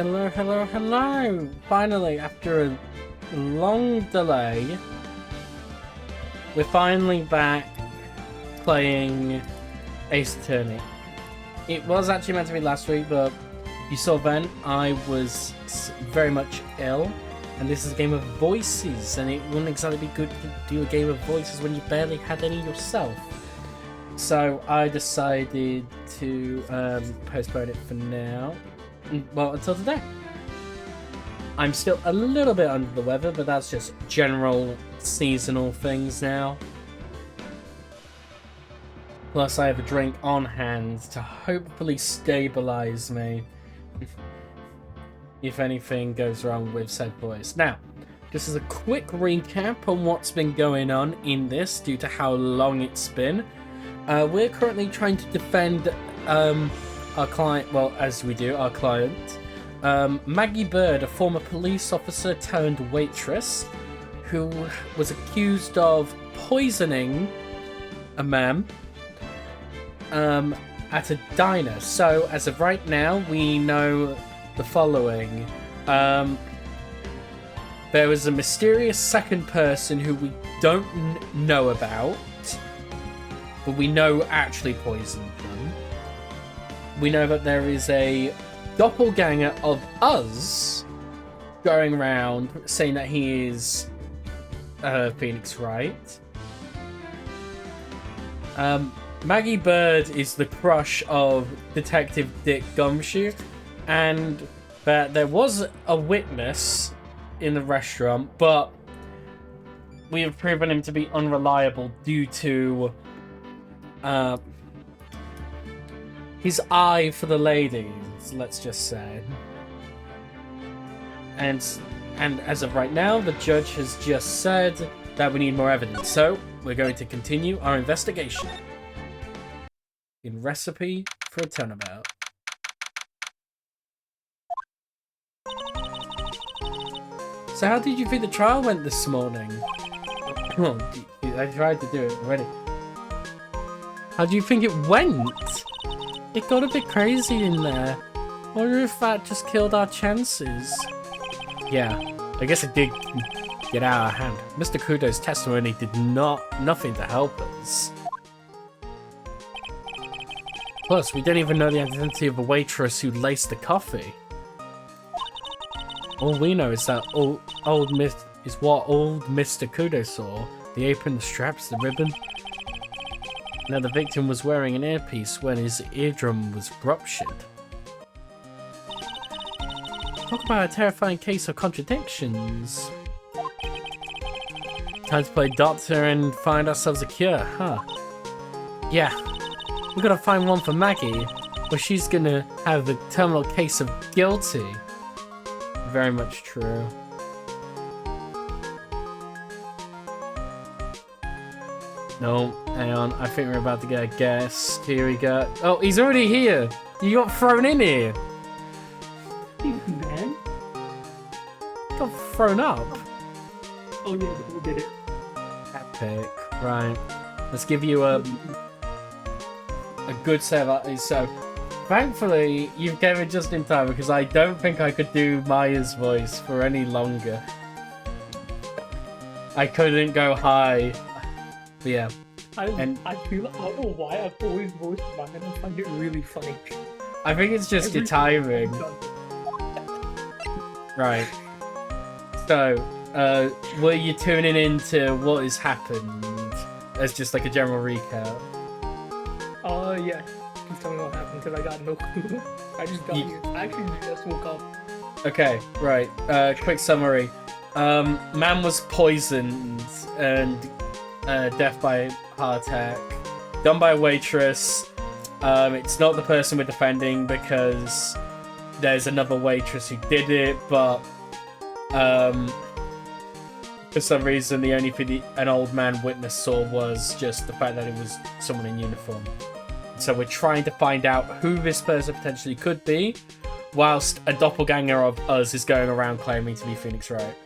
Hello, hello, hello! Finally, after a long delay, we're finally back playing Ace Attorney. It was actually meant to be last week, but you saw then I was very much ill, and this is a game of voices, and it wouldn't exactly be good to do a game of voices when you barely had any yourself. So I decided to postpone it for now. Well, until today. I'm still a little bit under the weather, but that's just general seasonal things now. Plus, I have a drink on hand to hopefully stabilize me if anything goes wrong with said voice. Now, just as a quick recap on what's been going on in this due to how long it's been. We're currently trying to defend our client, well, as we do, our client, Maggie Bird, a former police officer turned waitress, who was accused of poisoning a man at a diner. So, as of right now, we know the following. There was a mysterious second person who we don't know about, but we know actually poisoned them. We know that there is a doppelganger of us going around saying that he is Phoenix Wright. Maggie Bird is the crush of Detective Dick Gumshoe, and that there was a witness in the restaurant, but we have proven him to be unreliable due to his eye for the ladies, let's just say. And as of right now, the judge has just said that we need more evidence. So, we're going to continue our investigation. In Recipe for a Turnabout. So how did you think the trial went this morning? Oh, I tried to do it already. How do you think it went? It got a bit crazy in there. Wonder if that just killed our chances. Yeah, I guess it did get out of hand. Mr. Kudo's testimony did nothing to help us. Plus, we don't even know the identity of the waitress who laced the coffee. All we know is that what old Mr. Kudo saw. The apron, the straps, the ribbon. Now the victim was wearing an earpiece when his eardrum was ruptured. Talk about a terrifying case of contradictions. Time to play doctor and find ourselves a cure, huh? Yeah, we gotta find one for Maggie, or she's gonna have the terminal case of guilty. Very much true. No, hang on. I think we're about to get a guest. Here we go. Oh, he's already here. You got thrown in here. Man? Got thrown up. Oh yeah, we did it. Epic. Right. Let's give you a good set of these. So, thankfully, you came in just in time because I don't think I could do Maya's voice for any longer. I couldn't go high. But yeah. I don't know why I've always voiced mine and I find it really funny. I think it's just your timing. Right. So, were you tuning into what has happened as just like a general recap? Yeah. Just tell me what happened because I got no clue. I just got here. I actually just woke up. Okay, right. Quick summary. Man was poisoned and death by heart attack. Done by a waitress. It's not the person we're defending because there's another waitress who did it, but for some reason the only thing an old man witness saw was just the fact that it was someone in uniform. So we're trying to find out who this person potentially could be, whilst a doppelganger of us is going around claiming to be Phoenix Wright.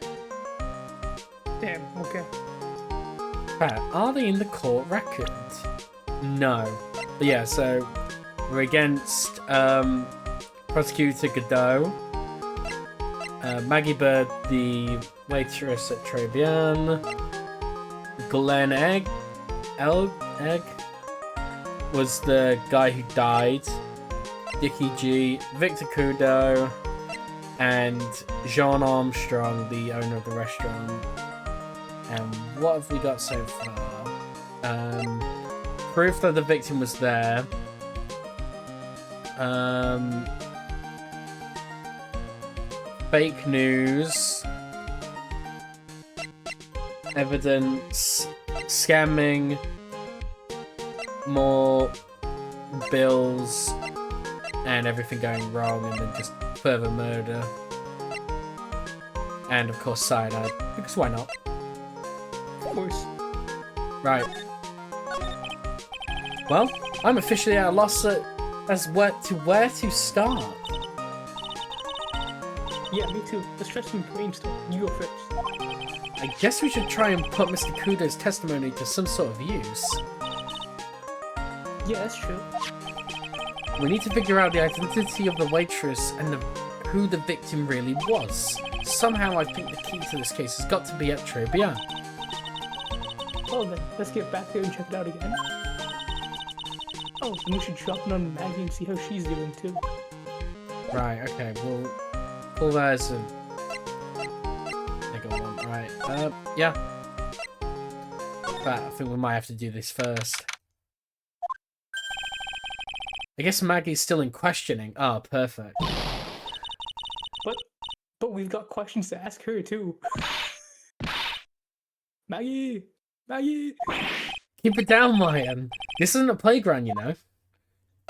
Damn, okay. Pat, are they in the court record? No. But yeah, so we're against Prosecutor Godot. Maggie Bird, the waitress at Tribulations. Glenn Egg was the guy who died. Dickie G, Victor Kudo, and Jean Armstrong, the owner of the restaurant. And what have we got so far? Proof that the victim was there. Fake news. Evidence. Scamming. More bills. And everything going wrong, and then just further murder. And of course cyanide, because why not? Of course. Right. Well, I'm officially at a loss as where to start. Yeah, me too. Let's try some brainstorm. You go first. I guess we should try and put Mr. Kudo's testimony to some sort of use. Yeah, that's true. We need to figure out the identity of the waitress and who the victim really was. Somehow I think the key to this case has got to be at Tribia. Oh, then let's get back there and check it out again. Oh, and we should drop in on Maggie and see how she's doing too. Right, okay, we'll pull that as a bigger one. Right, yeah. But I think we might have to do this first. I guess Maggie's still in questioning. Oh, perfect. But we've got questions to ask her too. Maggie! Maggie! Keep it down, Ryan. This isn't a playground, you know.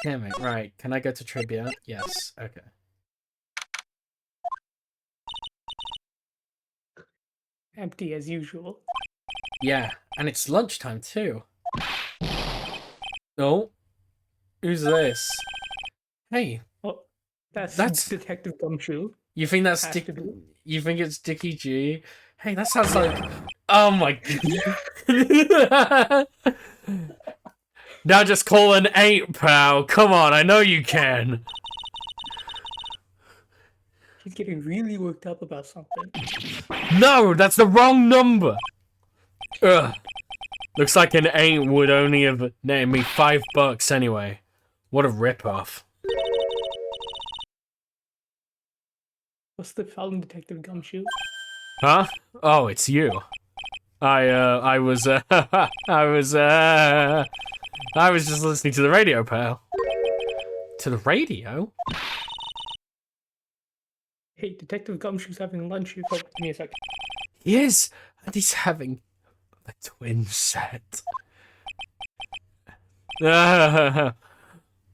Damn it. Right, can I go to trivia? Yes, okay. Empty as usual. Yeah, and it's lunchtime too. Oh. Who's this? Hey. Oh, that's Detective Gumshoe. You think that's You think it's Dickie G? Hey, that sounds like. Oh my god. Now just call an 8, pal. Come on, I know you can. He's getting really worked up about something. No, that's the wrong number. Ugh. Looks like an 8 would only have named me $5 anyway. What a ripoff. What's the problem, Detective Gumshoe? Huh? Oh, it's you. I was just listening to the radio, pal. To the radio? Hey, Detective Gumshoe's having lunch here. Oh, give me a second. He is, and he's having a twin set.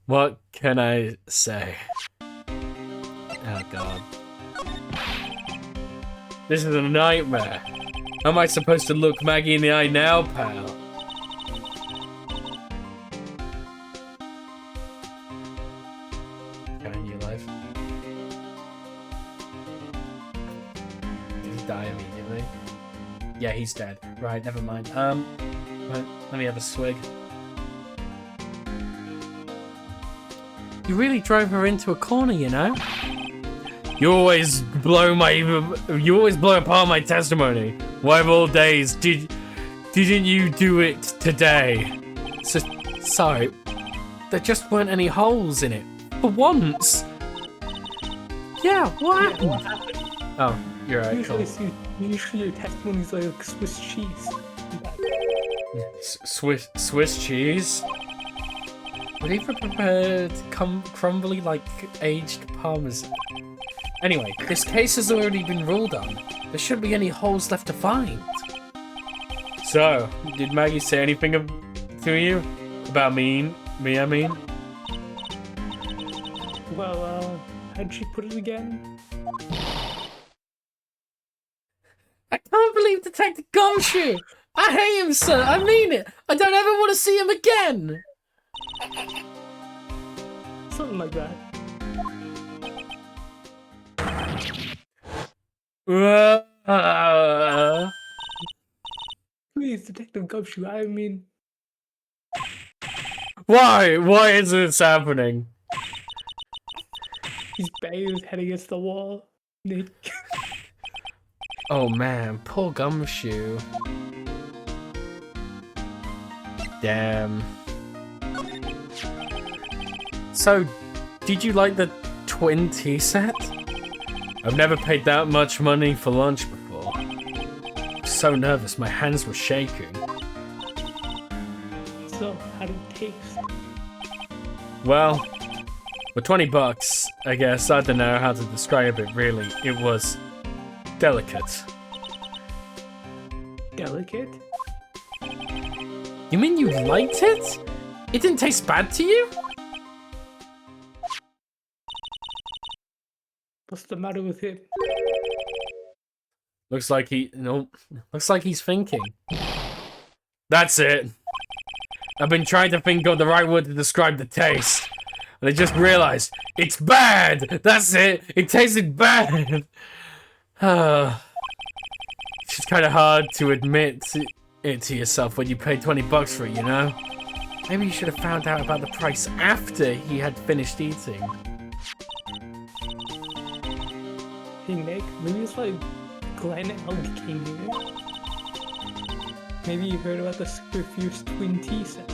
What can I say? Oh god. This is a nightmare. How am I supposed to look Maggie in the eye now, pal? Can you life? Did he die immediately? Yeah, he's dead. Right, never mind. Let me have a swig. You really drove her into a corner, you know? You always blow apart my testimony. Why of all days didn't you do it today? Sorry, there just weren't any holes in it. For once. Yeah, what happened? Oh, you're right. Usually your testimony's like Swiss cheese. Swiss cheese? Would even prepared crumbly like aged parmesan. Anyway, this case has already been ruled on. There shouldn't be any holes left to find. So, did Maggie say anything to you? About me, I mean? Well, how'd she put it again? I can't believe Detective Gumshoe! I hate him, sir! I mean it! I don't ever want to see him again! Something like that. Please, Detective Gumshoe, I mean... Why? Why is this happening? He's banging his head against the wall. Nick. Oh man, poor Gumshoe. Damn. So, did you like the twin tea set? I've never paid that much money for lunch before. I'm so nervous, my hands were shaking. So, how did it taste? Well, for 20 bucks, I guess, I don't know how to describe it really. It was delicate. Delicate? You mean you liked it? It didn't taste bad to you? What's the matter with him? Looks like he's thinking. That's it. I've been trying to think of the right word to describe the taste. And I just realized, it's bad! That's it! It tasted bad! It's just kind of hard to admit it to yourself when you pay 20 bucks for it, you know? Maybe you should have found out about the price after he had finished eating. Hey Nick, maybe it's like Glenn Elg came here. Maybe you heard about the super fierce twin tea set.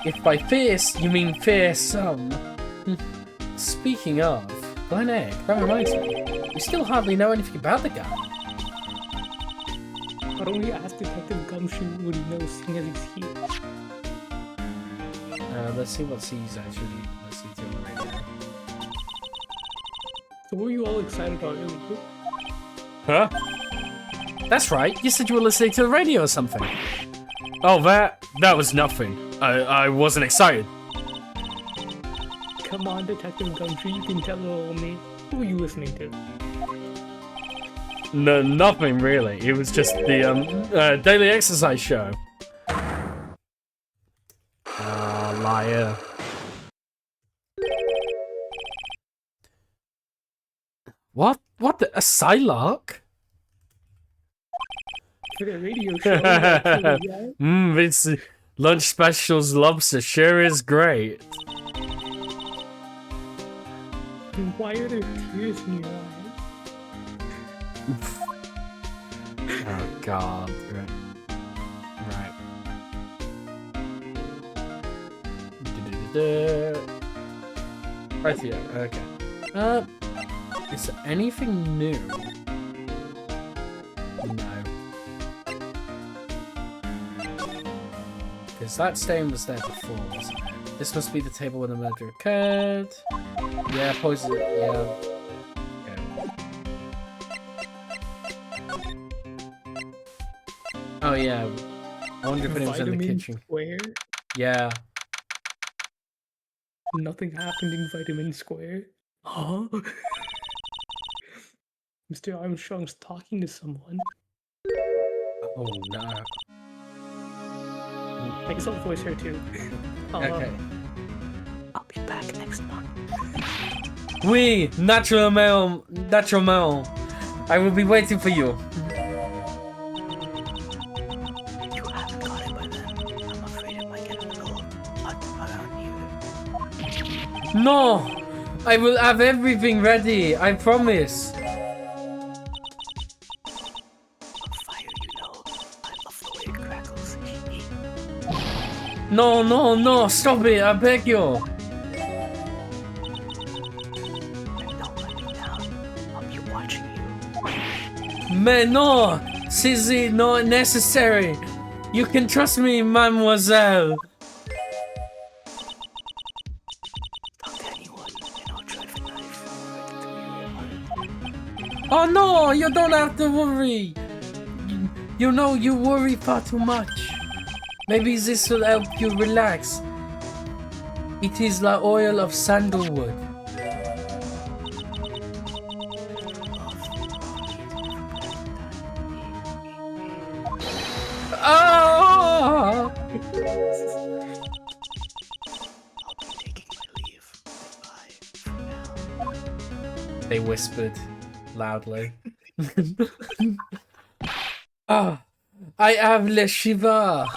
If by fierce you mean fearsome. Speaking of, Glen Egg, that reminds me. We still hardly know anything about the guy. Why don't we ask Detective Gumshoe what he knows seeing as he's here? Let's see what he's actually listening to on the radio. So what were you all excited about earlier? Huh? That's right, you said you were listening to the radio or something. Oh, that was nothing. I wasn't excited. Come on, Detective Gumshoe, you can tell it all me. What were you listening to? No, nothing really. It was just the daily exercise show. Liar. What? What the? A Psylark? For the radio show, actually, yeah. It's lunch specials lobster sure is great. Why are there tears in your eyes? Oh god. Right. Right here. Okay. Is there anything new? No. Because that stain was there before, wasn't it? This must be the table where the murder occurred. Yeah, poison. Yeah. Okay. Oh yeah. I wonder if it was in the kitchen. Square? Yeah. Nothing happened in Vitamin Square. Huh? Mr. Armstrong's talking to someone. Oh no. I guess I'll voice her too. Okay. I'll be back next month. Oui, natural male. I will be waiting for you. You haven't got it by then. I'm afraid it might get a little hot around here. No! I will have everything ready, I promise. No, stop it, I beg you. Don't let me down. I'll be watching you. Mais no, this is not necessary. You can trust me, mademoiselle. Talk to anyone, and I'll drive a knife right through your heart. Oh no, you don't have to worry. You know you worry far too much. Maybe this will help you relax. It is the oil of sandalwood. Ah! I'll be taking my leave. Goodbye for now. They whispered loudly. Ah, I have le shiva.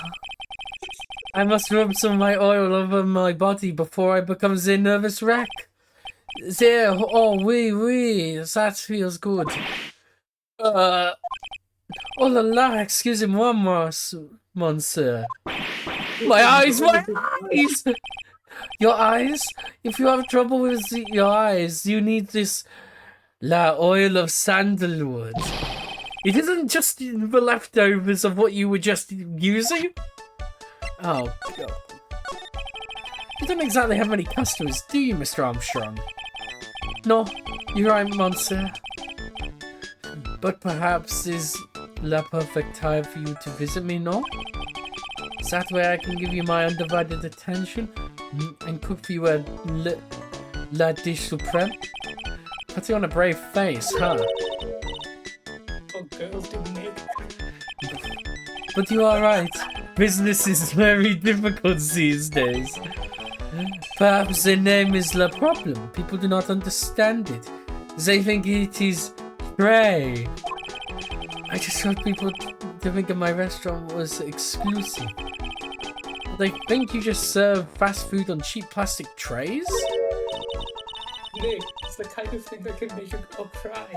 I must rub some of my oil over my body before I become a nervous wreck. There, oh, oui, that feels good. Oh la la, excusez-moi, monsieur. My eyes, my eyes! Your eyes? If you have trouble with your eyes, you need this la oil of sandalwood. It isn't just the leftovers of what you were just using. Oh, God. You don't exactly have many customers, do you, Mr. Armstrong? No, you're right, monsieur. But perhaps is the perfect time for you to visit me, no? Is that way I can give you my undivided attention and cook for you a la dish supreme? Putting on a brave face, huh? Oh, girls do Nick. But you are right. Business is very difficult these days. Perhaps the name is the problem. People do not understand it. They think it is Trey. I just want people to think of my restaurant was exclusive. They think you just serve fast food on cheap plastic trays? Nick, it's the kind of thing that can make a girl cry.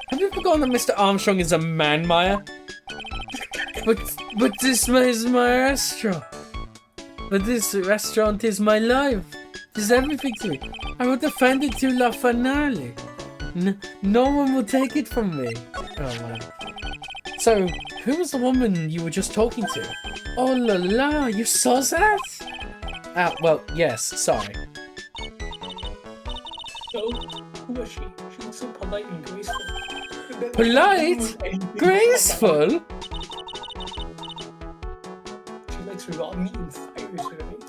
Have you forgotten that Mr. Armstrong is a man, Maya? But this is my restaurant. But this restaurant is my life. It is everything to me. I will defend it to la finale. No one will take it from me. Oh, wow. So, who was the woman you were just talking to? Oh la la, you saw that? Well, yes, sorry. So, who was she? She was so polite and graceful. Polite? Graceful? She likes raw meat and fires, right?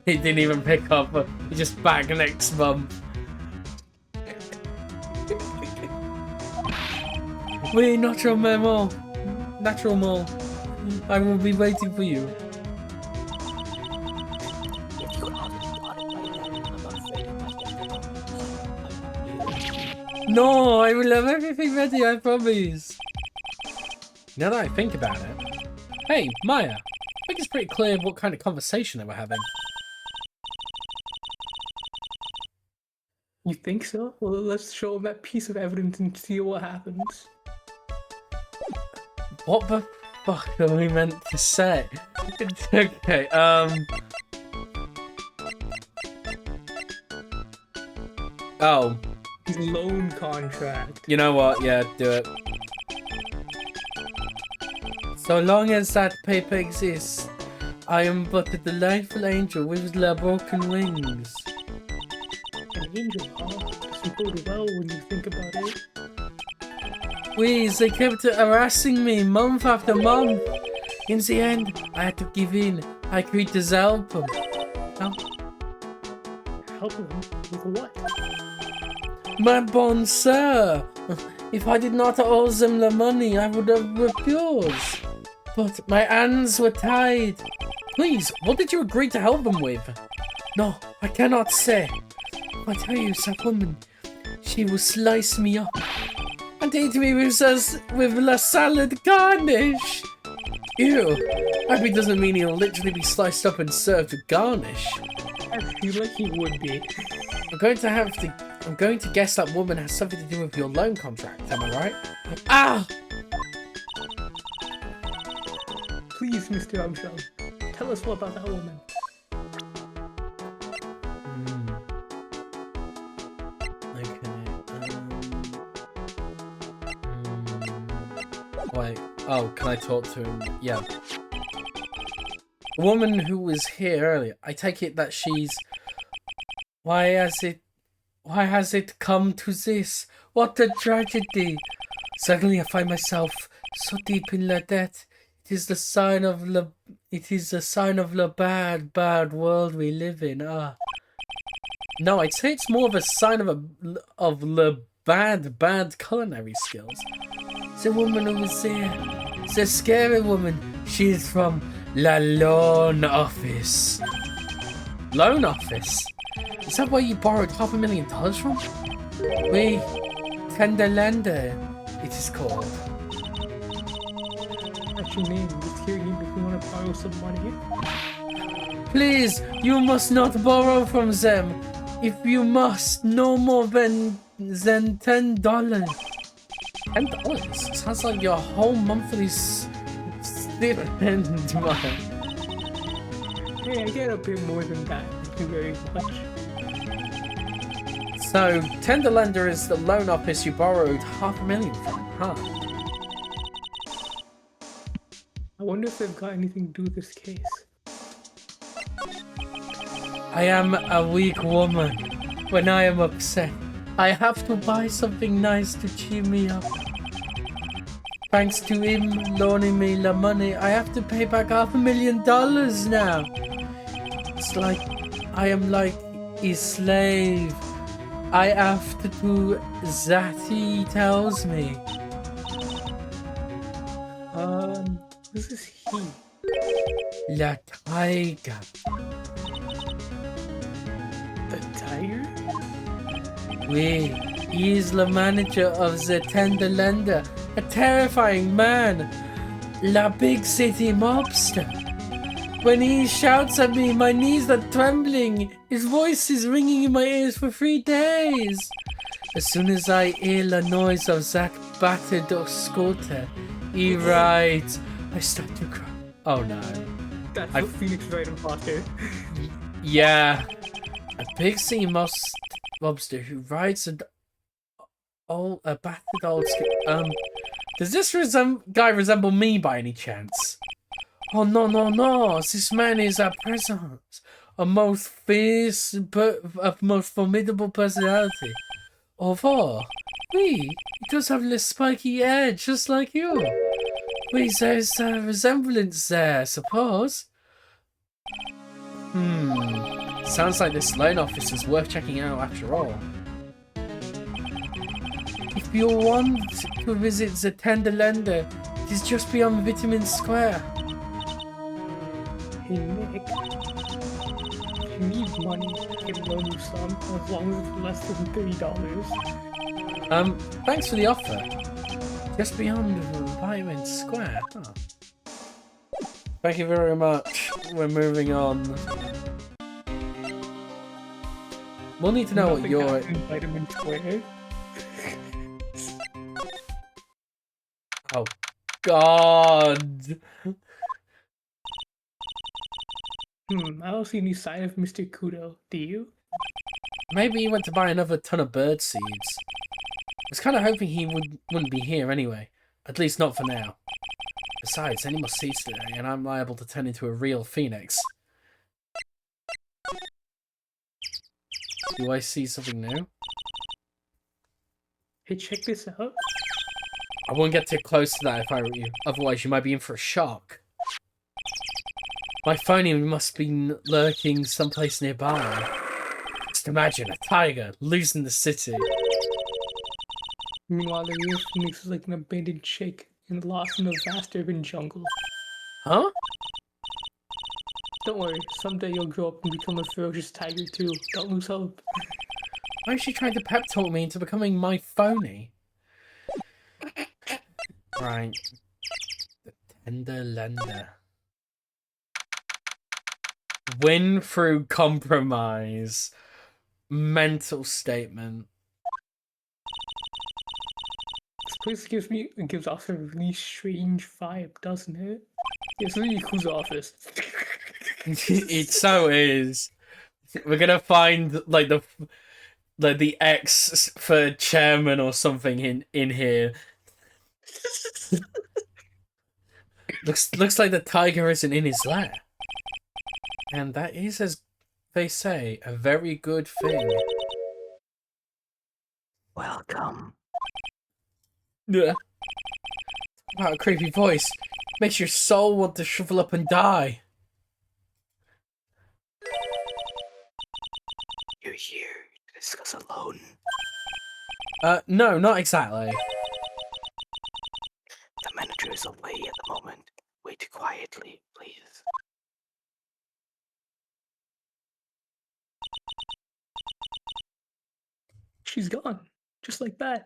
He didn't even pick up. He just back next month. Oui, natural memo. Natural mole. I will be waiting for you. No, I will have everything ready, I promise. Now that I think about it. Hey, Maya. I think it's pretty clear what kind of conversation they were having. You think so? Well, let's show them that piece of evidence and see what happens. What the fuck are we meant to say? Okay, oh. His loan contract. You know what? Yeah, do it. So long as that paper exists, I am but a delightful angel with the broken wings. An angel, huh? Doesn't bode well when you think about it. Please, they kept harassing me month after month. In the end, I had to give in. I agreed to help them. Help him? With what? My bon sir, if I did not owe them the money, I would have refused. But my hands were tied. Please, what did you agree to help them with? No, I cannot say. I tell you, that woman, she will slice me up and eat me with la salad garnish. Ew, I hope it doesn't mean he'll literally be sliced up and served with garnish. I feel like he would be. I'm going to guess that woman has something to do with your loan contract, am I right? Ah! Please, Mr. Armstrong, tell us more about that woman. Wait. Oh, can I talk to him? Yeah. The woman who was here earlier, I take it that she's... Why has it come to this? What a tragedy! Suddenly I find myself so deep in la debt. It is the sign of the bad world we live in. No, I'd say it's more of a sign of the bad culinary skills. The woman who was there, the scary woman, she is from la loan office. Loan office? Is that where you borrowed $500,000 from? We, Tenderlander, it is called. What's your name? Just hearing you make me want to borrow some money. Please, you must not borrow from them. If you must, no more than $10. $10? Sounds like your whole monthly stipend, man. Hey, I get a bit more than that. Thank you very much. So, Tenderlender is the loan office you borrowed $500,000 from, huh? I wonder if they've got anything to do with this case. I am a weak woman. When I am upset, I have to buy something nice to cheer me up. Thanks to him loaning me the money, I have to pay back $500,000 now. It's like I am like his slave. I have to do that he tells me. Who's this he? La Tiger. The tiger? Oui, he is the manager of the Tenderlender, a terrifying man. La big city mobster. When he shouts at me, my knees are trembling. His voice is ringing in my ears for 3 days. As soon as I hear the noise of that battered scooter, he rides. I start to cry. Oh no. That's the Phoenix Wright imposter. Yeah. A big sea mobster who rides a battered old does this guy resemble me by any chance? Oh no no no! This man is a presence, a most fierce, a most formidable personality. Although, he does have the spiky hair just like you. There's a resemblance there, I suppose. Sounds like this loan office is worth checking out after all. If you want to visit the Tenderlender, it is just beyond Vitamin Square. Hey Nick, if you need money, I can loan you some, as long as it's less than $30. Thanks for the offer. Just beyond Vitamin Square, huh? Thank you very much. We're moving on. We'll need to know what your Vitamin Square. Oh God. I don't see any sign of Mr. Kudo. Do you? Maybe he went to buy another ton of bird seeds. I was kind of hoping he wouldn't be here anyway. At least not for now. Besides, any more seeds today, and I'm liable to turn into a real phoenix. Do I see something new? Hey, check this out. I wouldn't get too close to that if I were you. Otherwise, you might be in for a shock. My phony must be lurking someplace nearby. Just imagine a tiger losing the city. Meanwhile, the real Phoenix is like an abandoned chick and lost in a vast urban jungle. Huh? Don't worry, someday you'll grow up and become a ferocious tiger too. Don't lose hope. Why is she trying to pep talk me into becoming my phony? Right. The Tenderlender. Win through compromise. Mental statement. This place gives off a really strange vibe, doesn't it? It's really Yakuza office. It so is. We're gonna find like the X for chairman or something in here. Looks like the tiger isn't in his lair. And that is, as they say, a very good thing. Welcome. Yeah. Wow, a creepy voice. Makes your soul want to shrivel up and die. You're here to discuss a loan. No, not exactly. The manager is away at the moment. Wait quietly, please. She's gone. Just like that.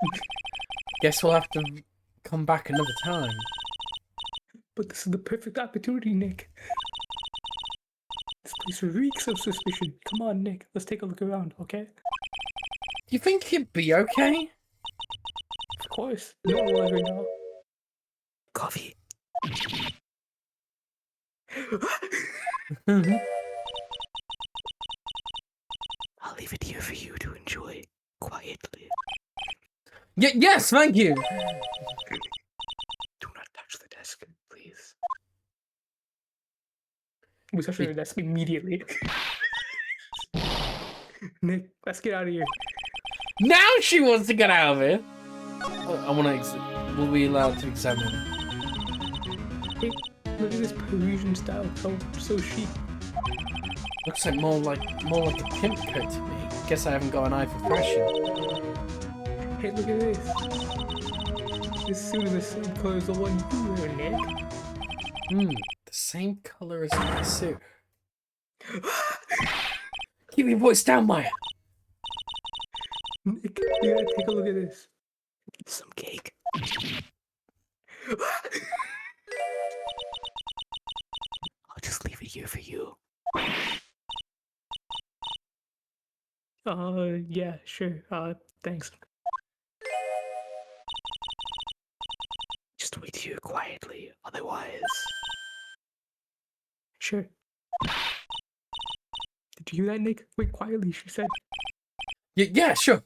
Guess we'll have to come back another time. But this is the perfect opportunity, Nick. This place reeks of suspicion. Come on, Nick. Let's take a look around, okay? Do you think he'd be okay? Of course. No one will ever know. Coffee. Mm-hmm. I'll leave it here for you to enjoy quietly. Yes, thank you. Do not touch the desk, please. We touch the desk immediately. Nick, let's get out of here. Now she wants to get out of here. I want to. Will be allowed to examine? Hey, look at this Parisian style. So chic. Looks like more like a pimp coat to me. Guess I haven't got an eye for fashion. Hey, look at this. This suit is the same color as the one you wear, Nick. The same color as my suit. Keep your voice down, Maya. Nick, you gotta take a look at this. Some cake. I'll just leave it here for you. Yeah, sure. Thanks. Just wait here quietly, otherwise. Sure. Did you hear that, Nick? Wait quietly, she said. Yeah, sure.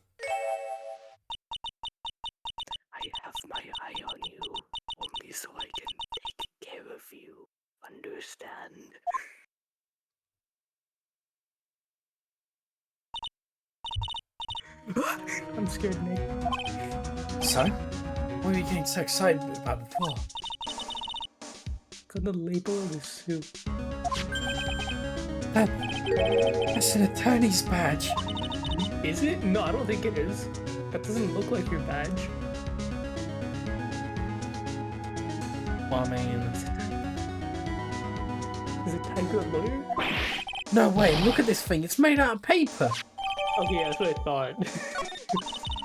I have my eye on you, only so I can take care of you. Understand? I'm scared, Nick. So? What were you getting so excited about before? Got the label of the suit. That's an attorney's badge. Is it? No, I don't think it is. That doesn't look like your badge. Well, I mean... Is it tied to a lawyer? No way, look at this thing. It's made out of paper. Okay, yeah, that's what I thought.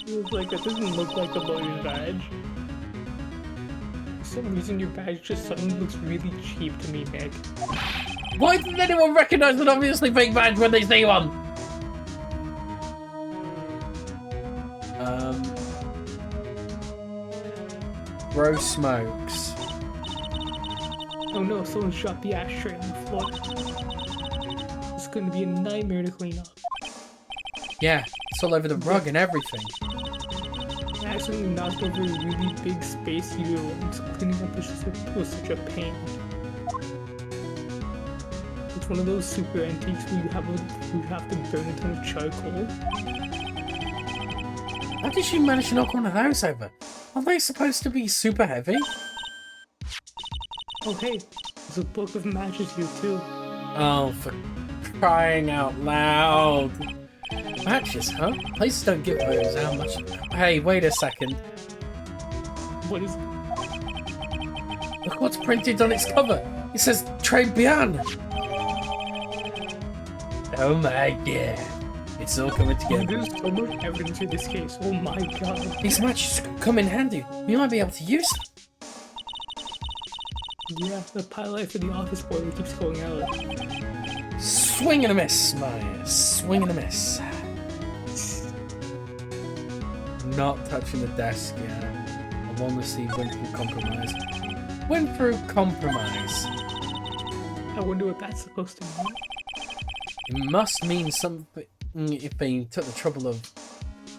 It was like, that doesn't look like a lawyer's badge. For some reason, your badge just suddenly looks really cheap to me, Nick. Why didn't anyone recognize an obviously fake badge when they see one? Bro smokes. Oh no, someone shot the ashtray on the floor. It's gonna be a nightmare to clean up. Yeah, it's all over the rug and everything. I accidentally knocked over a really big space heater once. Cleaning up was such a pain. It's one of those super antiques where you have to burn a ton of charcoal. How did you manage to knock one of those over? Are they supposed to be super heavy? Oh hey, there's a book of matches here too. Oh, for crying out loud. Matches, huh? Places don't give those out much. Hey, wait a second. What is... Look what's printed on its cover. It says Tribulations. Oh my god. It's all coming together. There's so much evidence in this case. Oh my god. These matches come in handy. We might be able to use them. Yeah, the pilot for the office boy that keeps going out. Swing and a miss, Maya. Swing and a miss. Not touching the desk yet. I want to see win through compromise. Win through compromise. I wonder what that's supposed to mean. It must mean something if they took the trouble of...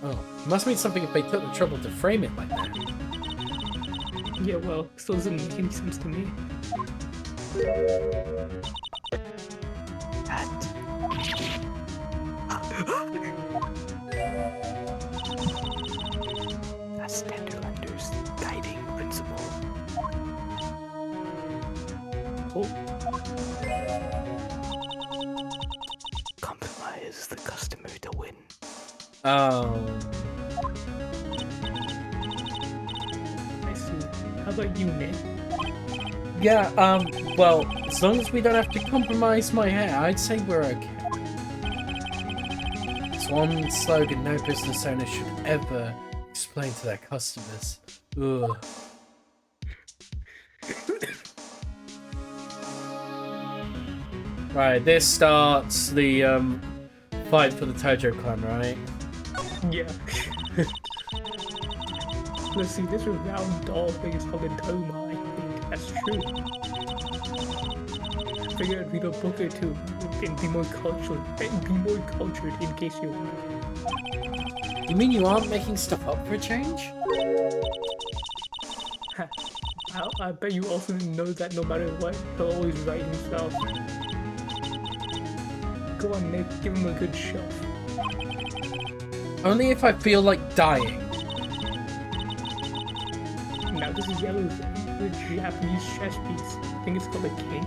Oh, it must mean something if they took the trouble to frame it like that. Yeah, well, it still doesn't make any sense to me. That's Tenderlander's guiding principle. Oh. Compromise the customer to win. Oh. I see. How about you, Nick? Yeah, well, as long as we don't have to compromise my hair, I'd say we're okay. It's one slogan no business owner should ever explain to their customers. Ugh. Right, this starts the fight for the Tojo clan, right? Yeah. Let's see, this round doll thing is called a Toma, I think. That's true. I figured I'd read a book or two and be more cultured. In case you wonder. You mean you aren't making stuff up for a change? I bet you also didn't know that no matter what, he'll always write himself. Go on, Nick, give him a good shove. Only if I feel like dying. Now this is yellow thing, the Japanese chess piece. I think it's called a king.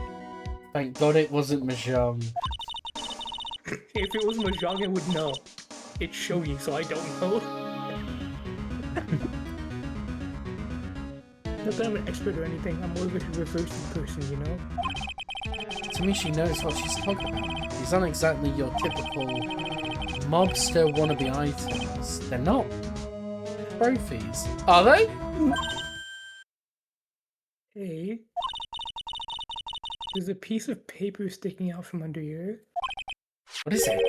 Thank God it wasn't Mahjong. If it was Mahjong, I would know. It's shogi, so I don't know. Not that I'm an expert or anything, I'm more of a reversing person, you know? To me, she knows what she's talking about. These aren't exactly your typical mobster wannabe items. They're not trophies. Are they? Hey. There's a piece of paper sticking out from under here. What is it?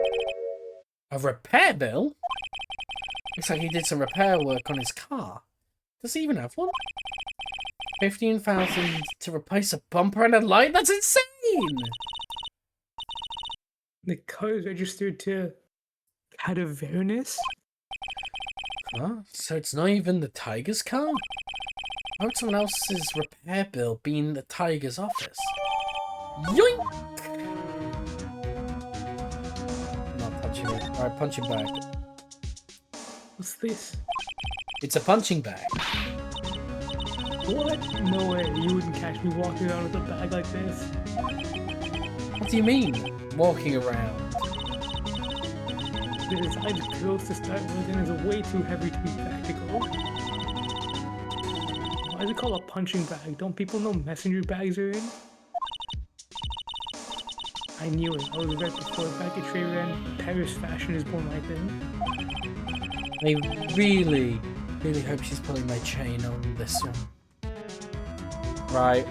A repair bill? Looks like he did some repair work on his car. Does he even have one? 15,000 to replace a bumper and a light? That's insane! The car is registered to Cadavernis? Huh? So it's not even the Tiger's car? How would someone else's repair bill be in the Tiger's office? Yoink! Not touching it. Alright, punching bag. What's this? It's a punching bag. What? No way, you wouldn't catch me walking around with a bag like this. What do you mean, walking around? The design's gross to start with and is way too heavy to be practical. Why is it called a punching bag? Don't people know messenger bags are in? I knew it. I was right before back at Trey ran. Paris fashion is more my thing. I really hope she's pulling my chain on this one. Right.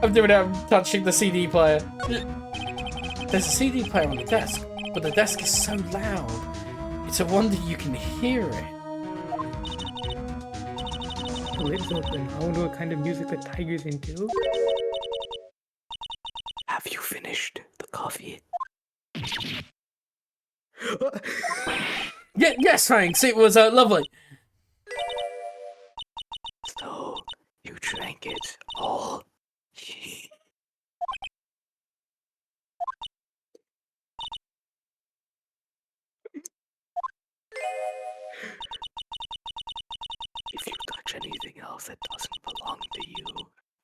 I'm doing it, I'm touching the CD player. There's a CD player on the desk, but the desk is so loud. It's a wonder you can hear it. The lid's open. I wonder what kind of music the tiger's into. Have you finished the coffee? Yeah, yes, thanks. It was lovely. So, you drank it all. If you touch anything else that doesn't belong to you,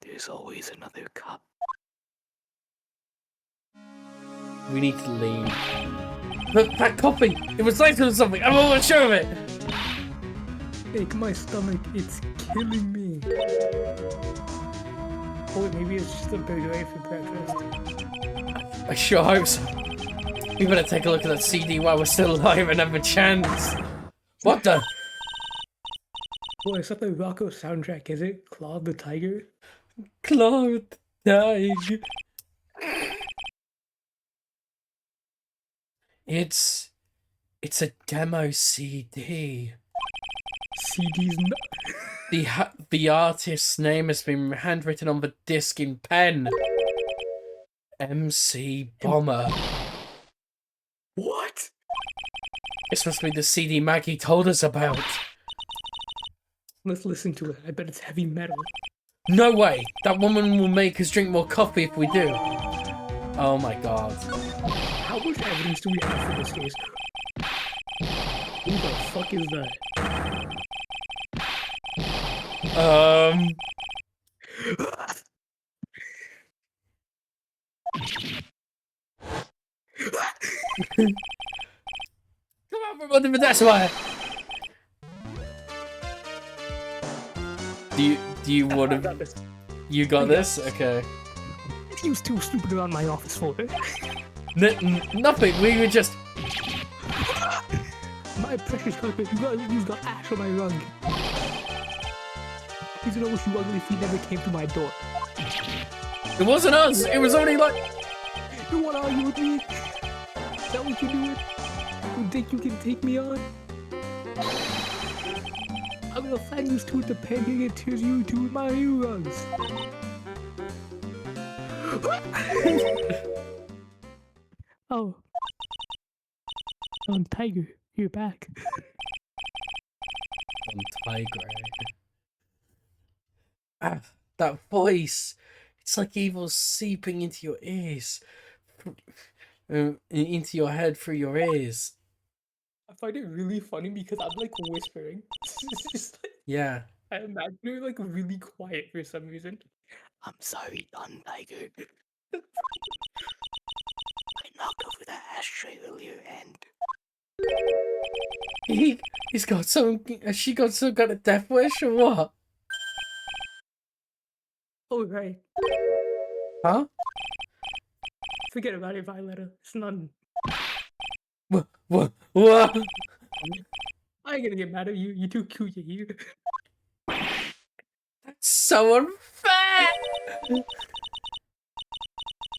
there's always another cup. We need to leave. Look, that coffee! It was later than something! I'm almost sure of it! Ache my stomach, it's killing me. Oh, wait, maybe it's just a burger for breakfast. I sure hope so. We better take a look at that CD while we're still alive and have a chance. What the? Boy, it's not the Rocco soundtrack, is it? Claude the Tiger? Claude Tiger. It's a demo CD. CD's not. The artist's name has been handwritten on the disc in pen. MC Bomber. What? This must be the CD Maggie told us about. Let's listen to it. I bet it's heavy metal. No way! That woman will make us drink more coffee if we do. Oh my god. How much evidence do we have for this case? Who the fuck is that? Come on, we're on the dash wire. Do you want to? You got this? Okay. He was too stupid around my office for it. Nothing. We were just. My precious carpet, you've got ash on my rug. Please don't wish you ugly feet never came to my door. It wasn't us. It was only like. You wanna argue with me? Is that what you're doing? You think you can take me on? I'm gonna find this tooth depending until you do my heroes. Oh. Tiger, you're back. Tiger. Ah, that voice. It's like evil seeping into your ears. Into your head through your ears. I find it really funny because I'm like whispering. It's just like, Yeah. I imagine you're like really quiet for some reason. I'm sorry, Don Tiger. I knocked over the ashtray earlier and He's got some. Has she got some kind of death wish or what? oh right. Huh? Forget about it, Violetta. It's none. What? I ain't gonna get mad at you. You're too cute, you hear? That's so unfair!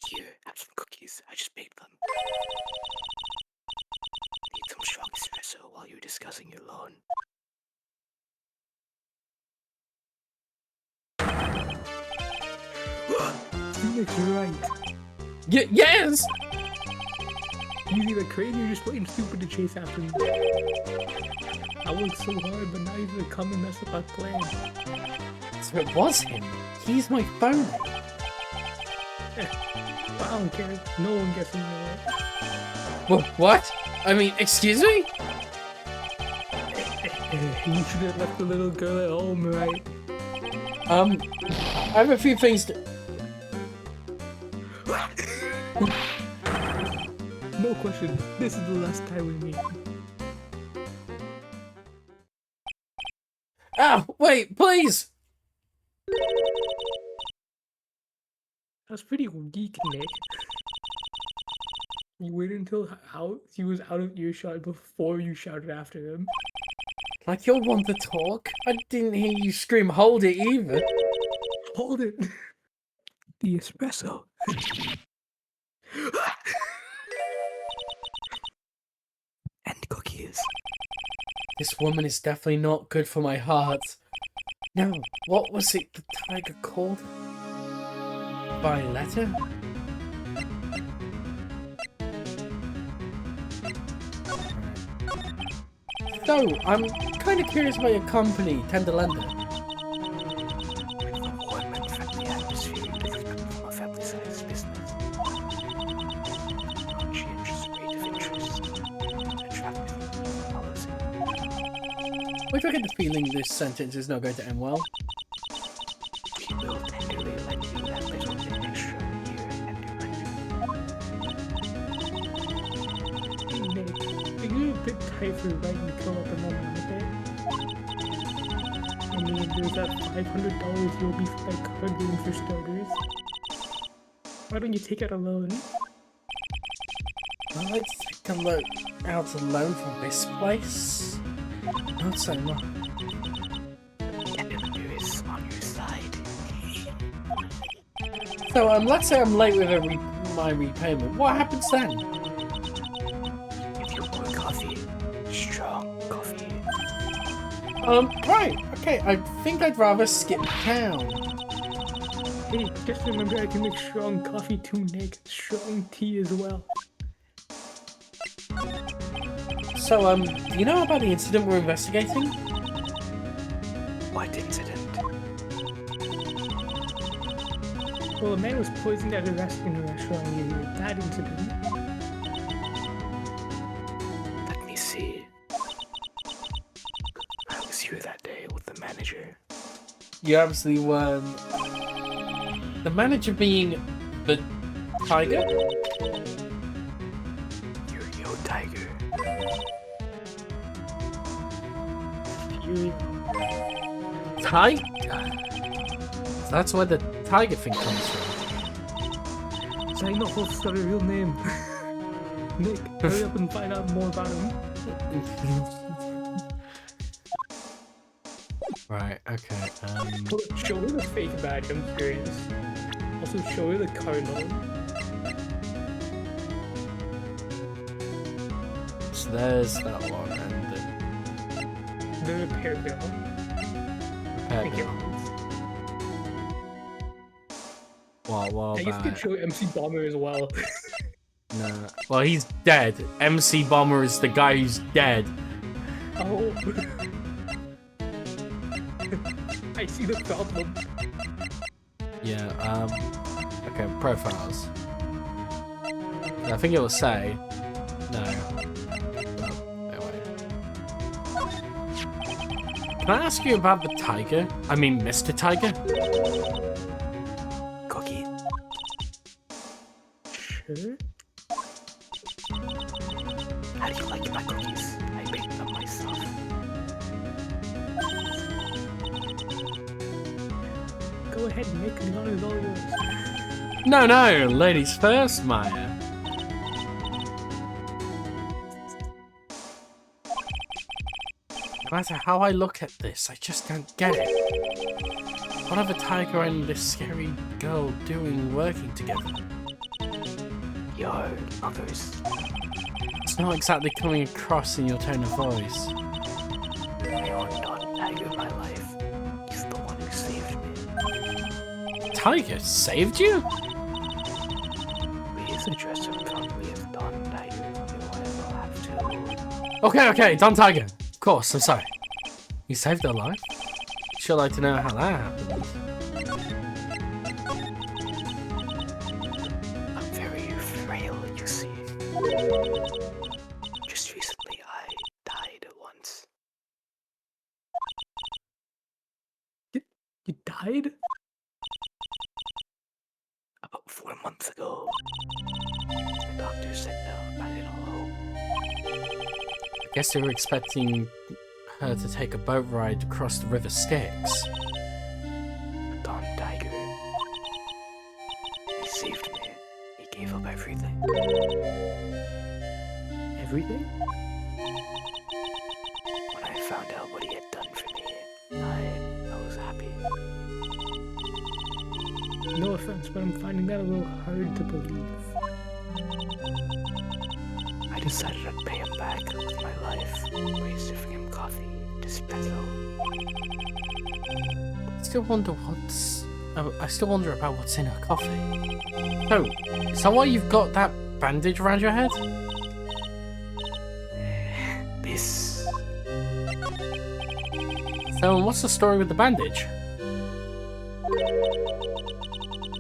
Here, have some cookies. I just baked them. Need some strong espresso while you're discussing your loan. Phoenix, you're right. Yes! You're either crazy or just plain stupid to chase after me. I worked so hard, but now you're gonna come and mess up our plan. So it was him. He's my phone. But I don't care. No one gets in my way. What? I mean, excuse me? You should have left the little girl at home, right? I have a few things to... No question. This is the last time we meet. Ah, wait, please! That's pretty weak, Nick. You waited until he was out of earshot before you shouted after him. Like you're one to talk. I didn't hear you scream, hold it either. Hold it! The espresso. And cookies. This woman is definitely not good for my heart. Now, what was it the tiger called? Violetta? So, I'm kind of curious about your company, Tender Lender. Warm and friendly atmosphere different from a family-sized business. Conscientious rate of interest. Attractive policy. Why do I get the feeling this sentence is not going to end well? We will tenderly lend you that little bit extra here and your Nick, are you a bit tight for writing the kill at the moment, okay? I mean, there's that $500 you'll be like hurdling for starters. Why don't you take out a loan? I'd like to take a look out alone from this place. Not so much. Editor is on your side. So, let's say I'm late with my repayment. What happens then? If you want coffee, strong coffee. Right. Okay, I think I'd rather skip town. Hey, just remember I can make strong coffee too, Nick. Strong tea as well. So, do you know about the incident we're investigating? What incident? Well, a man was poisoned at a restaurant near that incident. Let me see. I was here that day with the manager. You absolutely weren't. The manager being the tiger? You're yo tiger. Fury. Tiger? So that's where the tiger thing comes from. Say no, it's got a real name. Nick, hurry up and find out more about him. Right, okay, Show her the fake badge, I'm curious. Also, show her the card loan. So there's that one, and The repair bill. Thank you. what I guess you could about? show MC Bomber as well. Nah. Well, he's dead. MC Bomber is the guy who's dead. Oh. I see the problem. Yeah, okay, profiles. I think it will say... No. Oh, wait. Can I ask you about the tiger? I mean, Mr. Tiger? Cookie. Sure. How do you like my cookies? I baked them myself. Go ahead, Nick. The honor is all yours. No, ladies first, Maya. No matter how I look at this, I just don't get it. What are the tiger and this scary girl doing working together? Your lovers. It's not exactly coming across in your tone of voice. You're not tiger in my life. He's the one who saved me. Tiger saved you? Please address him properly as Don Tiger. Otherwise I'll have to. Okay, Don Tiger. Of course, I'm sorry. You saved her life? Sure like to know how that happened. I'm very frail, you see. Just recently I died once. You died? About 4 months ago. The doctor said no, I little hope. I guess they were expecting her to take a boat ride across the River Styx. Don Tiger. He saved me. He gave up everything. Everything? When I found out what he had done for me, I was happy. No offense, but I'm finding that a little hard to believe. I decided I'd pay him back with my life by serving him coffee, espresso. I still wonder about what's in her coffee. Oh, is that why you've got that bandage around your head? This. So, what's the story with the bandage?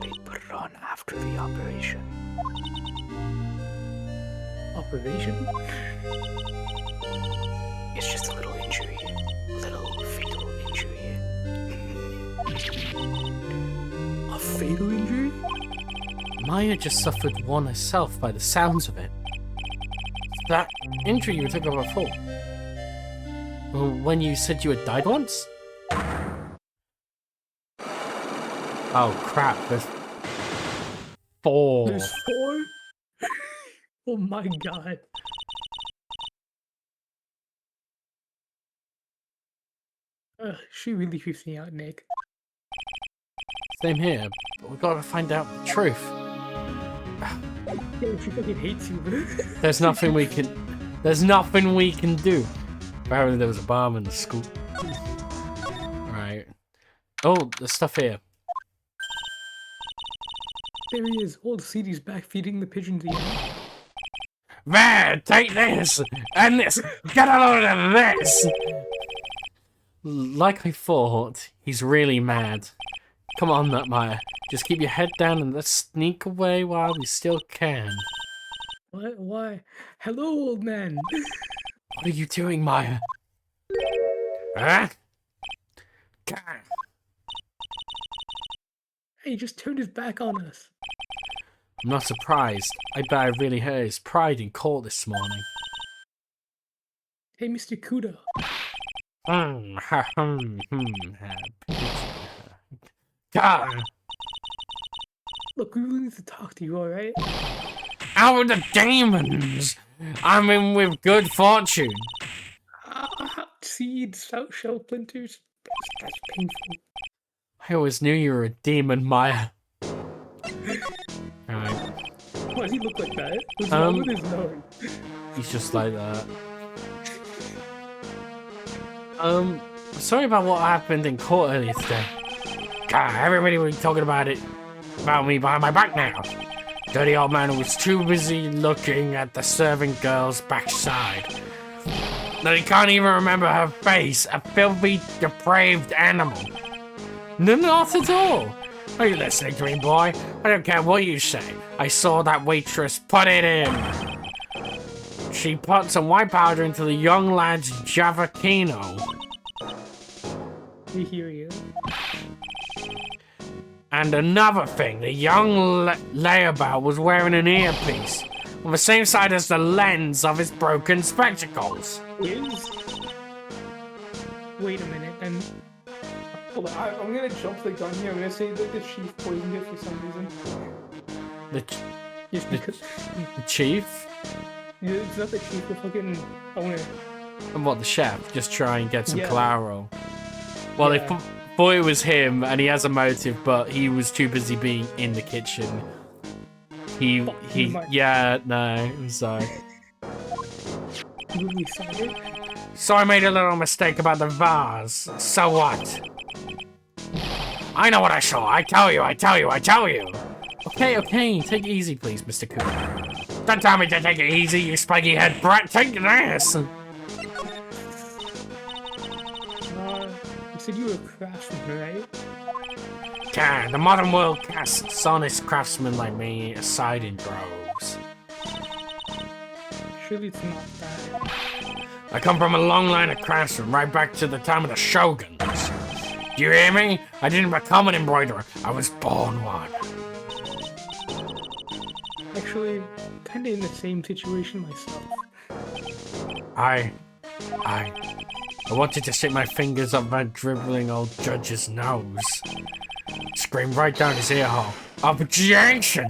They put it on after the operation. Operation? It's just a little injury. A little fatal injury. A fatal injury? Maya just suffered one herself by the sounds of it. That injury you took over before. Well, when you said you had died once? Oh crap, there's 4. There's 4? Oh my god. She really creeps me out, Nick. Same here, but we've got to find out the truth. Yeah, she fucking hates you, bro. There's nothing we can do. Apparently there was a bomb in the school. Right. Oh, there's stuff here. There he is, old Seedy's back feeding the pigeons again. Man, take this! And this! Get a load of this! Like I thought, he's really mad. Come on, Nutmire. Just keep your head down and let's sneak away while we still can. What? Why? Hello, old man! What are you doing, Maya? Huh? He just turned his back on us. I'm not surprised. I bet I really hurt his pride in court this morning. Hey, Mr. Kudo. Look, we really need to talk to you, alright? Out of the demons! I'm in with good fortune. Seeds, shell splinters. That's painful. I always knew you were a demon, Maya. Alright. Why does he look like that? What's wrong with his nose? He's just like that. Sorry about what happened in court earlier today. God, everybody will be talking about me behind my back now. Dirty old man was too busy looking at the servant girl's backside that he can't even remember her face. A filthy, depraved animal. No, not at all. Are you listening to me, boy? I don't care what you say. I saw that waitress put it in. She put some white powder into the young lad's Javakino. We hear you. And another thing, the young layabout was wearing an earpiece on the same side as the lens of his broken spectacles. Wait a minute, then. Hold on, I'm gonna jump the gun here. I'm gonna say that the chief poisoned it for some reason. The chief? Yeah, it's not the chief, the fucking owner. And what, the chef? Just try and get some collateral. Well, Yeah. they thought it was him, and he has a motive, but he was too busy being in the kitchen. Yeah, no, I'm sorry. Really sorry. So I made a little mistake about the vase. So what? I know what I saw. I tell you. Okay, take it easy, please, Mr. Cooper. Don't tell me to take it easy, you spiky head brat. Take this. You said you were a craftsman, right? The modern world casts honest craftsmen like me aside in droves. Surely it's not that. I come from a long line of craftsmen, right back to the time of the Shoguns. Do you hear me? I didn't become an embroiderer. I was born one. Actually, kinda in the same situation myself. I wanted to stick my fingers up that dribbling old judge's nose. Scream right down his ear hole. Objection!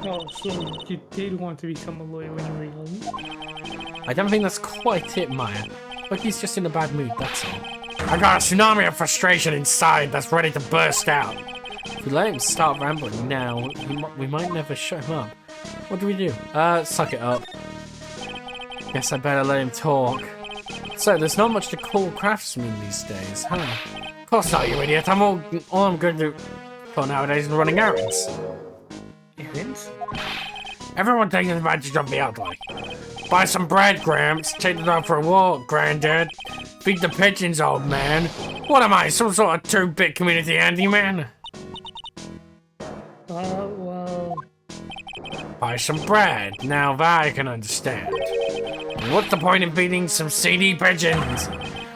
Oh, so you did want to become a lawyer when you were young? I don't think that's quite it, Maya. But he's just in a bad mood, that's all. I got a tsunami of frustration inside that's ready to burst out. If we let him start rambling now, we might never shut him up. What do we do? Suck it up. Guess I better let him talk. So, there's not much to call craftsmen these days, huh? Of course not, you idiot. All I'm going to do for nowadays is running errands. Errands? Everyone takes advantage of me ugly. Buy some bread, Gramps. Take the dog for a walk, Granddad. Feed the pigeons, old man. What am I, some sort of 2-bit community handyman? Well... Buy some bread. Now that I can understand. What's the point in feeding some seedy pigeons?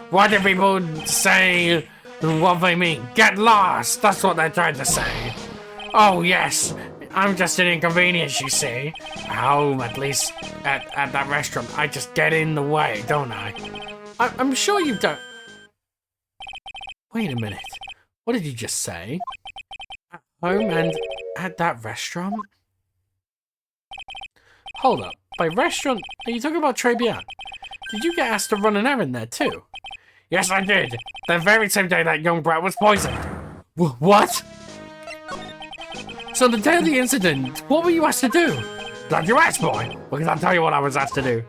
Why do people say what they mean? Get lost! That's what they're trying to say. Oh, yes. I'm just an inconvenience, you see. At home, at least at that restaurant, I just get in the way, don't I? I'm sure you don't... Wait a minute. What did you just say? At home and at that restaurant? Hold up. By restaurant, are you talking about Tribulations? Did you get asked to run an errand there too? Yes, I did. The very same day that young brat was poisoned. What? So the day of the incident, what were you asked to do? Glad you asked, boy, because I'll tell you what I was asked to do.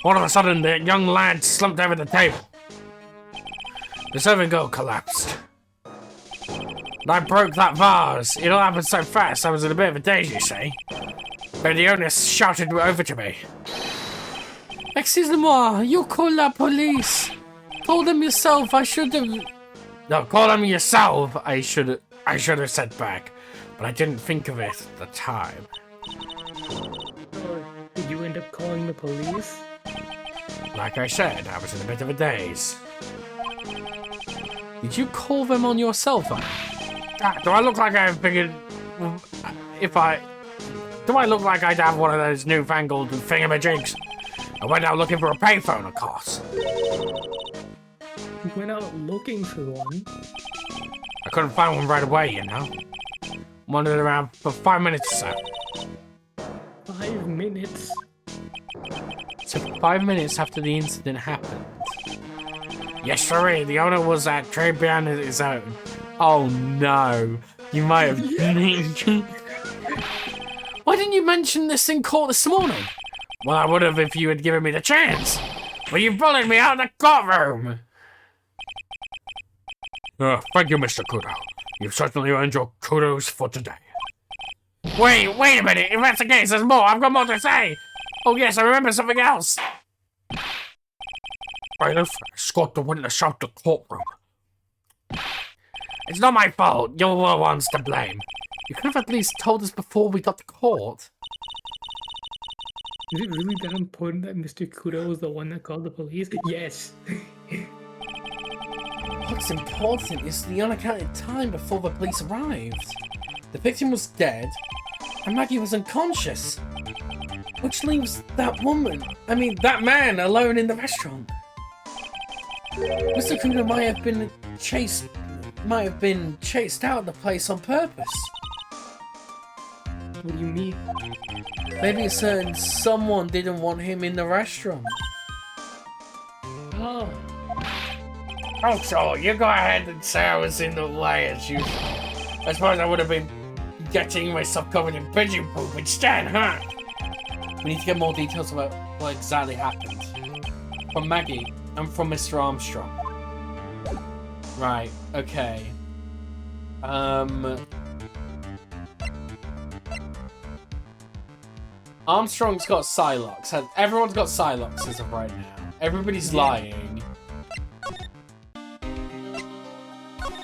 All of a sudden, the young lad slumped over the table. The servant girl collapsed. And I broke that vase. It all happened so fast, I was in a bit of a daze, you see. But the owner shouted over to me. Excusez-moi, you call la police. Call them yourself, I should have... No, call them yourself, I should have said back. But I didn't think of it at the time. Did you end up calling the police? Like I said, I was in a bit of a daze. Did you call them on your cell phone? Do I look like I figured... Do I look like I'd have one of those newfangled thingamajigs? I went out looking for a payphone, of course. You went out looking for one? I couldn't find one right away, you know. Wandered around for 5 minutes or so. 5 minutes? So 5 minutes after the incident happened. Yes, sirree, the owner was at Tribulations his own. Oh no, you might have... Why didn't you you mention this in court this morning? Well, I would have if you had given me the chance. But you bullied me out of the courtroom. Thank you, Mr. Kudo. You've certainly earned your kudos for today. Wait a minute. If that's the case, there's more. I've got more to say. Oh, yes, I remember something else. Bailiff, escort the witness out the courtroom. It's not my fault. You're the ones to blame. You could have at least told us before we got to court. Is it really that important that Mr. Kudo was the one that called the police? Yes. What's important is the unaccounted time before the police arrived. The victim was dead, and Maggie was unconscious. Which leaves that man alone in the restaurant. Mr. Kudo might have been chased out of the place on purpose. What do you mean? Maybe a certain someone didn't want him in the restaurant. Oh. Oh, sure, you go ahead and say I was in the way as usual. I suppose I would have been getting myself covered in pigeon poop instead, huh? We need to get more details about what exactly happened. From Maggie and from Mr. Armstrong. Right, okay. Armstrong's got Psylocke. Everyone's got Psylocke as of right now. Everybody's lying.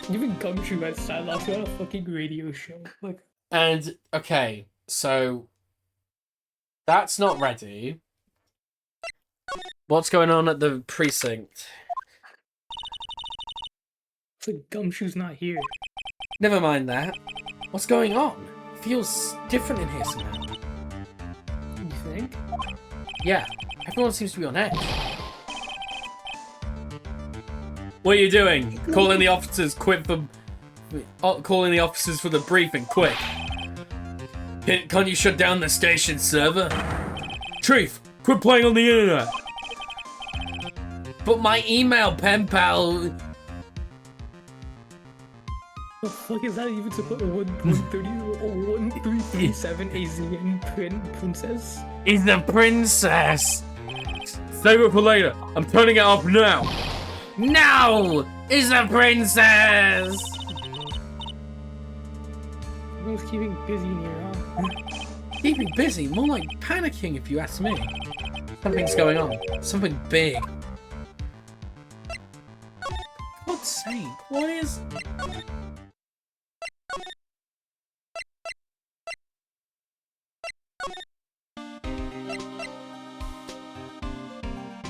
Even Gumshoe had Psylocke on a fucking radio show. Like, and, okay, so... That's not ready. What's going on at the precinct? it's like Gumshoe's not here. Never mind that. What's going on? It feels different in here somehow. You think? Yeah, everyone seems to be on edge. What are you doing? Calling the officers quick for... calling the officers for the briefing, quick. Can't you shut down the station server? Truth, quit playing on the internet. But my email, pen pal... The fuck is that even supposed to 130 or 1337 AZN princess? He's the princess. Save it for later. I'm turning it off now. Now is the princess. Everyone's keeping busy in here, huh? Keeping busy? More like panicking, if you ask me. Something's going on. Something big. For God's sake, what is...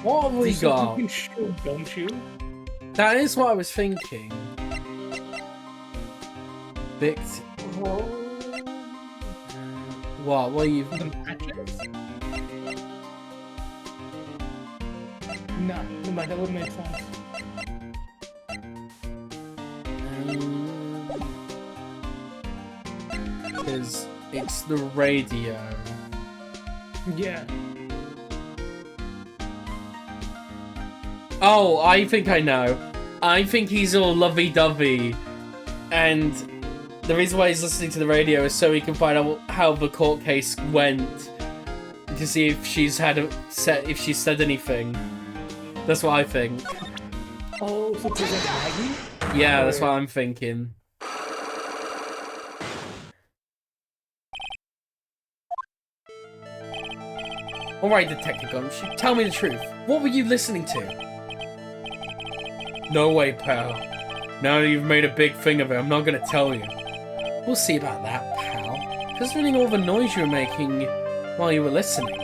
What have we got? Don't you? That is what I was thinking. What? What are you... The matches? Nah, never mind, that wouldn't make sense. Because it's the radio. Yeah. Oh, I think I know. I think he's all lovey-dovey, and the reason why he's listening to the radio is so he can find out how the court case went, to see if she's said anything. That's what I think. Oh, so it's like Maggie? Yeah, that's what I'm thinking. Alright, Detective Gumshoe, tell me the truth. What were you listening to? No way, pal. Now that you've made a big thing of it, I'm not gonna tell you. We'll see about that, pal. Considering all the noise you were making while you were listening.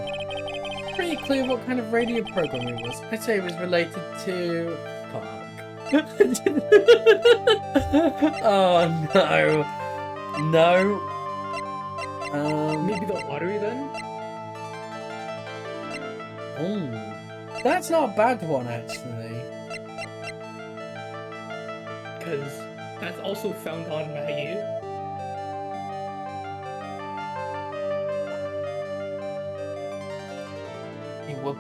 Pretty clear what kind of radio program it was. I'd say it was related to... Fuck. Oh, no. No. Maybe the lottery then? Oh. That's not a bad one, actually. Because that's also found on Maggie. It would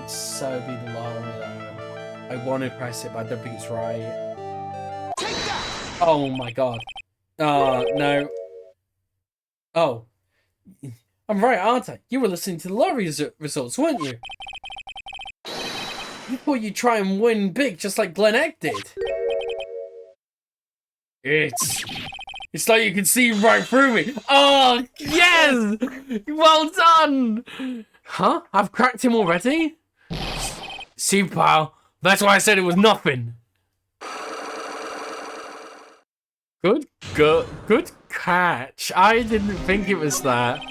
so be the lottery though. I want to press it, but I don't think it's right. Oh my god. Oh, no. Oh. I'm right, aren't I? You were listening to the lottery results, weren't you? You thought you'd try and win big just like Glen Egg did. It's like you can see right through me. Oh, yes! Well done! Huh? I've cracked him already? See, pal, that's why I said it was nothing. Good catch. I didn't think it was that.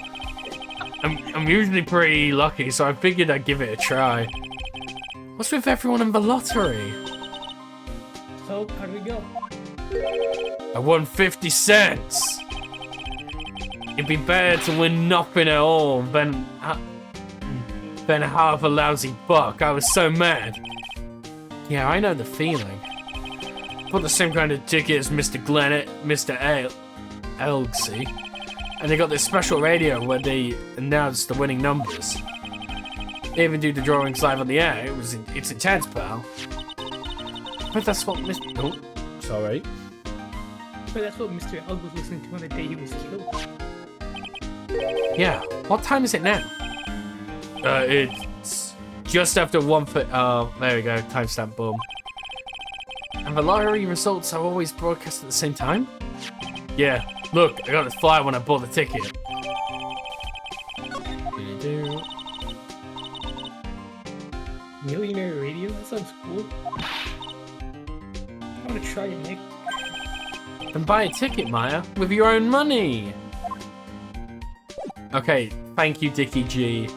I'm usually pretty lucky, so I figured I'd give it a try. What's with everyone in the lottery? So, how did it go? I won 50 cents. It'd be better to win nothing at all than half a lousy buck. I was so mad. Yeah, I know the feeling. Bought the same kind of ticket as Mr. Elgsy. And they got this special radio where they announce the winning numbers. They even do the drawings live on the air. It's intense, pal. But that's what Mr. Oh, sorry. But that's what Mr. Elg was listening to on the day he was killed. Yeah. What time is it now? It's just after 1 foot. Oh, there we go. Timestamp, boom. And the lottery results are always broadcast at the same time? Yeah. Look, I got this flyer when I bought the ticket. Millionaire radio? That sounds cool. I want to try it, Nick. Then buy a ticket, Maya, with your own money. Okay, thank you, Dickie G.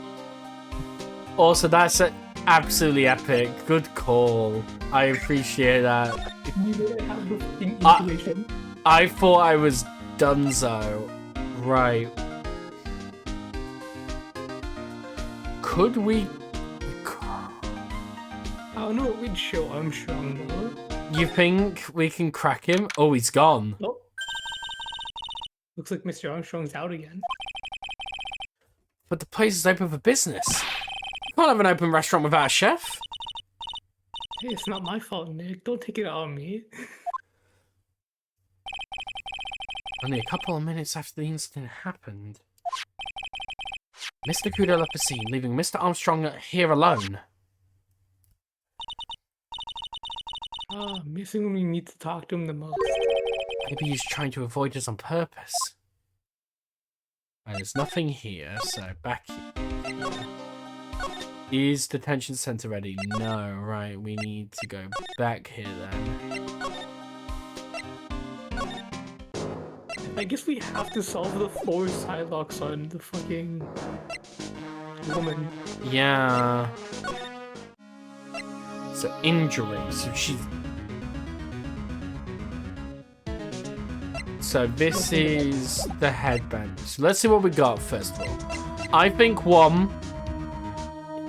Also, that's absolutely epic. Good call. I appreciate that. You didn't have the intuition. I thought I was donezo. Right. Could we... I don't know what we'd show Armstrong, though. You think we can crack him? Oh, he's gone. Oh. Looks like Mr. Armstrong's out again. But the place is open for business. You can't have an open restaurant without a chef. Hey, it's not my fault, Nick. Don't take it out on me. Only a couple of minutes after the incident happened. Mr. Kudo left the scene, leaving Mr. Armstrong here alone. Missing when we need to talk to him the most. Maybe he's trying to avoid us on purpose. And there's nothing here, so back here. Is detention center ready? No, right, we need to go back here then. I guess we have to solve the 4 Psylocks on the fucking woman. Yeah. So injury, so she's... So this is the headband. So let's see what we got first of all. I think one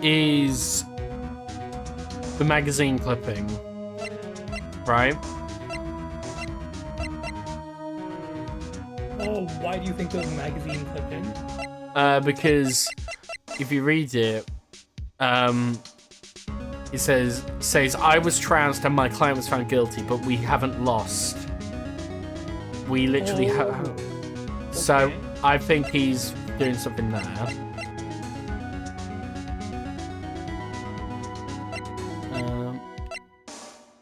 is the magazine clipping, right? Oh, why do you think those magazine clippings? Because if you read it, it says I was trounced and my client was found guilty, but we haven't lost. We literally have. So Okay. I think he's doing something there.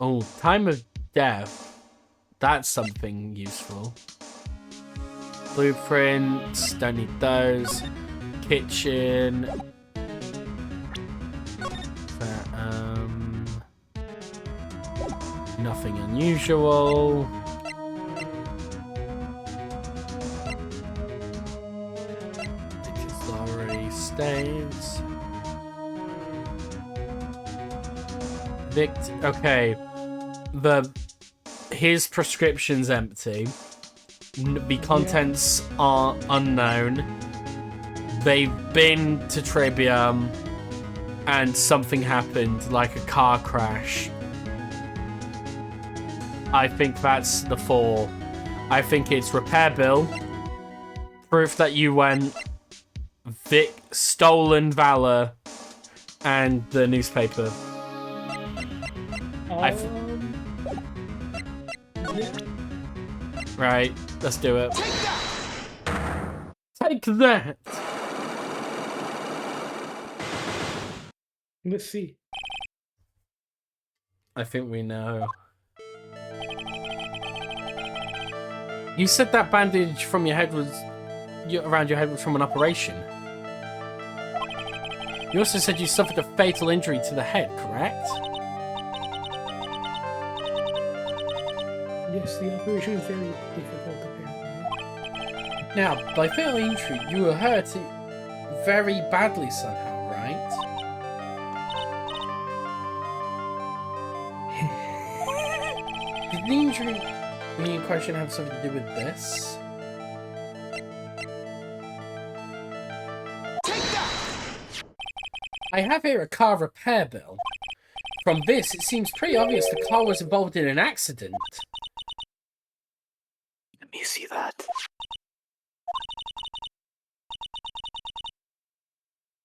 Oh, time of death. That's something useful. Blueprints, don't need those. Kitchen. Nothing unusual. It's already stains. Okay. His prescription's empty. The contents are unknown. They've been to Tribium and something happened, like a car crash. I think that's the 4. I think it's repair bill, proof that you went, stolen valor, and the newspaper. Yeah. Right, let's do it. Take that! Let's see. I think we know. You said that bandage from your head was around your head was from an operation. You also said you suffered a fatal injury to the head, correct? Yes, the operation was very difficult, apparently. Now, by fatal injury, you were hurt very badly somehow, right? Did the injury in question have something to do with this? I have here a car repair bill. From this, it seems pretty obvious the car was involved in an accident. Let me see that.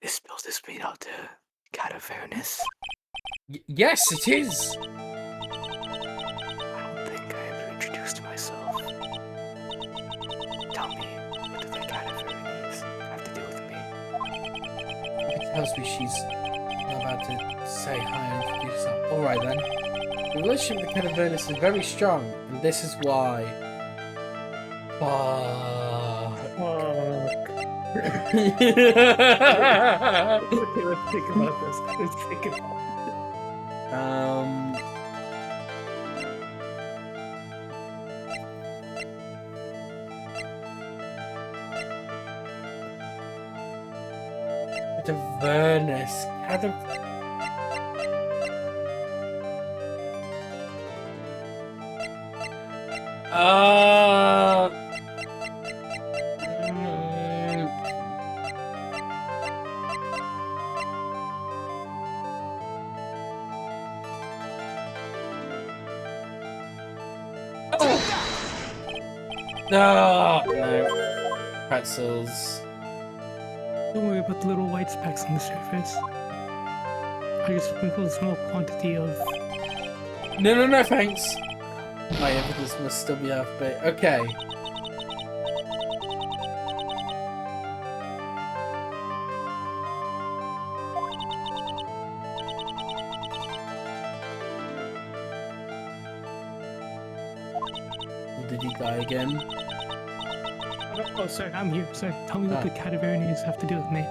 This bill is made out to cadaverous. Yes, it is! I don't think I ever introduced myself. Tell me, what do the cadaverous have to do with me? It tells me she's not about to say hi and introduce herself. Alright then. The relationship with Cadaverous is very strong, and this is why. Fuck. Okay, let's think about this. Let's think about it. Cadaverous. No, pretzels. Don't worry about the little white specks on the surface. I just sprinkle a small quantity of... No, thanks. My evidence must still be half baked. Okay. Did he die again? Oh, sorry, I'm here. Sorry, tell me what the cadaverous have to do with me.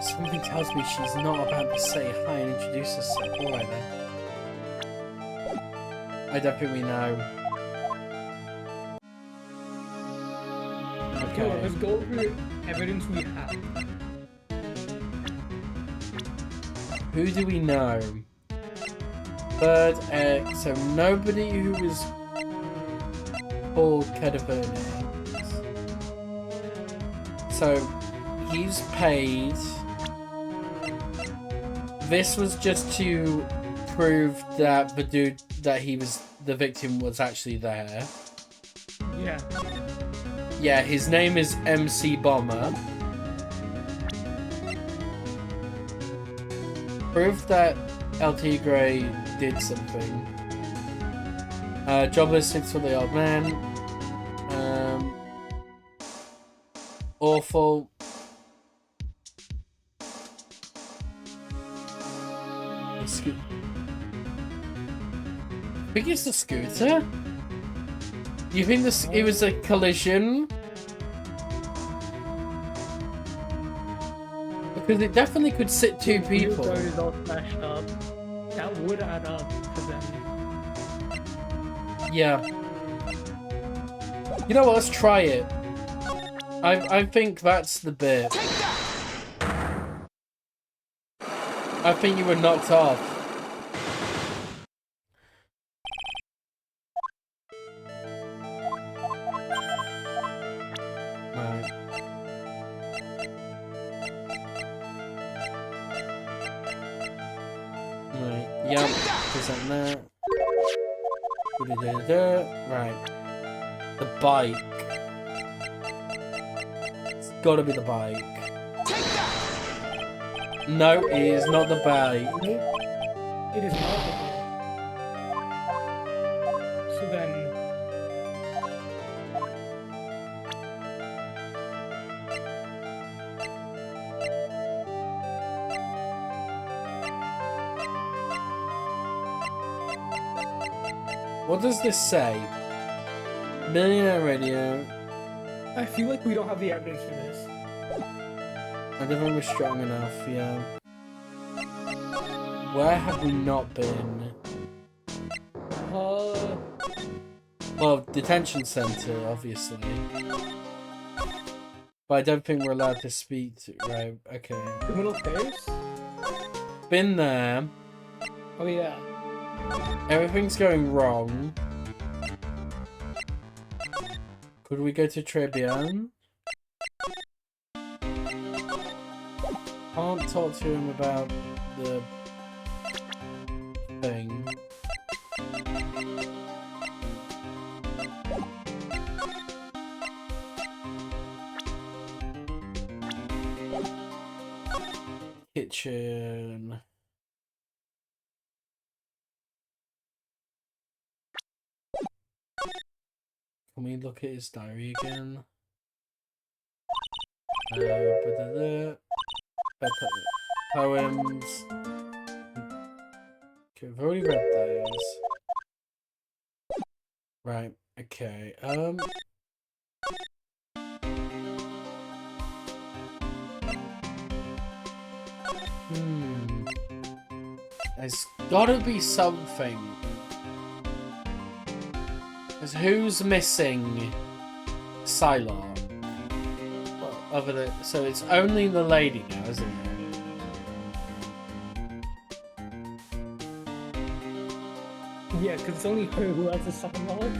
Something tells me she's not about to say hi and introduce herself. Alright then. I don't think we know. Okay, well, let's go over the evidence we have. Who do we know? Bird X. So nobody who was called Cadaverous. So he's paid. This was just to prove that the dude that he was the victim was actually there. Yeah. Yeah, his name is MC Bomber. Proof that El Tigre did something. Job listings for the old man. Awful. I think it's the scooter. You think this? It was a collision? Because it definitely could sit two people. Your is all smashed up. That would add up to them. Yeah. You know what? Let's try it. I think that's the bit. I think you were knocked off. Right. Right. Yep. Present that. Right. The bike. It's gotta be the bike. No, it is not the bike. It is not the bike. So then... What does this say? Millionaire Radio. I feel like we don't have the evidence for this. I don't think we're strong enough, yeah. Where have we not been? Well, detention center, obviously. But I don't think we're allowed to speak to... Right, okay. Criminal affairs? Been there. Oh yeah. Everything's going wrong. Could we go to Tribune? Can't talk to him about the thing. Kitchen. Can we look at his diary again? Poems. Okay, I've already read those. Right, okay. There's gotta be something. Because who's missing Psylocke? Well, other than, so it's only the lady now, isn't it? Yeah, because it's only her who has a Psylocke.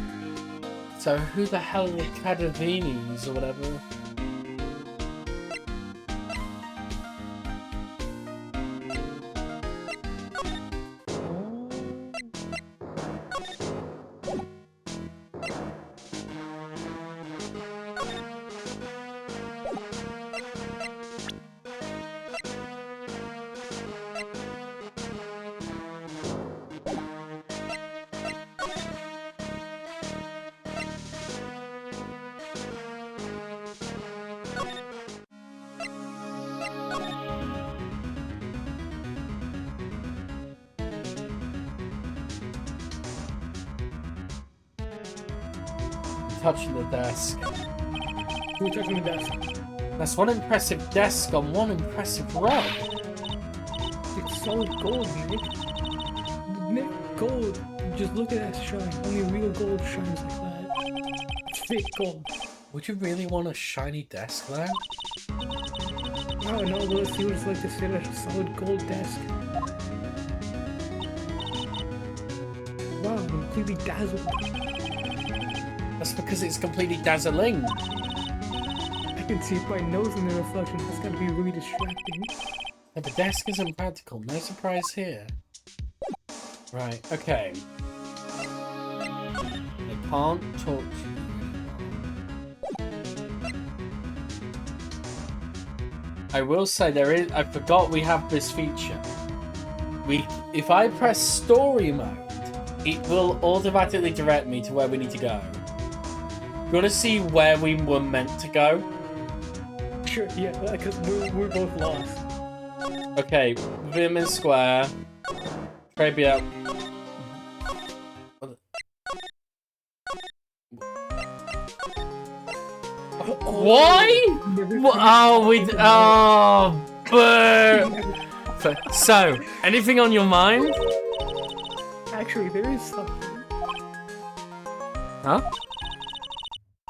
So who the hell are the Cadavinis or whatever? Touching the desk. Who's touching the desk? That's one impressive desk on one impressive rug. It's solid gold, Nick. Nick, gold. Just look at that shine. Only real gold shines like that. It's fake gold. Would you really want a shiny desk though? No, but let's see what it's like to sit at a solid gold desk. Wow, I'm completely dazzled. That's because it's completely dazzling. I can see my nose in the reflection. That's gotta be really distracting. Yeah, the desk is impractical. No surprise here. Right, okay. I can't talk to you anymore. I will say there is... I forgot we have this feature. If I press story mode, it will automatically direct me to where we need to go. You want to see where we were meant to go? Sure, yeah, because we're both lost. Okay, Vimmen Square. Tribia. Why? Oh, we. Oh, boo. So, anything on your mind? Actually, there is something. Huh?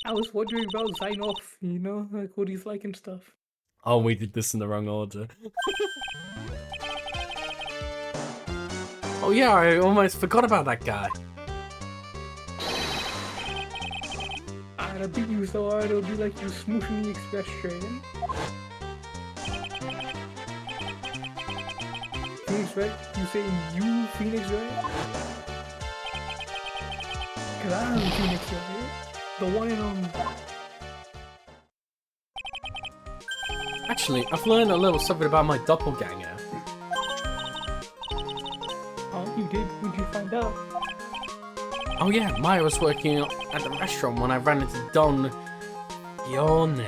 I was wondering about Zainoff, you know, like what he's like and stuff. Oh, we did this in the wrong order. Oh yeah, I almost forgot about that guy. I'd beat you so hard it'll be like you smooshing the express train. Phoenix, right? You saying you Phoenix, right? Cause I'm Phoenix, right? The one in Actually, I've learned a little something about my doppelganger. Oh, you did? What'd you find out? Oh yeah, Maya was working at the restaurant when I ran into Don Yone.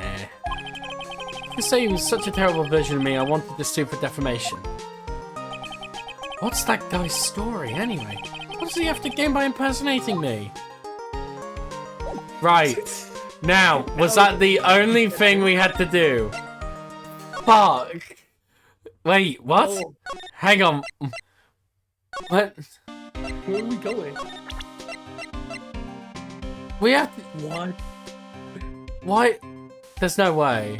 To say he was such a terrible version of me, I wanted to sue for defamation. What's that guy's story, anyway? What does he have to gain by impersonating me? Right. Now, was that the only thing we had to do? Fuck. Wait, what? Oh. Hang on. What? Where are we going? We have to... What? What? There's no way.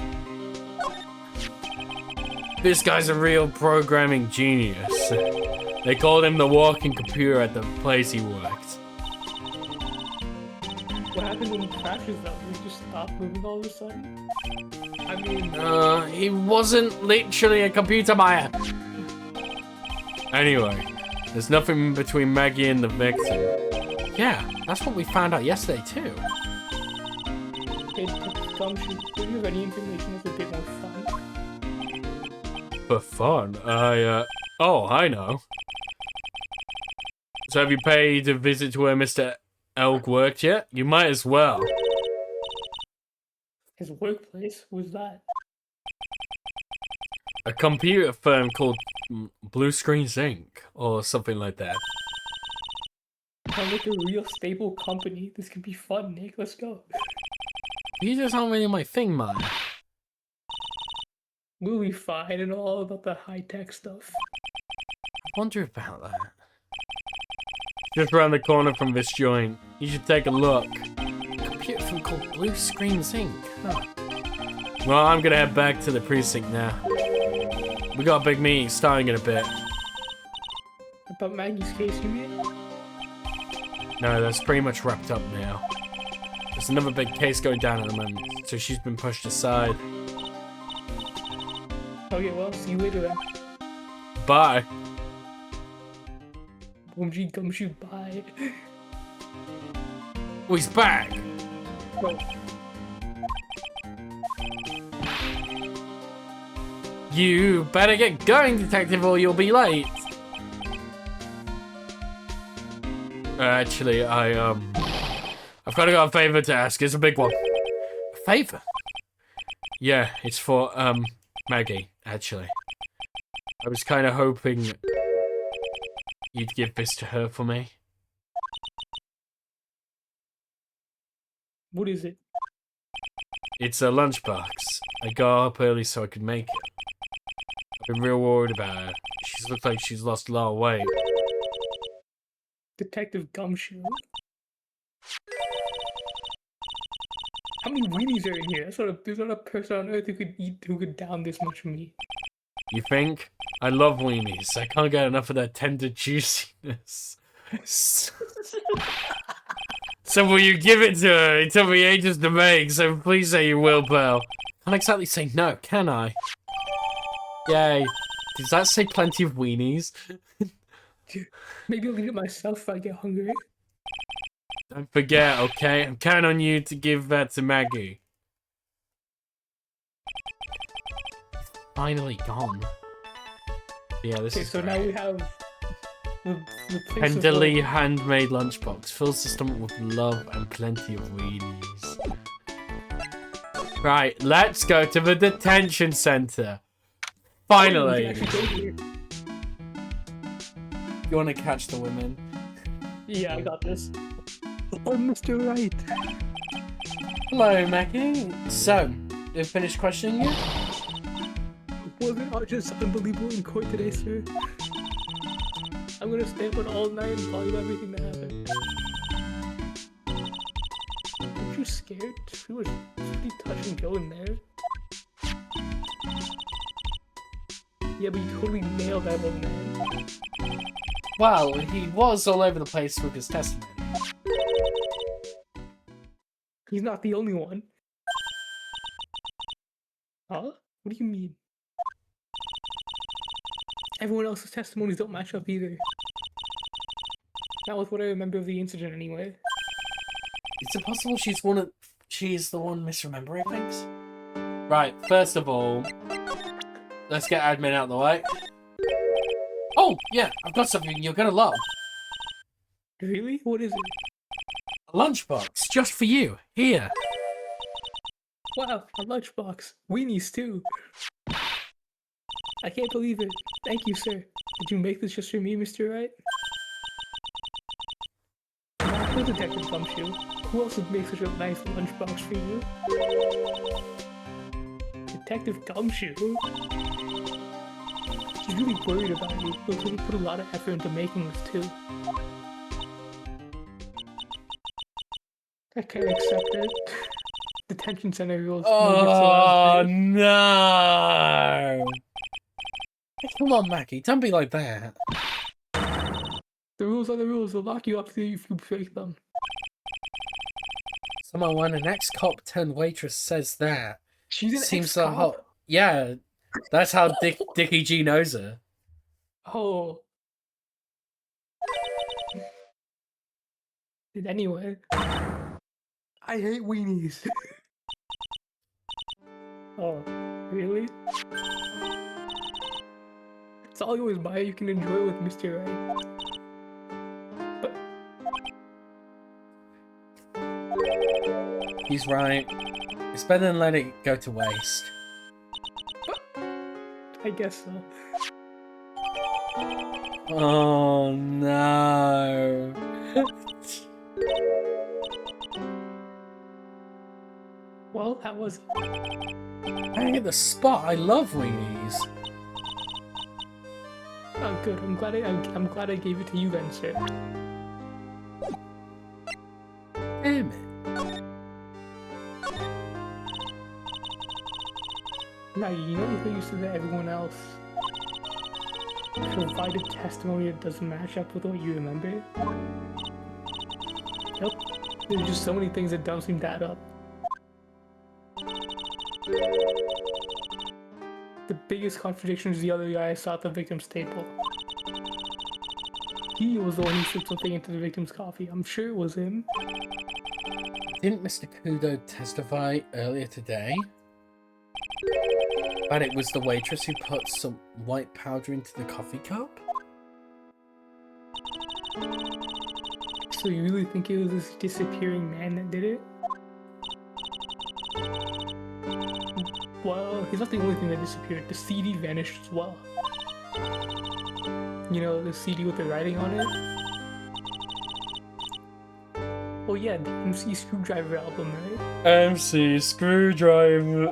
This guy's a real programming genius. They called him the walking computer at the place he worked. What happened when he crashes though? Did he just stop moving all of a sudden? I mean... He wasn't literally a computer Maya. Anyway, there's nothing between Maggie and the victim. Yeah, that's what we found out yesterday too. Hey, Gumshoe, do you have any information that's a bit more fun? For fun? Oh, I know. So have you paid a visit to where Mr. Elk worked yet? You might as well. His workplace? Who's that? A computer firm called Blue Screens Inc. or something like that. Sounds like a real stable company. This could be fun, Nick. Let's go. You just aren't really my thing, man. We'll be fine and all about the high-tech stuff. I wonder about that. Just around the corner from this joint. You should take a look. A computer firm called Blue Screens Inc. Huh. Well, I'm gonna head back to the precinct now. We got a big meeting starting in a bit. About Maggie's case, you mean? No, that's pretty much wrapped up now. There's another big case going down at the moment, so she's been pushed aside. Okay, well, see you later then. Bye. Boomji Gumshoe, bye. Oh, he's back. No. You better get going, detective, or you'll be late. Actually, I've got a favor to ask. It's a big one. A favor? Yeah, it's for, Maggie, actually. I was kind of hoping you'd give this to her for me. What is it? It's a lunchbox. I got up early so I could make it. I've been real worried about her. She looks like she's lost a lot of weight. Detective Gumshoe? How many weenies are in here? There's not a person on earth who could down this much meat. You think? I love weenies. I can't get enough of that tender juiciness. So will you give it to her? It took me ages to make, so please say you will, pal. Can't exactly say no, can I? Yay. Does that say plenty of weenies? Maybe I'll eat it myself if I get hungry. Don't forget, okay? I'm counting on you to give that to Maggie. Finally gone. Yeah, this is so great. now we have the place Tenderly handmade lunchbox. Fills the stomach with love and plenty of weenies. Right, let's go to the detention center. Finally. You want to catch the women? Yeah, I got this. Oh, Mr. Right. Hello, Maggie. So, you finished questioning you? Wasn't I just unbelievable in court today, sir? I'm gonna stay up all night and tell you everything that happened. Aren't you scared? It was pretty touch and go in there. Yeah, but you totally nailed that one, man. Well, he was all over the place with his testimony. He's not the only one. Huh? What do you mean? Everyone else's testimonies don't match up either. Not with what I remember of the incident, anyway. Is it possible she's the one misremembering things? Right, first of all, let's get admin out of the way. Oh, yeah, I've got something you're gonna love. Really? What is it? A lunchbox, just for you. Here. Wow, a lunchbox. Weenies, too. I can't believe it. Thank you, sir. Did you make this just for me, Mr. Wright? You're Detective Gumshoe. Who else would make such a nice lunchbox for you? Detective Gumshoe? She's really worried about you. Looks like you put a lot of effort into making this too. I can't accept it. Detention center rules. Oh no! Come on, Maggie, don't be like that. The rules are the rules. They'll lock you up if you break them. Someone when an ex-cop turned waitress says that. She's an Seems so ex-cop? hot. Yeah, that's how Dickie G knows her. Oh. Anyway. I hate weenies. Oh, really? It's all you always buy. You can enjoy it with Mr. Right. He's right. It's better than letting it go to waste. I guess so. Oh no. Well, that was. I hit the spot. I love weenies. Oh, good. I'm glad I gave it to you then, sir. Damn it. Now, you know how you said that everyone else provided testimony that doesn't match up with what you remember? Yep. There's just so many things that don't seem to add up. The biggest contradiction is the other guy I saw at the victim's table. He was the one who slipped something into the victim's coffee. I'm sure it was him. Didn't Mr. Kudo testify earlier today? That it was the waitress who put some white powder into the coffee cup? So you really think it was this disappearing man that did it? Well, he's not the only thing that disappeared. The CD vanished as well. You know, the CD with the writing on it? Oh yeah, the MC Screwdriver album, right? MC Screwdriver.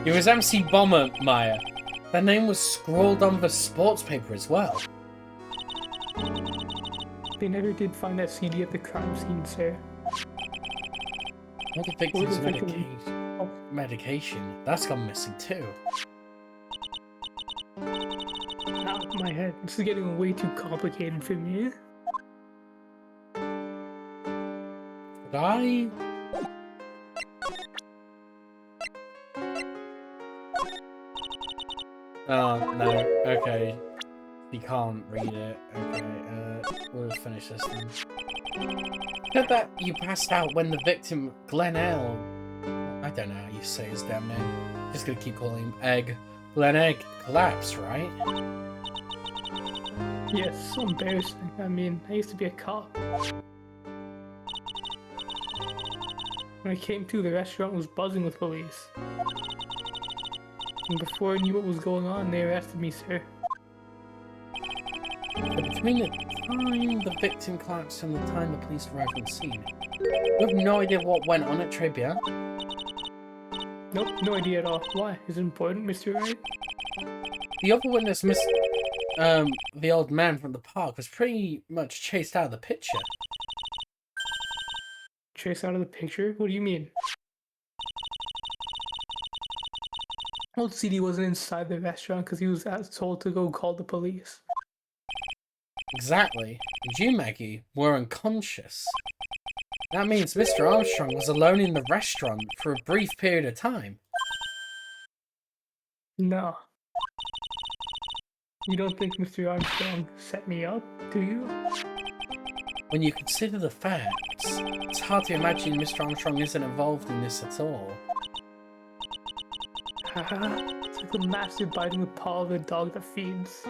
It was MC Bomber, Maya. Their name was scrawled on the sports paper as well. They never did find that CD at the crime scene, sir. Not the victim's medication. That's gone missing too. Out of my head. This is getting way too complicated for me. Did I? Oh, no. Okay. You can't read it. Okay, we'll finish this then. Said that you passed out when the victim, Glenn L. I don't know how you say his damn name. Just gonna keep calling him Egg. Glenn Egg collapsed, right? Yes, so embarrassing. I mean, I used to be a cop. When I came to, the restaurant was buzzing with police. And before I knew what was going on, they arrested me, sir. But between the time the victim collapsed and the time the police arrived on scene, we have no idea what went on at Tribia. Nope, no idea at all. Why? Is it important, Mr. Wright? The other witness, the old man from the park, was pretty much chased out of the picture. Chased out of the picture? What do you mean? Old CD wasn't inside the restaurant because he was told to go call the police. Exactly. And you, Maggie, were unconscious. That means Mr. Armstrong was alone in the restaurant for a brief period of time. No. You don't think Mr. Armstrong set me up, do you? When you consider the facts, it's hard to imagine Mr. Armstrong isn't involved in this at all. Haha, it's like a master biting the paw of a dog that feeds.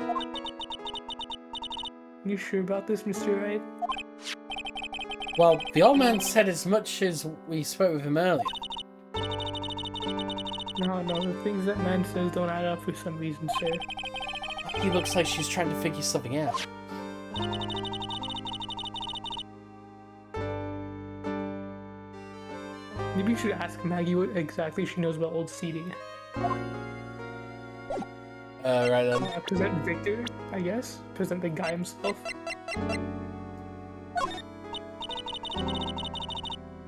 You sure about this, Mr. Wright? Well, the old man said as much as we spoke with him earlier. No, the things that man says don't add up for some reason, sir. He looks like she's trying to figure something out. Maybe you should ask Maggie what exactly she knows about old CD. Right then. Present Victor, I guess. Present the guy himself.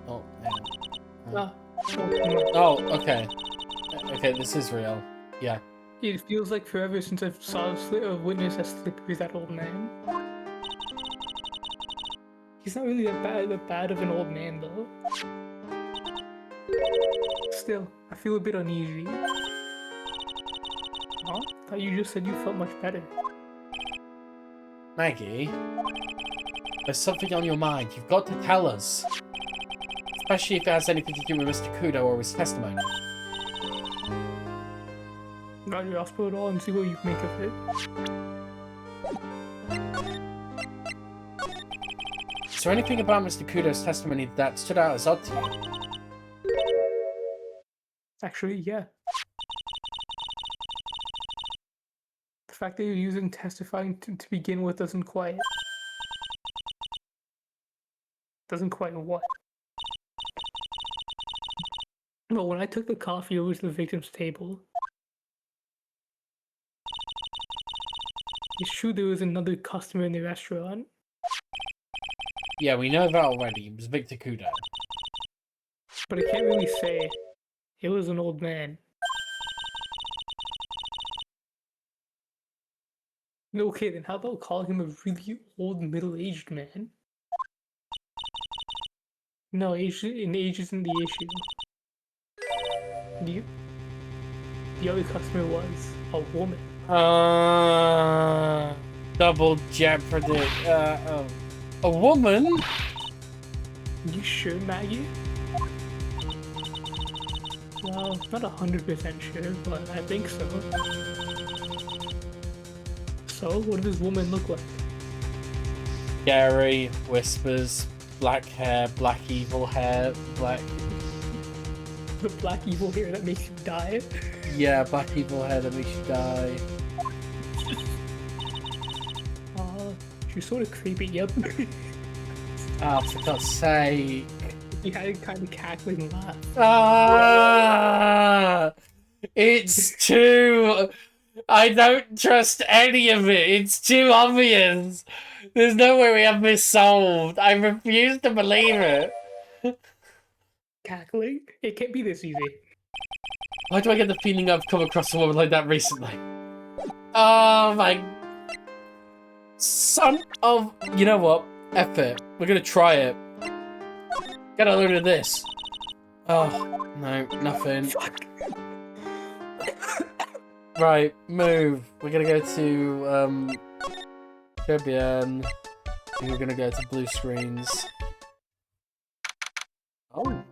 Oh, Ah. oh, okay. Okay, this is real. Yeah. It feels like forever since I saw a witness as slippery as that old man. He's not really that bad of an old man, though. Still, I feel a bit uneasy. Huh? Thought you just said you felt much better. Maggie, there's something on your mind. You've got to tell us. Especially if it has anything to do with Mr. Kudo or his testimony. Roger, I'll spill it all and see what you make of it. Is there anything about Mr. Kudo's testimony that stood out as odd to you? Actually, yeah. The fact that you're using testifying to begin with doesn't quite what? Well, when I took the coffee over to the victim's table, it's true there was another customer in the restaurant. Yeah, we know that already. It was Victor Kudo. But I can't really say it was an old man. Okay, then how about calling him a really old middle-aged man? No, age isn't the issue. The other customer was a woman. Double jeopardy. A woman? You sure, Maggie? Well, not 100% sure, but I think so. So, what does this woman look like? Scary, whispers, black hair, black evil hair, black... The black evil hair that makes you die? Yeah, black evil hair that makes you die. She's sort of creepy, yep. Ah, for God's sake. He had a kind of cackling laugh. Ah! It's too... I don't trust any of it. It's too obvious. There's no way we have this solved. I refuse to believe it. Cackling? It can't be this easy. Why do I get the feeling I've come across a woman like that recently? Oh my... Son of... You know what? F it. We're gonna try it. Get a load of this. Oh, no, nothing. Fuck. Right, move. We're gonna go to, Tribulations. And we're gonna go to blue screens. Oh.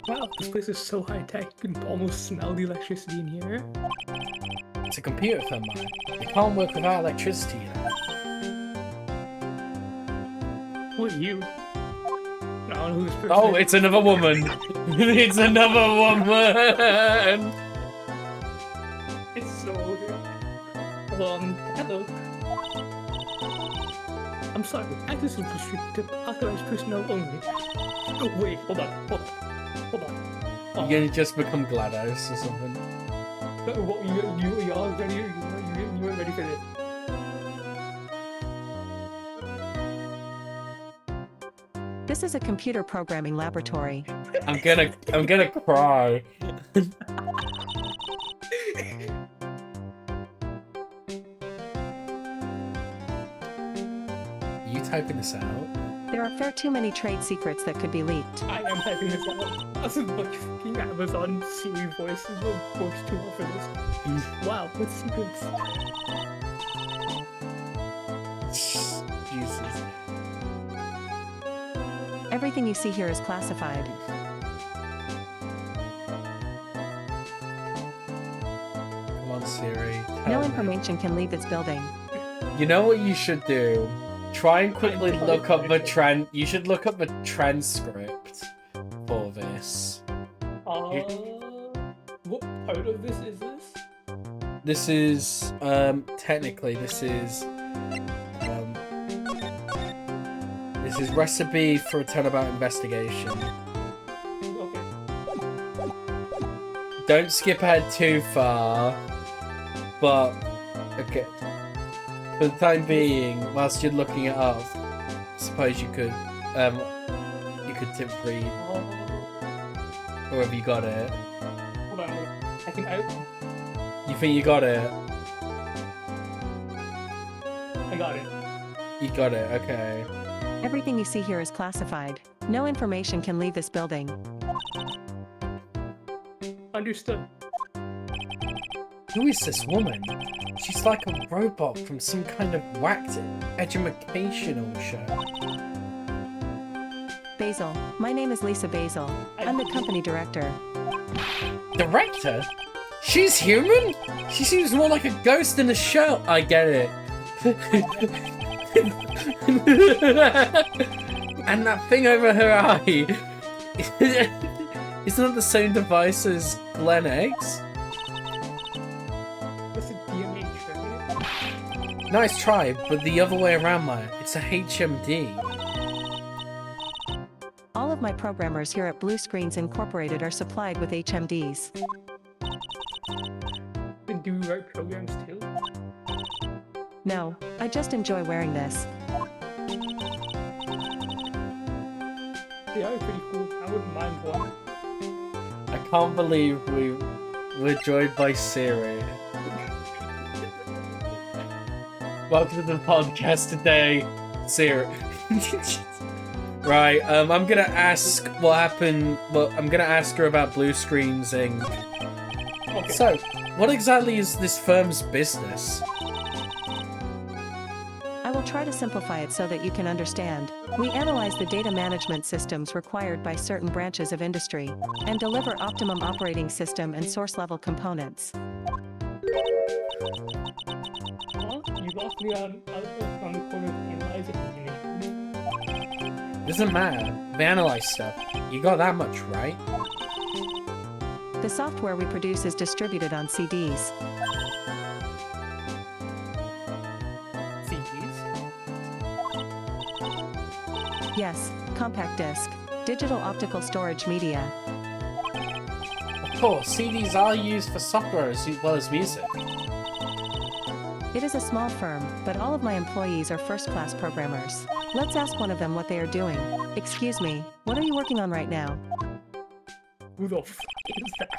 Wow, this place is so high-tech, you can almost smell the electricity in here. It's a computer firmware. It can't work without electricity, you know. Who are you? I don't know who this person Oh, is. it's another woman. It's another woman. It's so weird. Hello. I'm sorry, access is restricted to authorized personnel only. Oh, wait, hold on. You're gonna just become GLaDOS or something. What, you all ready? You weren't ready for this. This is a computer programming laboratory. I'm gonna cry. You typing this out? There are far too many trade secrets that could be leaked. I am typing this out. This is like fucking Amazon Siri voice is the voice too well for this. Wow, what secrets? Jesus. Everything you see here is classified. Come on, Siri. No tell me. information can leave this building. You know what you should do? Try and quickly look up the You should look up the transcript for this. What part of this is this? This is This is recipe for a turnabout investigation. Okay. Don't skip ahead too far, but okay. For the time being, whilst you're looking it up, I suppose you could tip read, or have you got it? Hold on. I think You think you got it? I got it. You got it. Okay. Everything you see here is classified. No information can leave this building. Understood. Who is this woman? She's like a robot from some kind of whacked educational show. Basil, my name is Lisa Basil. I'm the company director. Director? She's human? She seems more like a ghost in a show. I get it. And that thing over her eye. Isn't that the same device as Glen Eggs? What's a DMH, right? Nice try, but the other way around, Maya. It's a HMD. All of my programmers here at Blue Screens Incorporated are supplied with HMDs. Then do we write programs too? No, I just enjoy wearing this. They are pretty cool. I wouldn't mind one. I can't believe we're joined by Siri. Welcome to the podcast today, Siri. Right, I'm gonna ask what happened. Well, I'm gonna ask her about Blue Screens Inc. Okay. So, what exactly is this firm's business? I will try to simplify it so that you can understand. We analyze the data management systems required by certain branches of industry and deliver optimum operating system and source level components. Huh? You lost me on the corner of analyzing. Doesn't matter. They analyze stuff. You got that much, right? The software we produce is distributed on CDs. CDs? Yes, compact disc, digital optical storage media. Of course, CDs are used for software as well as music. It is a small firm, but all of my employees are first-class programmers. Let's ask one of them what they are doing. Excuse me, what are you working on right now? Who the f is that?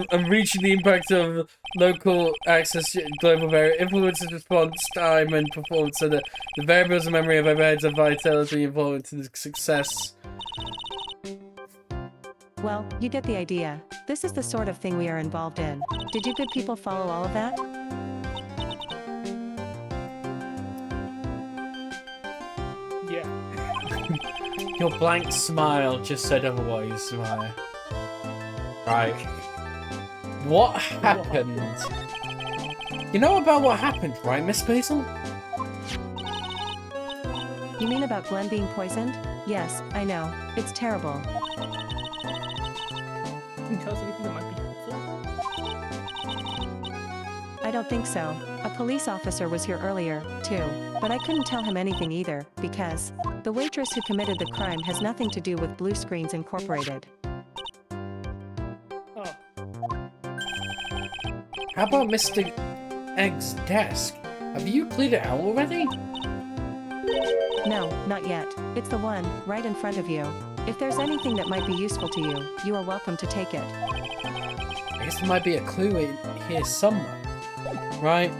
I'm reaching the impact of local access to global variable influences, response time, and performance, so that the variables of memory of overheads and vitality important to the success. Well, you get the idea. This is the sort of thing we are involved in. Did you good people follow all of that? Yeah. Your blank smile just said otherwise, Maya. Right. What happened? You know about what happened, right, Miss Basil? You mean about Glenn being poisoned? Yes, I know. It's terrible. Can you tell us anything that might be helpful? I don't think so. A police officer was here earlier, too. But I couldn't tell him anything either, because the waitress who committed the crime has nothing to do with Blue Screens Incorporated. Oh. How about Mr. Egg's desk? Have you cleared it out already? No, not yet. It's the one, right in front of you. If there's anything that might be useful to you, you are welcome to take it. I guess there might be a clue in here somewhere. Right.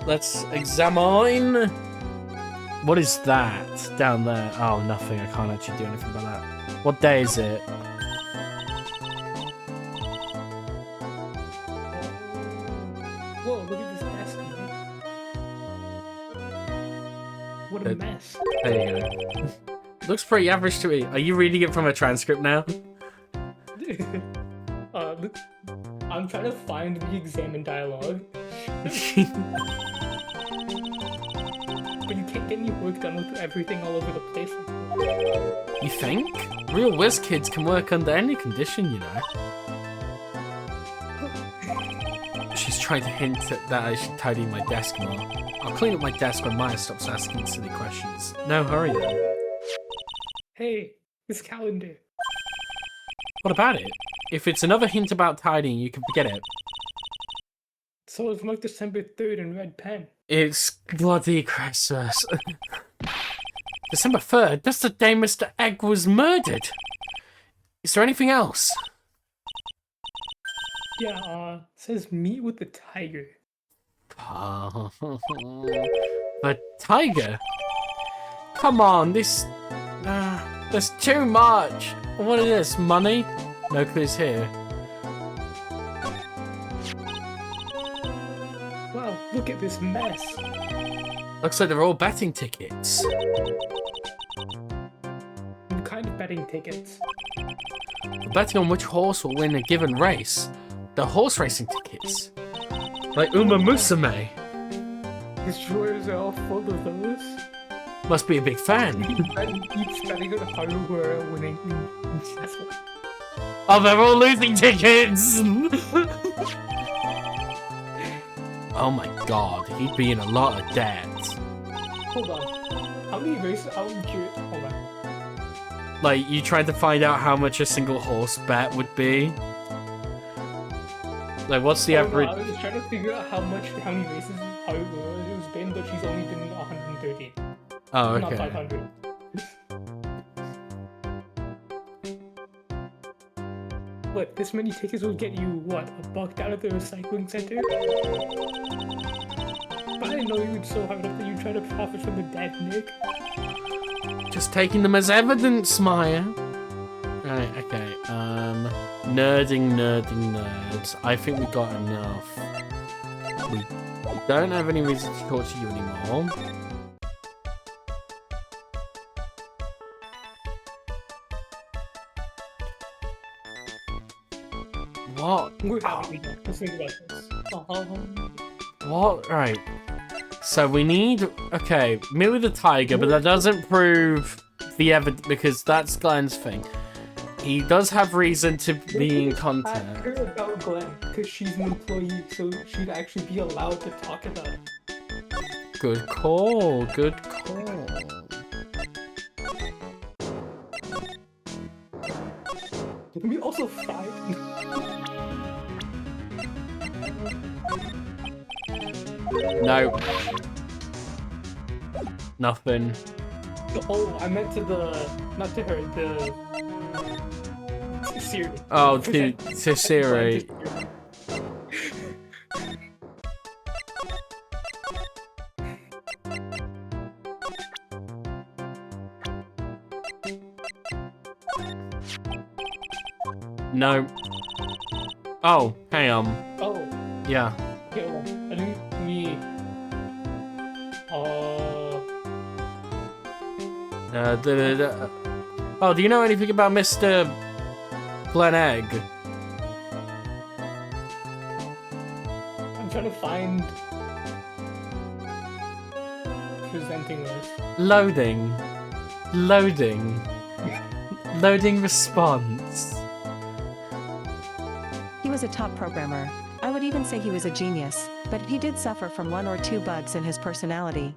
Let's examine. What is that down there? Oh, nothing. I can't actually do anything about that. What day is it? Whoa, look at this desk, man. What a mess. There you go. Looks pretty average to me. Are you reading it from a transcript now? Look, I'm trying to find the examine dialogue. But you can't get any work done with everything all over the place. You think? Real whiz kids can work under any condition, you know. She's trying to hint that I should tidy my desk more. I'll clean up my desk when Maya stops asking silly questions. No hurry then. Hey, this calendar. What about it? If it's another hint about tidying, you can forget it. So it's marked December 3rd in red pen. It's bloody Christmas. December 3rd? That's the day Mr. Egg was murdered. Is there anything else? Yeah, it says meet with the tiger. The tiger? Come on, this... there's too much. What is this, money? No clues here. Wow, look at this mess. Looks like they're all betting tickets. What kind of betting tickets? For betting on which horse will win a given race. The horse racing tickets. Like Uma Musume. These drawers are all full of those. Must be a big fan. Each betting on how we're winning. That's what. Oh, they're all losing tickets! Oh my god, he'd be in a lot of debt. Hold on. How many races? I'm curious. Hold on. Like, you tried to find out how much a single horse bet would be? Like, what's the average? I was just trying to figure out how many races, how it was been, but she's only been 130. Oh, okay. Not 500. What, this many tickets will get you, what, $1 down at the recycling center? But I didn't know you would so hard up that you try to profit from the dead Nick. Just taking them as evidence, Maya. Right, okay, nerding, nerds. I think we got enough. We don't have any reason to talk to you anymore. What? We're happy. Let's think about this. What? Right. So we need... Okay, meet with the tiger, but that doesn't prove the evidence, because that's Glenn's thing. He does have reason to be in Ask contact. her about Glenn, because she's an employee, so she'd actually be allowed to talk about it. Good call, good call. Can we also fight? No. Nothing. Oh, I meant to the... Not to her, the... Siri. Oh, to Siri. No. Oh, hang on. Oh, Yeah. okay, well, I think we... Oh, do you know anything about Mr. Glen Egg? I'm trying to find... Presenting this. Loading. Loading. Loading response. He was a top programmer. I would even say he was a genius, but he did suffer from 1 or 2 bugs in his personality.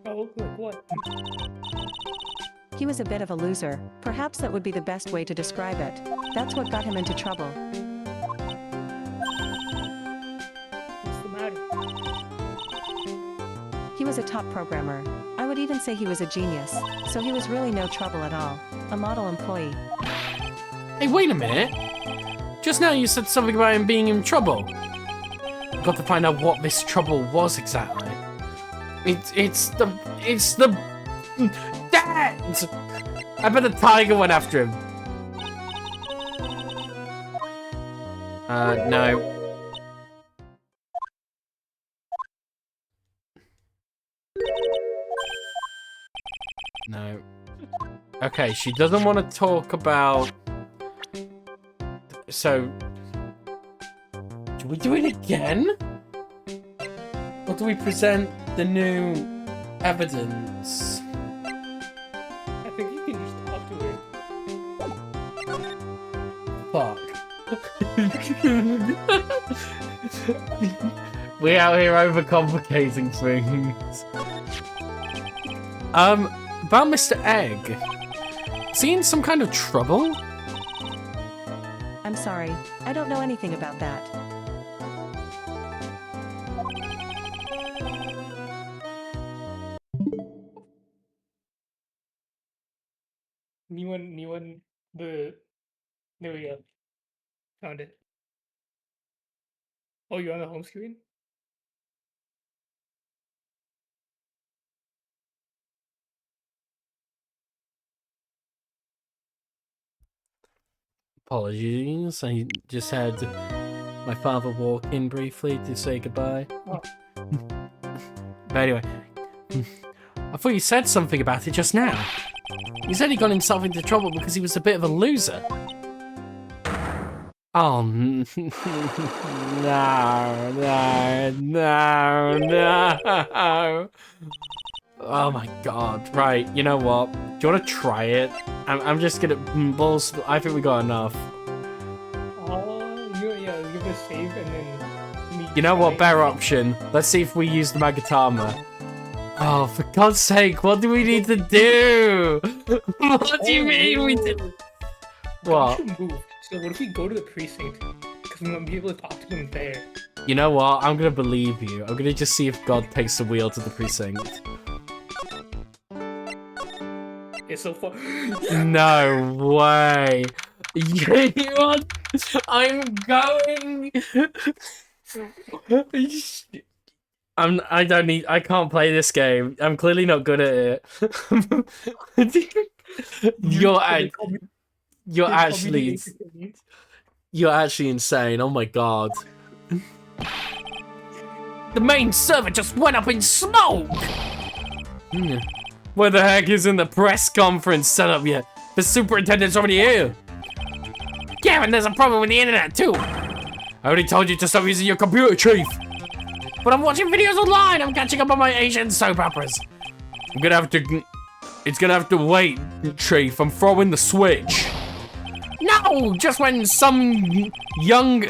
Oh, like what? He was a bit of a loser. Perhaps that would be the best way to describe it. That's what got him into trouble. What's the matter? He was a top programmer. I would even say he was a genius, so he was really no trouble at all. A model employee. Hey, wait a minute. Just now you said something about him being in trouble. I've got to find out what this trouble was exactly. It's the Dad! I bet the tiger went after him. No. No. Okay, she doesn't want to talk about... So... Do we do it again? Or do we present the new evidence? I think you can just talk to her. We out here overcomplicating things. About Mr. Egg. Is he in some kind of trouble? I'm sorry, I don't know anything about that. New one, there we go. Found it. Oh, you're on the home screen? Apologies, I just had my father walk in briefly to say goodbye. Oh. But anyway, I thought you said something about it just now. You said he got himself into trouble because he was a bit of a loser. Oh, no, no. Oh my god. Right, you know what? Do you want to try it? I'm just gonna balls. I think we got enough. Yeah, you're gonna save and then. You know what? Better option. Let's see if we use the Magatama. Oh, for God's sake, what do we need to do? What do you mean we did? What? We should move. So what if we go to the precinct? Because we might be able to talk to them there. You know what? I'm gonna believe you. I'm gonna just see if God takes the wheel to the precinct. It's so far. No way. You want? I'm going. I can't play this game. I'm clearly not good at it. You're actually insane. Oh my god. The main server just went up in smoke. Where the heck isn't the press conference set up yet? The superintendent's already here. Gavin, there's a problem with the internet too. I already told you to stop using your computer, Chief. But I'm watching videos online. I'm catching up on my Asian soap operas. It's gonna have to wait, Chief. I'm throwing the switch. No, just when some young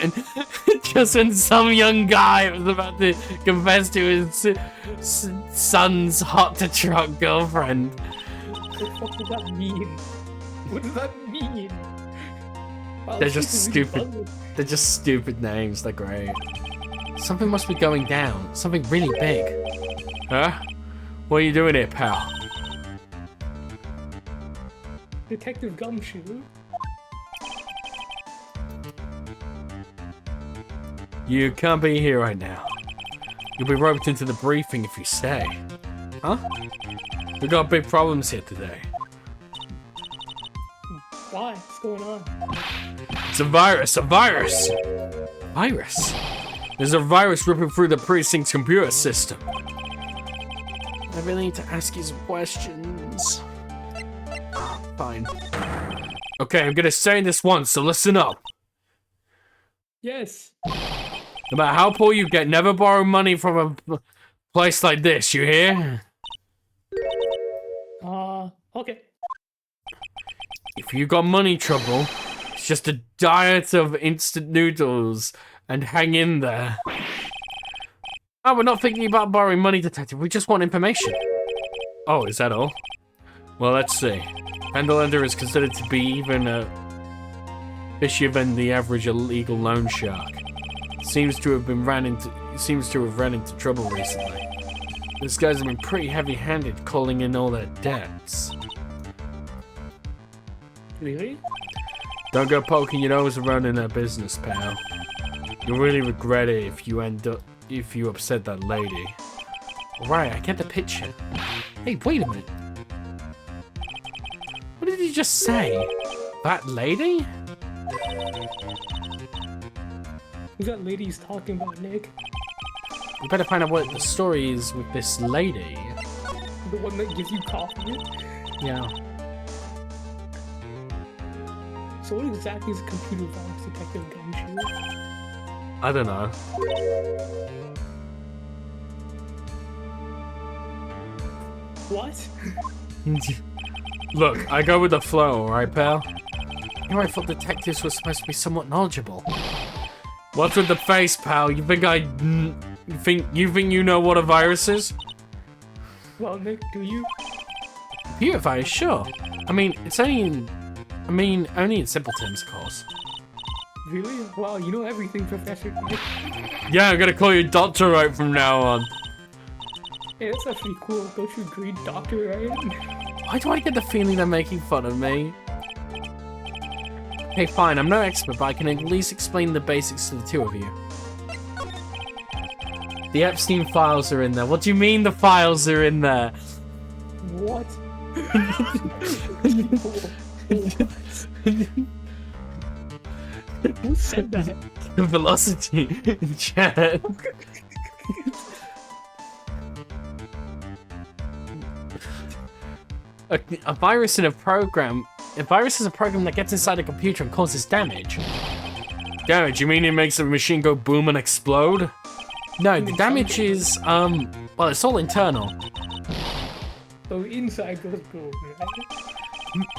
guy was about to confess to his son's hot-to-trot girlfriend. What the fuck does that mean? What does that mean? Wow, They're just stupid. They're just stupid names. They're great. Something must be going down. Something really big. Huh? What are you doing here, pal? Detective Gumshoe? You can't be here right now. You'll be roped into the briefing if you stay. Huh? We got big problems here today. Why? What's going on? It's a virus! A virus! Virus? There's a virus ripping through the precinct's computer system. I really need to ask you some questions. Fine. Okay, I'm gonna say this once, so listen up. Yes. No matter how poor you get, never borrow money from a place like this, you hear? Okay. If you got money trouble, it's just a diet of instant noodles and hang in there. Oh, we're not thinking about borrowing money, Detective. We just want information. Oh, is that all? Well, let's see. Pendlender is considered to be even fishier than the average illegal loan shark. Seems to have run into trouble recently. These guys have been pretty heavy-handed calling in all their debts. Really? Don't go poking your nose around in their business, pal. You'll really regret it if you upset that lady. Alright, I get the picture. Hey, wait a minute. What did he just say? That lady? Who's that lady he's talking about, Nick? We better find out what the story is with this lady. The one that gives you coffee? Yeah. So what exactly is a computer virus, Detective Gumshoe? I don't know. What? Look, I go with the flow, alright, pal? You know, I thought detectives were supposed to be somewhat knowledgeable. What's with the face, pal? You think you know what a virus is? Well, Nick, do you? Computer virus, sure. I mean, it's only only in simple terms, of course. Really? Wow, you know everything, Professor Nick. Yeah, I'm gonna call you Doctor right from now on. Hey, that's actually cool. Don't you agree, Dr. Ryan? Why do I get the feeling they're making fun of me? Okay, fine, I'm no expert, but I can at least explain the basics to the two of you. The Epstein files are in there. What do you mean the files are in there? What? Who said that? Velocity chat. A virus in a program. A virus is a program that gets inside a computer and causes damage. Damage? You mean it makes the machine go boom and explode? No, the damage is well, it's all internal. So inside goes boom, right?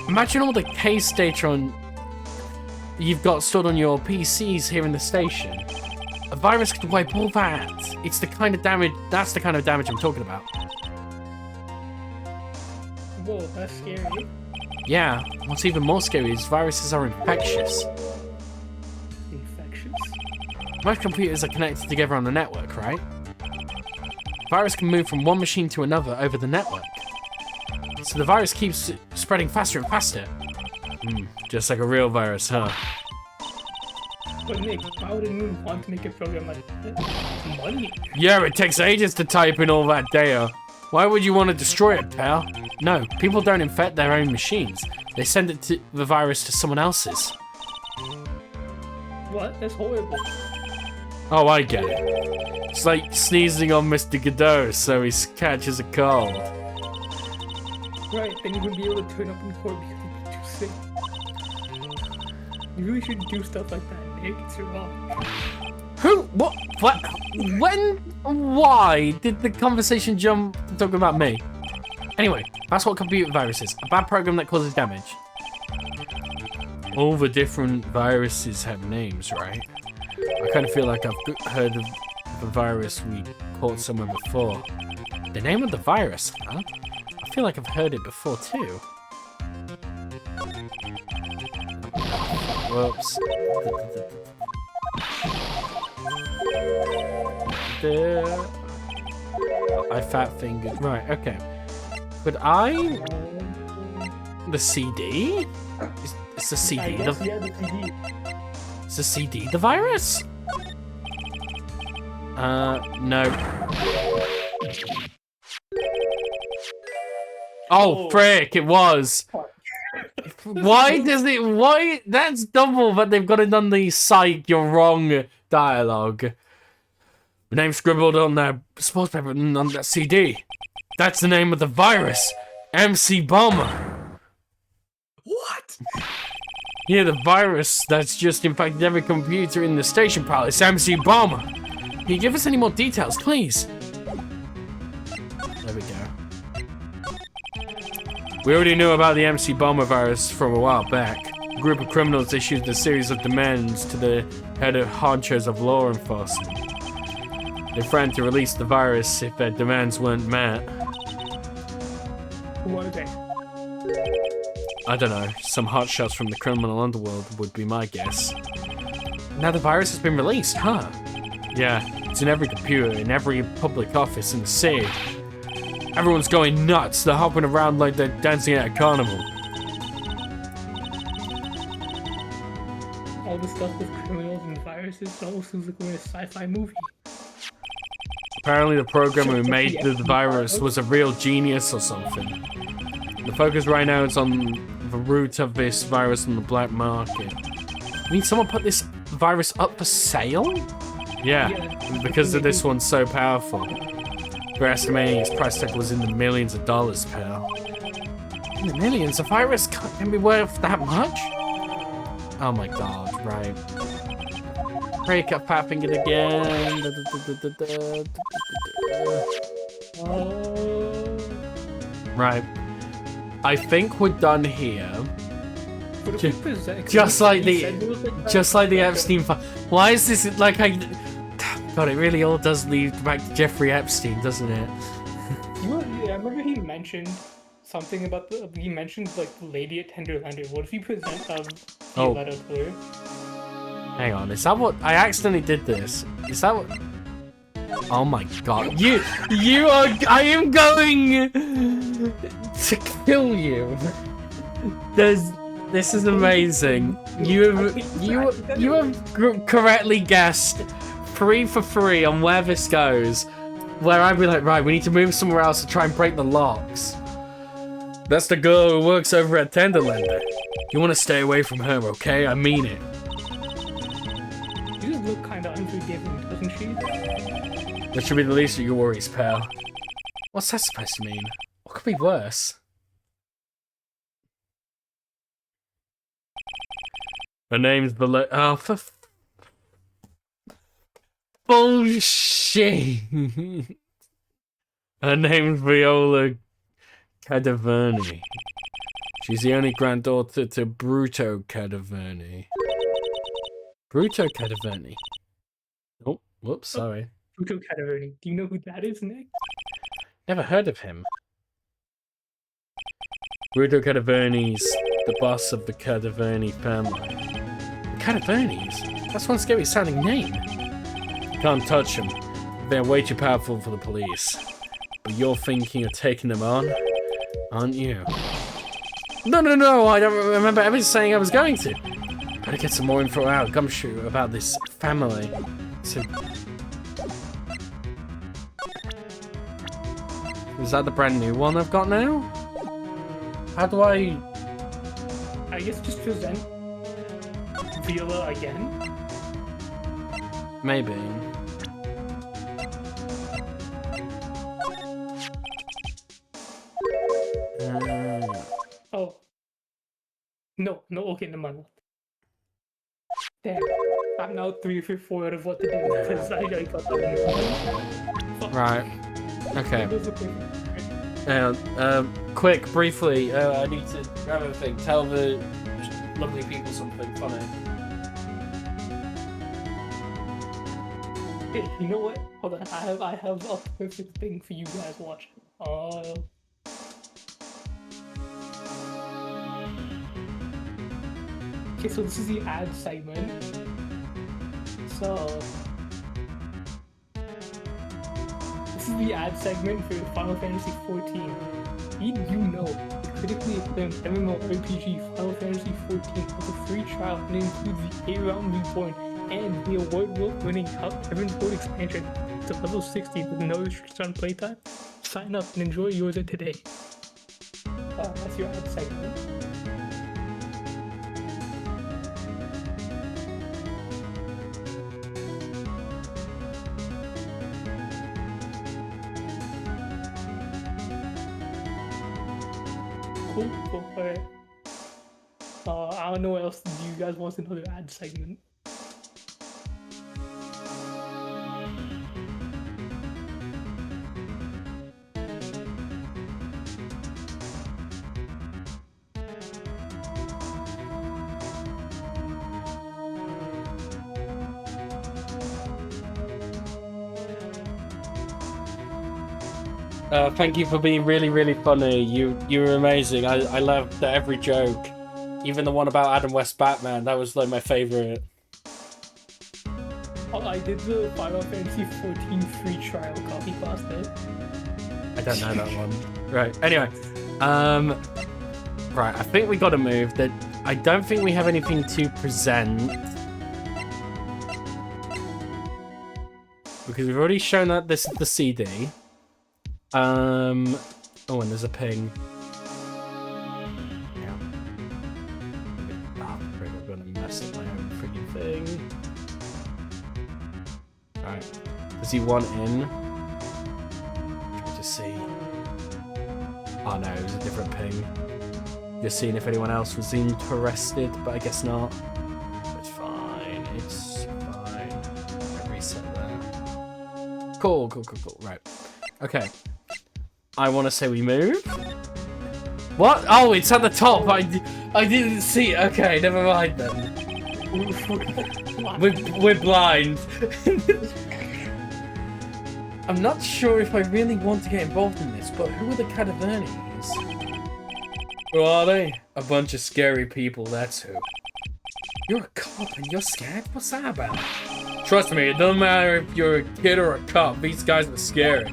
Imagine all the case data you've got stored on your PCs here in the station. A virus could wipe all that. It's the kind of damage. That's the kind of damage I'm talking about. Whoa, that's scary. Yeah. What's even more scary is viruses are infectious. Infectious? Most computers are connected together on a network, right? Virus can move from one machine to another over the network. So the virus keeps spreading faster and faster. Just like a real virus, huh? But Nick, why would anyone want to make a program like that? Money? Yeah, it takes ages to type in all that data. Why would you want to destroy it, pal? No, people don't infect their own machines. They send the virus to someone else's. What? That's horrible. Oh, I get it. It's like sneezing on Mr. Godot so he catches a cold. Right, then you wouldn't be able to turn up in court because you'd be too sick. You really shouldn't do stuff like that, Nick. It's wrong. Who? What? What? When? Why did the conversation jump to talking about me? Anyway, that's what computer virus is. A bad program that causes damage. All the different viruses have names, right? I kind of feel like I've heard of the virus we caught somewhere before. The name of the virus, huh? I feel like I've heard it before too. Whoops. I fat fingered. Right, okay. Could I... The CD? Is the CD Yeah, the CD. Is the CD the virus? No. Oh, frick, it was. Why does it... Why? That's double, but they've got it on the psych, you're wrong dialogue. The name scribbled on that sports paper and on that CD. That's the name of the virus. MC Bomber. What? Yeah, the virus that's just infected every computer in the station, pal. It's MC Bomber. Can you give us any more details, please? There we go. We already knew about the MC Bomber virus from a while back. A group of criminals issued a series of demands to the head of honchos of law enforcement. They threatened to release the virus if their demands weren't met. Who are they? I don't know, some hotshots from the criminal underworld would be my guess. Now the virus has been released, huh? Yeah, it's in every computer, in every public office in the city. Everyone's going nuts, they're hopping around like they're dancing at a carnival. All the stuff with criminals and viruses almost seems like we're in a sci-fi movie. Apparently the programmer who made the virus was a real genius or something. The focus right now is on the root of this virus on the black market. I mean, someone put this virus up for sale? Yeah, because of this one's so powerful. We're estimating its price tag was in the millions of dollars, pal. In the millions? A virus can be worth that much? Oh my god, right. Break up fapping it again. Right. I think we're done here. But if we present, Just like he said there was, the Epstein file. Why is this like I? God, it really all does lead back to Jeffrey Epstein, doesn't it? I remember he mentioned something about he mentioned like the lady at Tenderlander. What if you present the letter to her? Hang on, is that what I accidentally did this? Is that what? Oh my God, you are! I am going to kill you. This is amazing. You have correctly guessed 3 for 3 on where this goes. Where I'd be like, right, we need to move somewhere else to try and break the locks. That's the girl who works over at Tenderlander. You want to stay away from her, okay? I mean it. She does look kind of unforgiving, doesn't she? That should be the least of your worries, pal. What's that supposed to mean? What could be worse? Her name's below. Oh, for bullshit. Her name's Viola Cadaverni. She's the only granddaughter to Bruto Cadaverni. Bruto Cadaverni. Oh, whoops, sorry. Bruto Cadaverni. Do you know who that is, Nick? Never heard of him. Bruto Cadaverni's the boss of the Cadaverni family. The Cadavernis? That's one scary sounding name. Can't touch them. They're way too powerful for the police. But you're thinking of taking them on, aren't you? No, I don't remember ever saying I was going to. Better get some more info out, Gumshoe, about this family. So... Is that the brand new one I've got now? How do I guess just present Viola again? Maybe. Oh. No, okay, never mind. Damn. I'm now 3 for 4 out of what to do because I got that one. Right. Okay. Quick, briefly, I need to grab everything. Tell the lovely people something funny. Hey, you know what? Hold on, I have a perfect thing for you guys watching. Okay, so this is the ad segment. So this is the ad segment for Final Fantasy XIV. Did you know the critically acclaimed MMORPG Final Fantasy XIV has a free trial and includes the 8-round reborn and the award-winning Heaven Code expansion to level 60 with no restrictions on playtime? Sign up and enjoy yours today. That's your ad segment. Cool. Alright. I don't know what else do you guys want another ad segment. Thank you for being really, really funny. You were amazing. I loved every joke. Even the one about Adam West Batman. That was like my favorite. Oh, I did the Final Fantasy XIV free trial copy pasta. I don't know that one. Right. Anyway. Right. I think we gotta move. That I don't think we have anything to present. Because we've already shown that this is the CD. Oh, and there's a ping. Yeah. Oh, I'm gonna mess up my own freaking thing. Alright. Does he want in? Try to see. Oh no, it was a different ping. Just seeing if anyone else was interested, but I guess not. It's fine. It's fine. I reset that. Cool. Right. Okay. I want to say we move. What? Oh, it's at the top. I didn't see. Okay, never mind then. What? We're blind. I'm not sure if I really want to get involved in this, but who are the Cadavernies? Who are they? A bunch of scary people, that's who. You're a cop and you're scared? What's that about? Trust me, it doesn't matter if you're a kid or a cop, these guys are scary.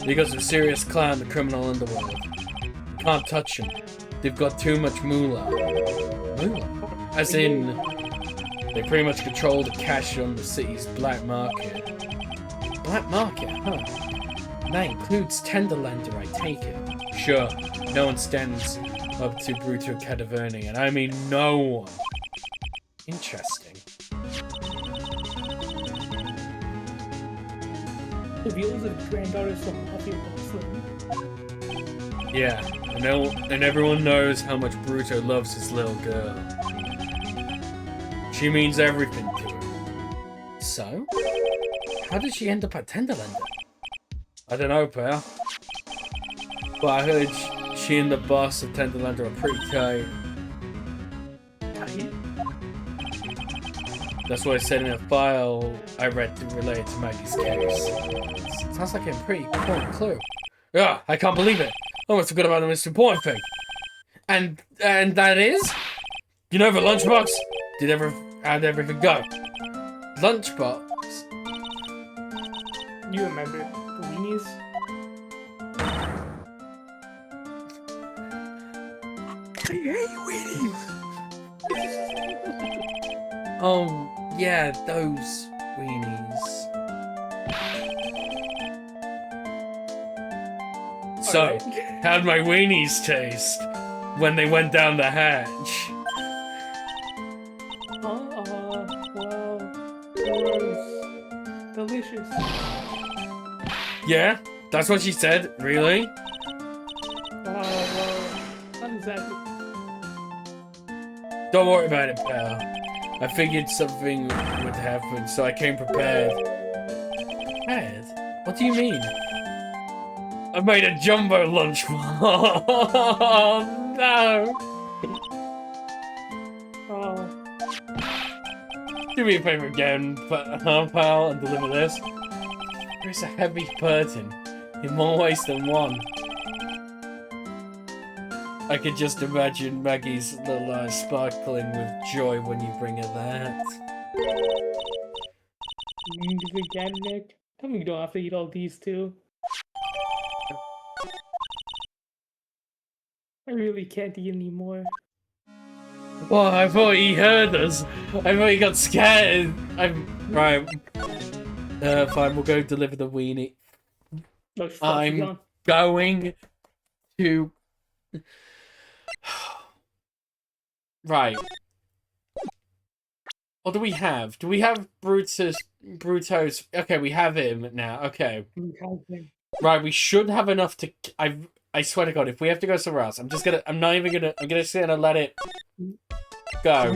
Because of serious clown, the criminal underworld. You can't touch them. They've got too much moolah. Moolah? As in, they pretty much control the cash on the city's black market. Black market, huh? And that includes Tenderlander, I take it. Sure, no one stands up to Bruto Cadaverni, and I mean no one. Interesting. The wheels of granddaughters from Mafia Muslim. Yeah, and everyone knows how much Bruto loves his little girl. She means everything to him. So? How did she end up at Tenderlander? I don't know, pal. But I heard she and the boss of Tenderlander are pretty tight. Tight? That's what I said in a file I read related to Maggie's case. Sounds like a pretty important clue. Yeah, I can't believe it. I almost forgot about the most important thing. And that is? You know the lunchbox? How'd everything go? Lunchbox? You remember the weenies? I hate weenies. Oh, yeah, those weenies. So, how'd my weenies taste when they went down the hatch? Well, it was delicious. Yeah? That's what she said? Really? Well, not exactly. Don't worry about it, pal. I figured something would happen, so I came prepared. Prepared? What do you mean? I made a jumbo lunch. Oh, no. Oh, Do me a favor again, pal, and deliver this. There's a heavy burden, in more ways than one. I could just imagine Maggie's little eyes sparkling with joy when you bring her that. weenies again, Nick? Tell me you don't have to eat all these too. I really can't eat anymore. Well, I thought he heard us. I thought he got scared. Right. Fine, we'll go deliver the weenie. No, fuck, I'm John. going to... Right. What do we have? Do we have Bruto's... Okay, we have him now. Okay. Right, we should have enough to... I swear to God, if we have to go somewhere else, I'm just gonna let it go.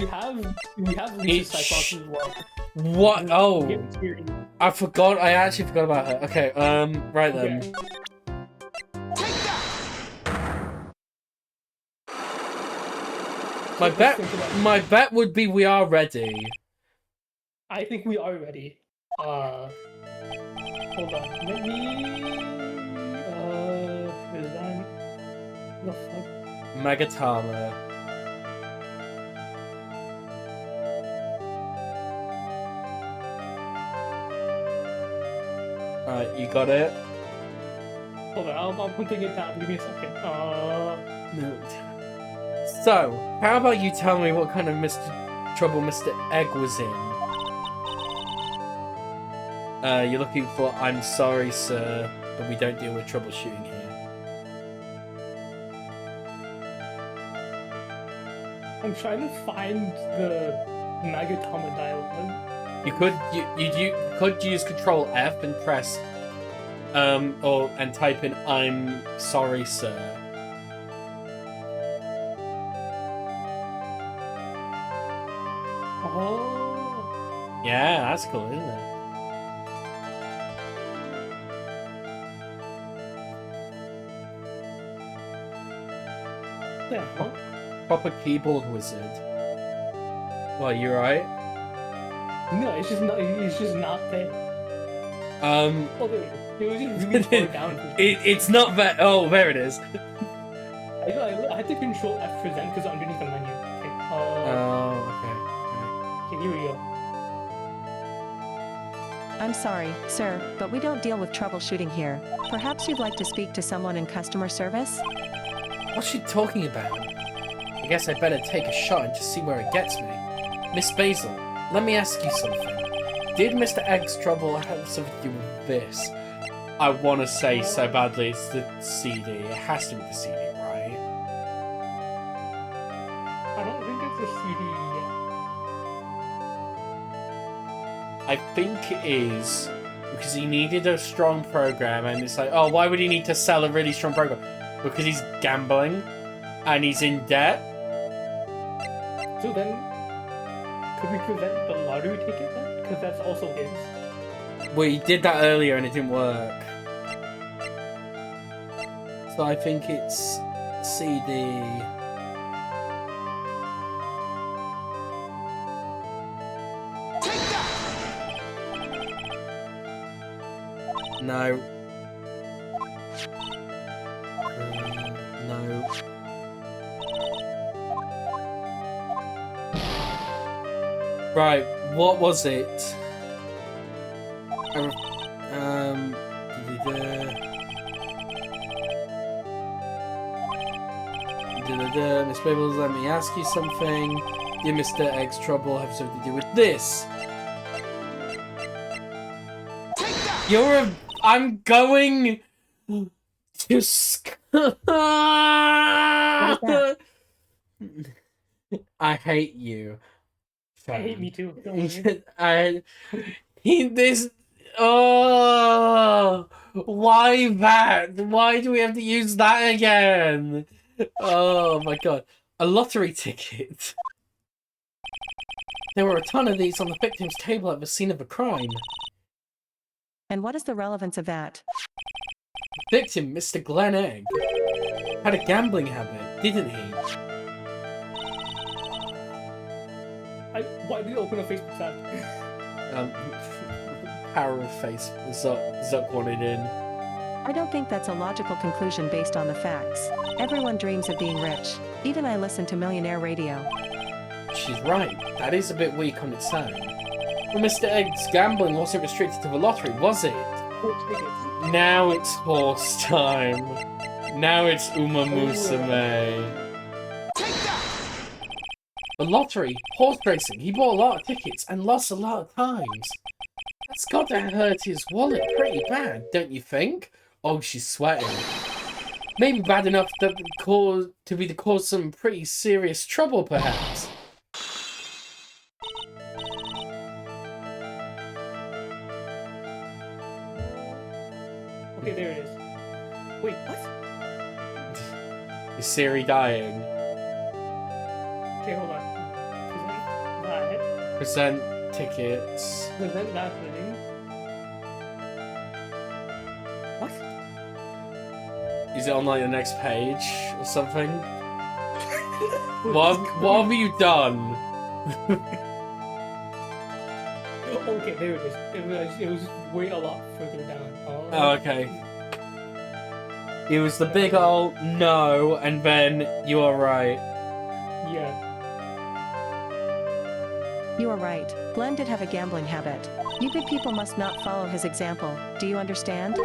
We have Lisa's Cyclops as well. What? Oh, Get serious. I forgot. I actually forgot about her. Okay, right then. Okay. My bet would be we are ready. I think we are ready. Hold on. Let me. Is that? The fuck? Megatama. Alright, you got it? Hold on, I'm putting it down. Give me a second. No. So, how about you tell me what kind of trouble Mr. Egg was in? You're looking for I'm sorry, sir, but we don't deal with troubleshooting here. I'm trying to find the Magatama dialogue. You could use Control F and press and type in I'm sorry, sir. Oh. Yeah, that's cool, isn't it? Yeah. Proper keyboard wizard. What, you right? No, it's just not. It's just not there. Oh, there it was just really far down. It's not that. Oh, there it is. I had to control F present because underneath the menu. Okay. Oh, okay. Okay, here we go. I'm sorry, sir, but we don't deal with troubleshooting here. Perhaps you'd like to speak to someone in customer service? What's she talking about? I guess I better take a shot and just see where it gets me. Miss Basil, let me ask you something. Did Mr. Egg's trouble have something to do with this? I want to say so badly it's the CD. It has to be the CD, right? I don't think it's a CD yet. I think it is. Because he needed a strong program, and it's like, oh, why would he need to sell a really strong program? Because he's gambling, and he's in debt. So then, could we present the lottery ticket then? Because that's also his. Well, he did that earlier and it didn't work. So I think it's CD. No. No. Right, what was it? Miss Bibbles, let me ask you something. Did Mr. Egg's trouble have something to do with this? You're a... I'm going... to... I hate you. I hate me too. This... Oh... Why that? Why do we have to use that again? Oh my god. A lottery ticket. There were a ton of these on the victim's table at the scene of a crime. And what is the relevance of that? Victim, Mr. Glenn Egg, had a gambling habit, didn't he? Why did you open a Facebook tab? Power of face. Zuck wanted in. I don't think that's a logical conclusion based on the facts. Everyone dreams of being rich. Even I listen to Millionaire Radio. She's right. That is a bit weak on its own. Well, Mr. Egg's gambling wasn't restricted to the lottery, was it? Now it's horse time. Now it's Uma Musume. The lottery, horse racing. He bought a lot of tickets and lost a lot of times. That's got to hurt his wallet pretty bad, don't you think? Oh, she's sweating. Maybe bad enough that to be the cause of some pretty serious trouble, perhaps. Okay, there it is. Wait, what? Is Siri dying? Okay, hold on. Present that. Present tickets. Present that thing. What? Is it on like the next page or something? what have you done? Okay, there it is. It was way a lot further down. Oh, okay. It was the big old no, and then you are right. Yeah. You are right. Glenn did have a gambling habit. You good people must not follow his example. Do you understand?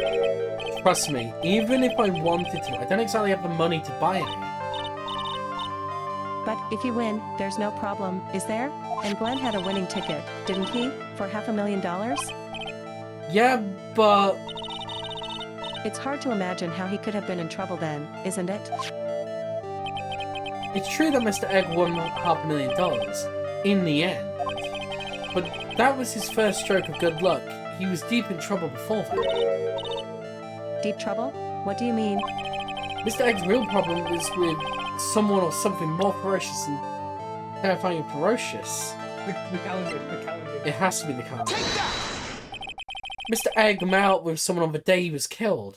Trust me, even if I wanted to, I don't exactly have the money to buy it. But if you win, there's no problem, is there? And Glenn had a winning ticket, didn't he? For $500,000? Yeah, but... It's hard to imagine how he could have been in trouble then, isn't it? It's true that Mr. Egg won $500,000, in the end. But that was his first stroke of good luck. He was deep in trouble before that. Deep trouble? What do you mean? Mr. Egg's real problem was with someone or something more ferocious and terrifying and ferocious. The calendar. It has to be the calendar. Mr. Egg met out with someone on the day he was killed.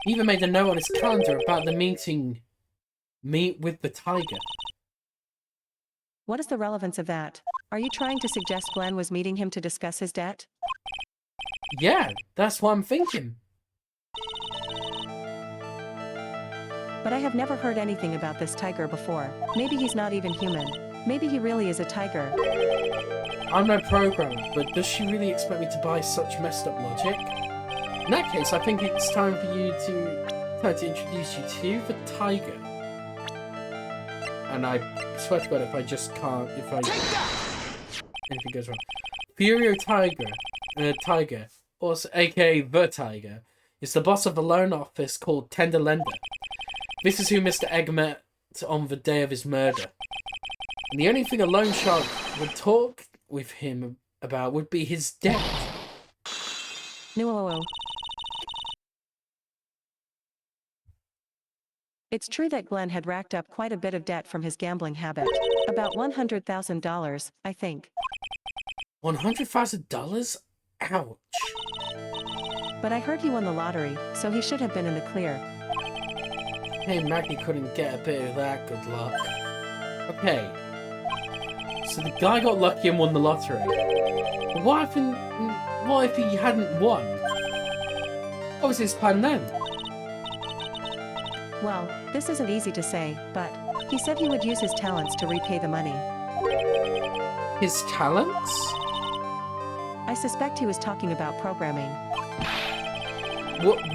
He even made a note on his calendar about the meeting meet with the tiger. What is the relevance of that? Are you trying to suggest Glenn was meeting him to discuss his debt? Yeah, that's what I'm thinking. But I have never heard anything about this tiger before. Maybe he's not even human. Maybe he really is a tiger. I'm no programmer, but does she really expect me to buy such messed up logic? In that case, I think it's time for you to introduce you to the tiger. And I swear to God, if I just can't, anything goes wrong. Furio Tiger, also aka the Tiger, is the boss of a loan office called Tender Lender. This is who Mr. Egg met on the day of his murder. And the only thing a loan shark would talk with him about would be his debt. No. It's true that Glenn had racked up quite a bit of debt from his gambling habit. About $100,000, I think. $100,000? Ouch. But I heard he won the lottery, so he should have been in the clear. Hey, Maggie couldn't get a bit of that good luck. Okay. So the guy got lucky and won the lottery. But what if he hadn't won? What was his plan then? Well, this isn't easy to say, but he said he would use his talents to repay the money. His talents? I suspect he was talking about programming.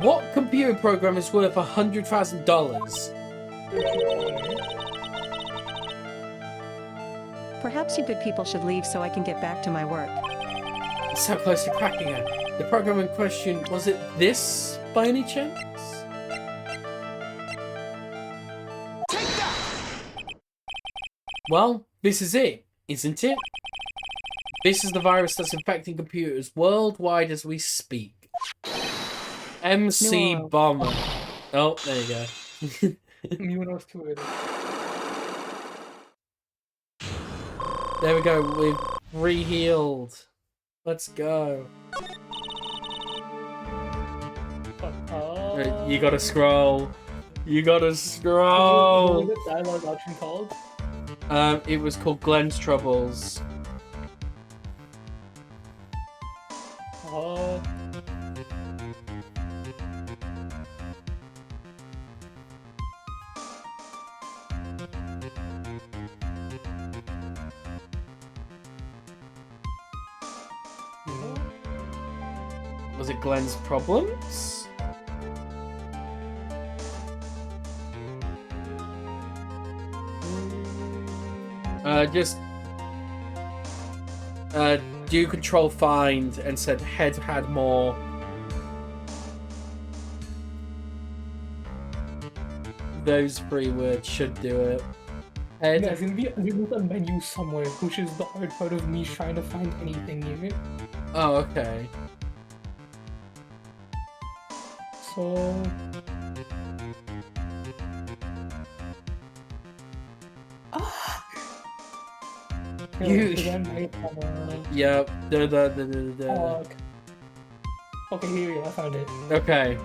What computer program is worth $100,000? Perhaps you good people should leave so I can get back to my work. So close to cracking it. The program in question, was it this by any chance? Well, this is it, isn't it? This is the virus that's infecting computers worldwide as we speak. MC No. Bomber. Oh, there you go. You know, it's too early. There we go, we've re-healed. Let's go. You gotta scroll. You gotta scroll. What was the dialogue option called? It was called Glenn's Troubles. Was it Glenn's Problems? Do control find and said head had more. Those 3 words should do it. Head. There's gonna be a menu somewhere, which is the hard part of me trying to find anything near it. Oh, okay. So... You- Yep. Okay, here we go, I found it. Okay.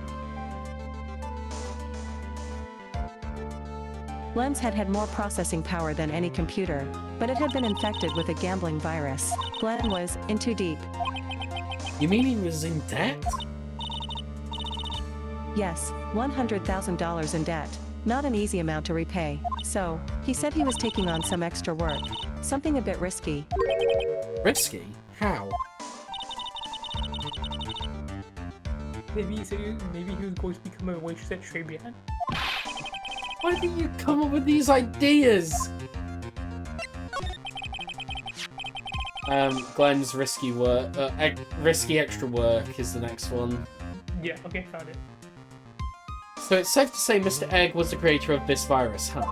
Glenn's head had more processing power than any computer, but it had been infected with a gambling virus. Glenn was in too deep. You mean he was in debt? Yes, $100,000 in debt. Not an easy amount to repay. So, he said he was taking on some extra work. Something a bit risky. Risky? How? Maybe he said maybe he was going to become a waitress at Tribulations. Why do you come up with these ideas? Glenn's risky work, risky extra work is the next one. Yeah, okay, found it. So it's safe to say Mr. Egg was the creator of this virus, huh?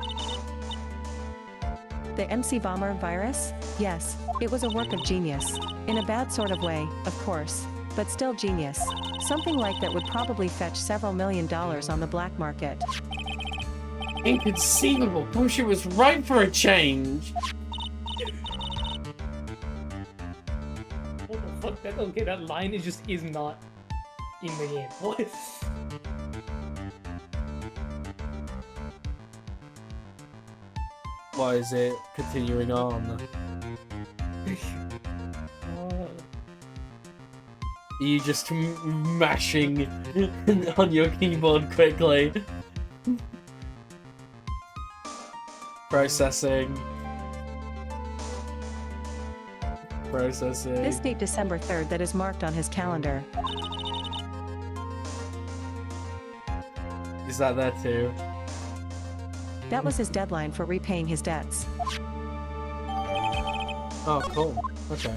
The MC Bomber virus? Yes, it was a work of genius. In a bad sort of way, of course, but still genius. Something like that would probably fetch several $1 million on the black market. Inconceivable. Bullshit was ripe for a change. What the fuck? That line is not in the game. What? Why is it continuing on? Are you just mashing on your keyboard quickly? Processing. Processing. This date December 3rd that is marked on his calendar. Is that there too? That was his deadline for repaying his debts. Oh, cool. Okay.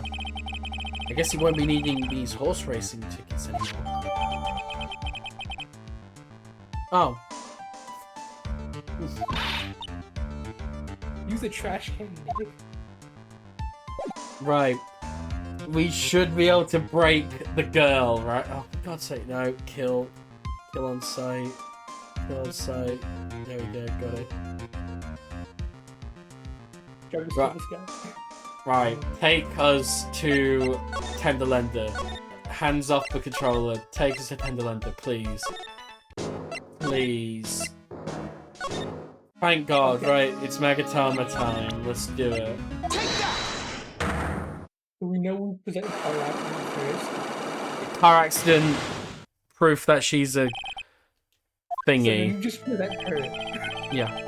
I guess he won't be needing these horse racing tickets anymore. Oh. Use a trash can, Nick. Right. We should be able to break the girl, right? Oh, for God's sake, no. Kill. Kill on sight. Kill on sight. There we go, got it. Right. This guy. Right, take us to Tenderlender. Hands off the controller. Take us to Tenderlender, please. Please. Thank God, right, it's Megatama time. Let's do it. Do we know we present car accident first? Car accident, proof that she's a thingy. So you just present her. Yeah.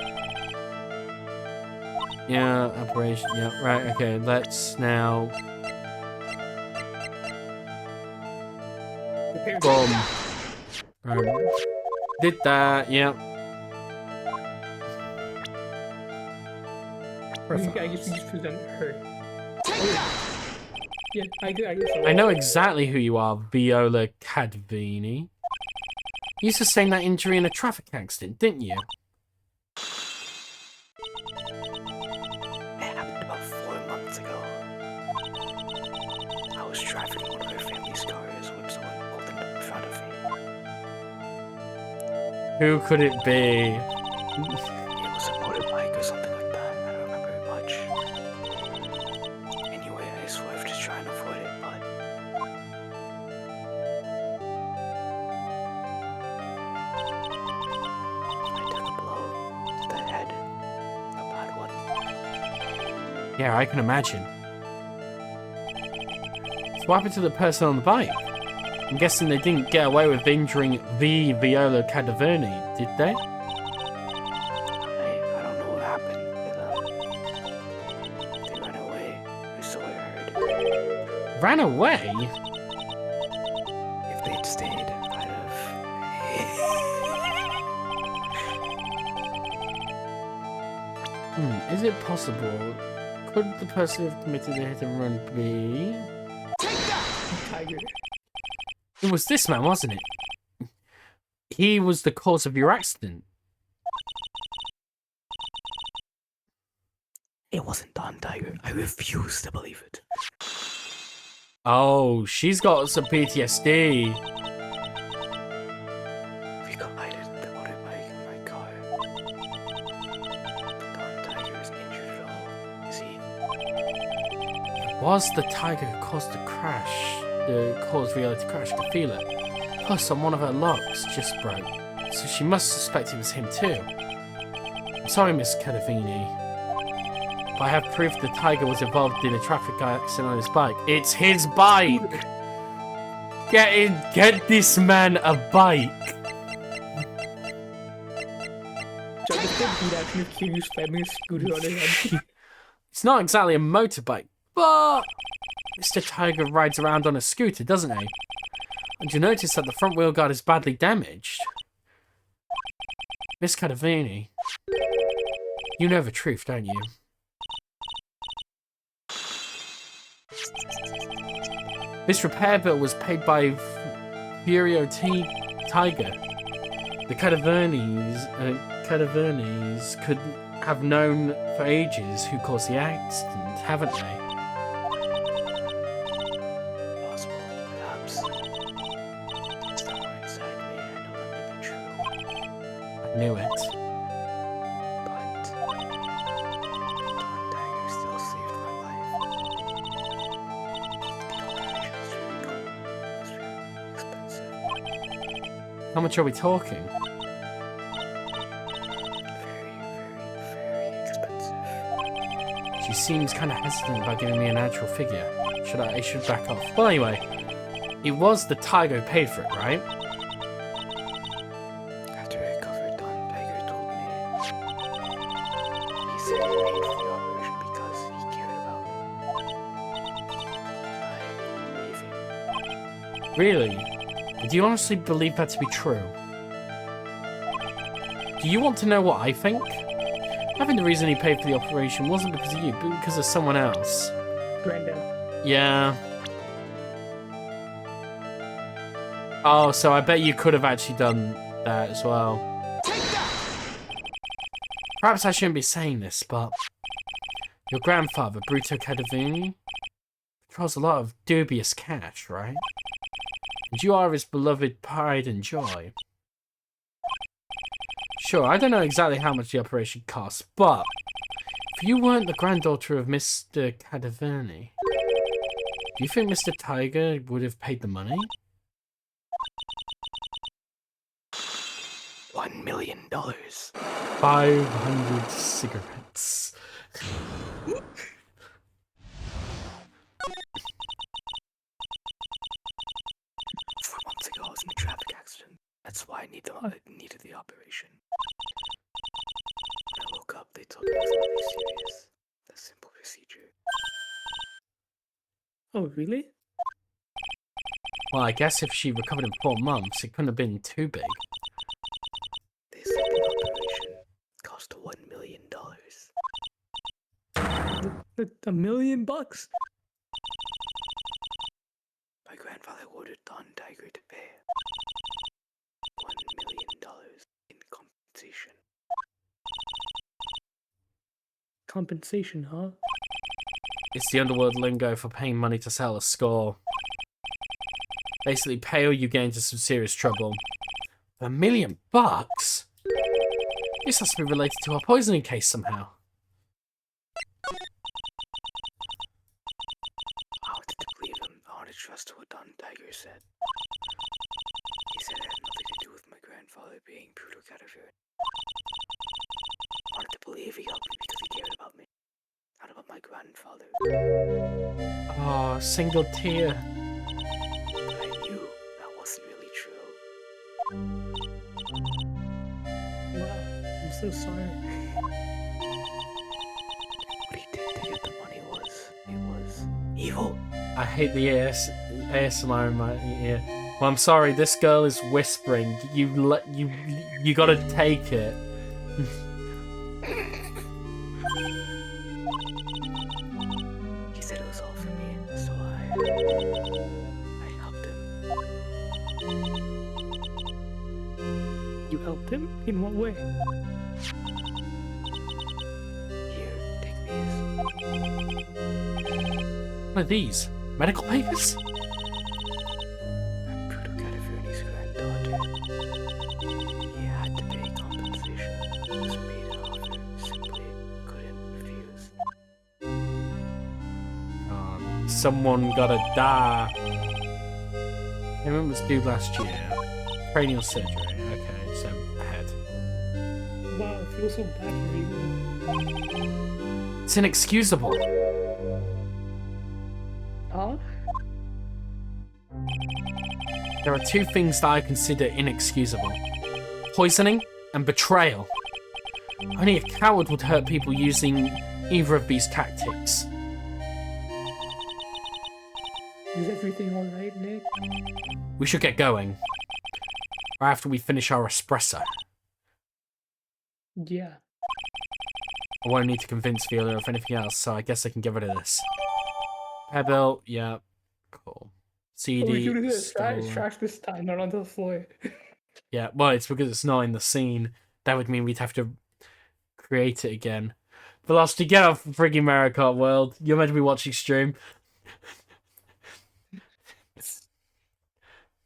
Yeah, operation, yeah, right, okay, let's now... Boom. Right. Did that, yeah. I guess we just present her. Yeah, I guess so. I know exactly who you are, Viola Cadvini. You sustained that injury in a traffic accident, didn't you? It happened about 4 months ago. I was driving one of her family's cars when someone pulled in front of me. Who could it be? It was a motorbike or something like that. I don't remember it much. Anyway, I swerved to try and avoid it, but I took a blow to the head. A bad one. Yeah, I can imagine. So what happened to the person on the bike? I'm guessing they didn't get away with injuring the Viola Cadaverne, did they? I don't know what happened to them. They ran away. I so I heard. Ran away? If they'd stayed, I'd have. Is it possible? Could the person who committed the hit and run be... Tiger. It was this man, wasn't it? He was the cause of your accident. It wasn't Don Tiger. I refuse to believe it. Oh, she's got some PTSD. We collided the motorbike in my car. But Don Tiger is injured at all. Is he? It was the tiger who caused the crash. Caused Viola to crash. I could feel it. Plus, on one of her locks just broke. So she must suspect it was him too. I'm sorry, Miss Cadavini. But I have proof the tiger was involved in a traffic accident on his bike. It's his bike! Get this man a bike! Just beat action of Kiryu slamming a scooter on his head. It's not exactly a motorbike, but Mr. Tiger rides around on a scooter, doesn't he? And you notice that the front wheel guard is badly damaged. Miss Cadavini, you know the truth, don't you? This repair bill was paid by Furio Tiger. The Cadavernes could have known for ages who caused the accident, haven't they? Possible, perhaps. Somewhere inside me, I know that may be true. I knew it. But Don Tiger still saved my life. The operation was really expensive. How much are we talking? Very, very, very expensive. She seems kind of hesitant about giving me an actual figure. I should back off. Well, anyway, it was the Tiger who paid for it, right? After I recovered, Don Tiger told me. He said he paid for the operation because he cared about me. I believe him. Really? Do you honestly believe that to be true? Do you want to know what I think? I think the reason he paid for the operation wasn't because of you, but because of someone else. Granddad. Yeah. Oh, so I bet you could have actually done that as well. Perhaps I shouldn't be saying this, but your grandfather, Bruto Cadavini, controls a lot of dubious cash, right? And you are his beloved pride and joy. Sure, I don't know exactly how much the operation cost, but if you weren't the granddaughter of Mr. Cadavini, do you think Mr. Tiger would have paid the money? $1 million. 500 cigarettes. 4 months ago, I was in a traffic accident. That's why I needed the operation. When I woke up, they told me it was nothing serious. A simple procedure. Oh, really? Well, I guess if she recovered in 4 months, it couldn't have been too big. They said the operation cost $1 million. $1 million? My grandfather ordered Don Tiger to pay $1 million in compensation. Compensation, huh? It's the underworld lingo for paying money to settle a score. Basically, pay or you get into some serious trouble. $1 million? This has to be related to our poisoning case somehow. I wanted to believe him. I wanted to trust what Don Tiger said. He said it had nothing to do with my grandfather being brutal cadaver. I wanted to believe he helped me because he cared about me, not about my grandfather. Oh, single tear. But I knew that wasn't really true. Wow, I'm so sorry. What he did to get the money was evil. I hate the ASMR in my ear. Well, I'm sorry, this girl is whispering. You gotta take it. He said it was all for me, so I helped him. You helped him? In what way? Here, take these. What are these? Medical papers? Brutal Cadaverni's granddaughter. He had to pay compensation. He was made an offer, simply couldn't refuse. Oh, someone gotta die. Payment was due last year. Cranial surgery. Okay, so ahead. Wow, I feel so bad for you. It's inexcusable. Huh? There are 2 things that I consider inexcusable. Poisoning and betrayal. Only a coward would hurt people using either of these tactics. Is everything alright, Nick? We should get going. Right after we finish our espresso. Yeah. I won't need to convince Viola of anything else, so I guess I can get rid of this. Pebble, yeah. Cool. CD. Oh, we do this. stolen. Trash this time, not onto the floor. Yeah, well, it's because it's not in the scene. That would mean we'd have to create it again. Velocity, get off the freaking Mario Kart world. You're meant to be watching stream.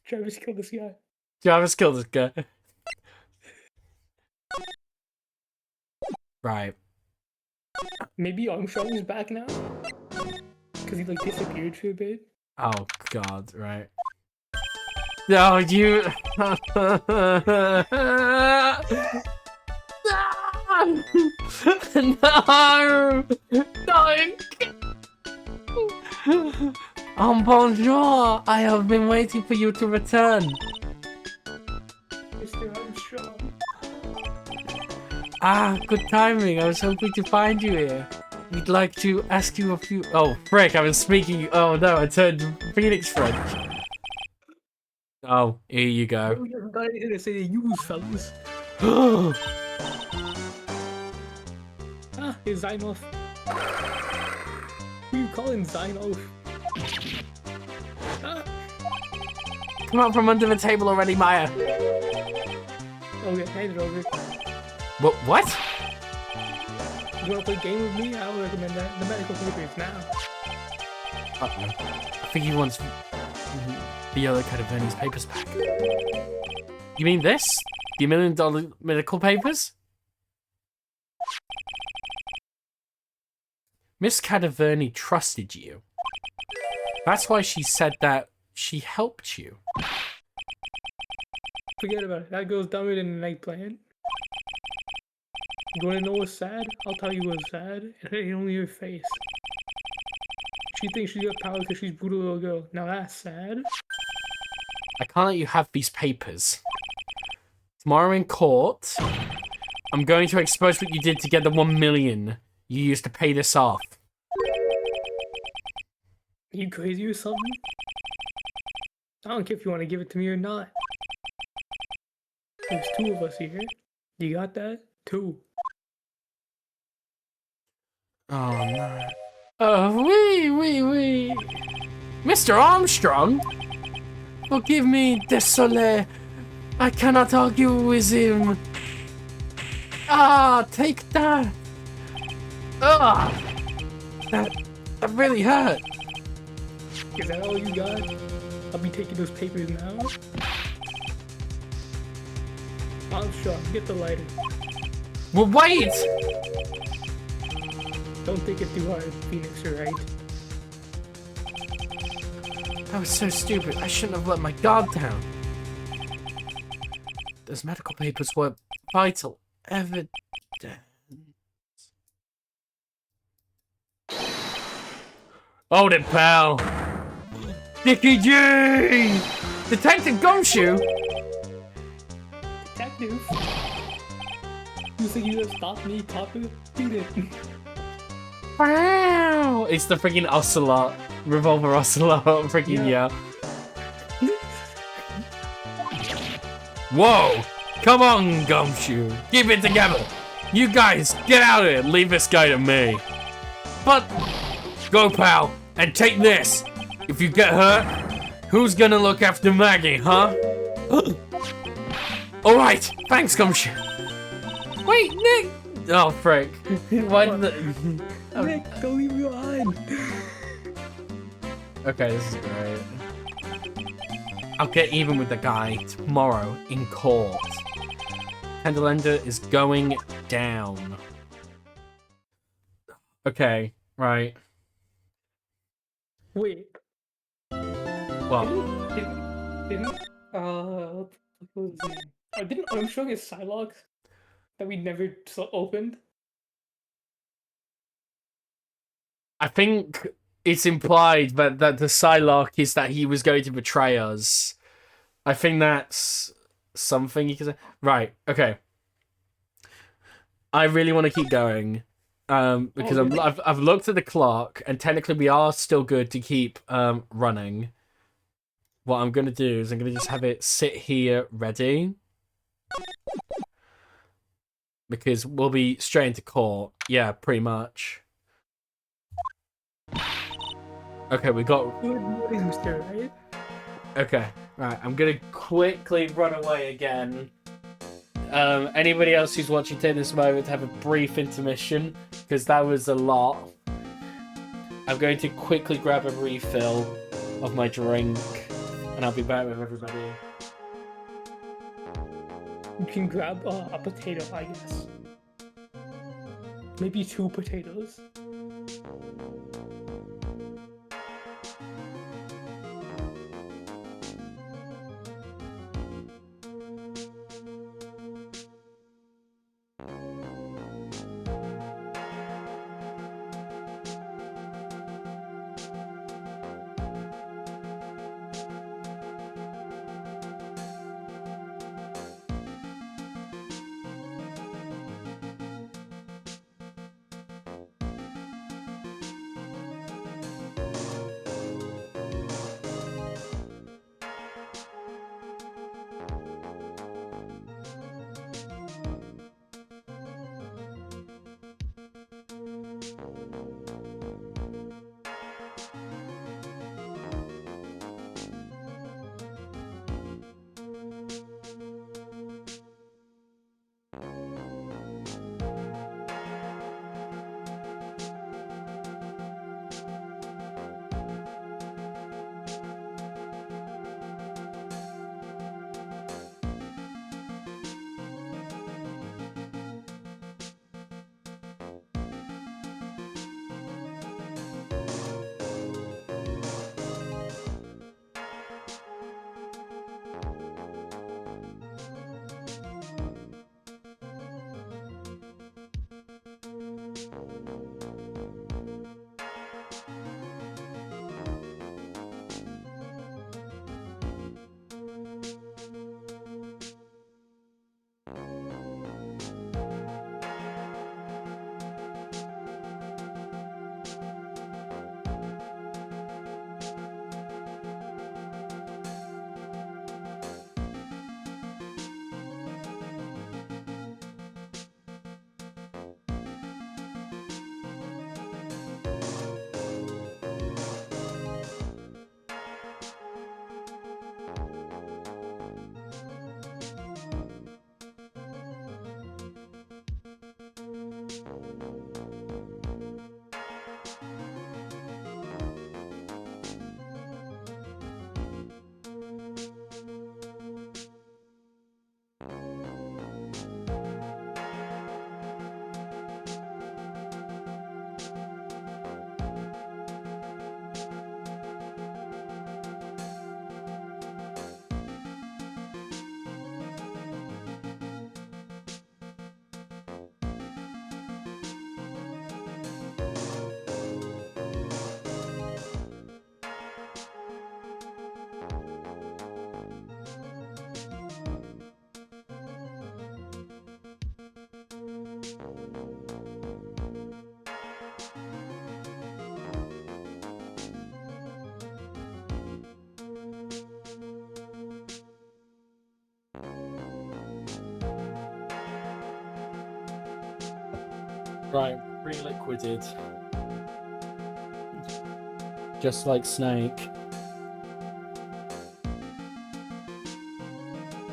Travis killed this guy. Jarvis killed this guy. Right. Maybe Armstrong is back now? Because he, like, disappeared for a bit. Oh, God, right. No, you... No! No! Don't! Bonjour! I have been waiting for you to return. Mr. Armstrong. Ah, good timing. I was hoping to find you here. We'd like to ask you a few... Oh, frick, I was speaking... Oh, no, I turned Phoenix French. Oh, here you go. We haven't got anything to say to you, fellas. Ah, it's Zynoff. Who you calling Zynoff? Ah. Come out from under the table already, Maya. Okay, hand it over. What? You wanna play a game with me? I would recommend that. The medical papers now. Uh-oh. I think he wants the other kind of Vernie's papers back. You mean this? The $1 million medical papers? Miss Cadaverni trusted you. That's why she said that she helped you. Forget about it. That girl's dumber than the night plan. You wanna know what's sad? I'll tell you what's sad. It ain't only her face. She thinks she's got power because she's a brutal little girl. Now that's sad. I can't let you have these papers. Tomorrow in court, I'm going to expose what you did to get the 1 million you used to pay this off. Are you crazy or something? I don't care if you want to give it to me or not. There's 2 of us here. You got that? 2. Oh no. Oh, wee. Mr. Armstrong? Forgive me, désolé. I cannot argue with him. Ah, take that. Ah, that really hurt. Is that all you got? I'll be taking those papers now. Armstrong, get the lighter. Well, wait! Don't think it too hard, Phoenix, you're right. That was so stupid. I shouldn't have let my guard down. Those medical papers were vital evidence. Hold it, pal. Dickie G! Detective Gumshoe? Detective? You think you just stopped me, Papa? Beat it. Wow! It's the freaking Ocelot. Revolver Ocelot. Freaking yeah. Whoa! Come on, Gumshoe. Keep it together. You guys, get out of here. Leave this guy to me. But, go, pal, and take this. If you get hurt, who's gonna look after Maggie, huh? Alright, thanks, Gumshoe. Wait, Nick! Oh, frick. Why did the... Nick, don't leave me behind. Okay, this is great. I'll get even with the guy tomorrow in court. Candelenda is going down. Okay, right. Wait. Well, What was his name? Didn't Armstrong get Psylocke that we never opened? I think it's implied that the Psylocke is that he was going to betray us. I think that's something you can say. Right, okay. I really want to keep going. Because I've looked at the clock, and technically we are still good to keep running. What I'm going to do is I'm going to just have it sit here ready. Because we'll be straight into court. Yeah, pretty much. Okay, we got... Right? Okay, right. I'm going to quickly run away again. Anybody else who's watching, take this moment to have a brief intermission, because that was a lot. I'm going to quickly grab a refill of my drink, and I'll be back with everybody. You can grab a potato, I guess. Maybe 2 potatoes. Right, reliquided. Just like Snake.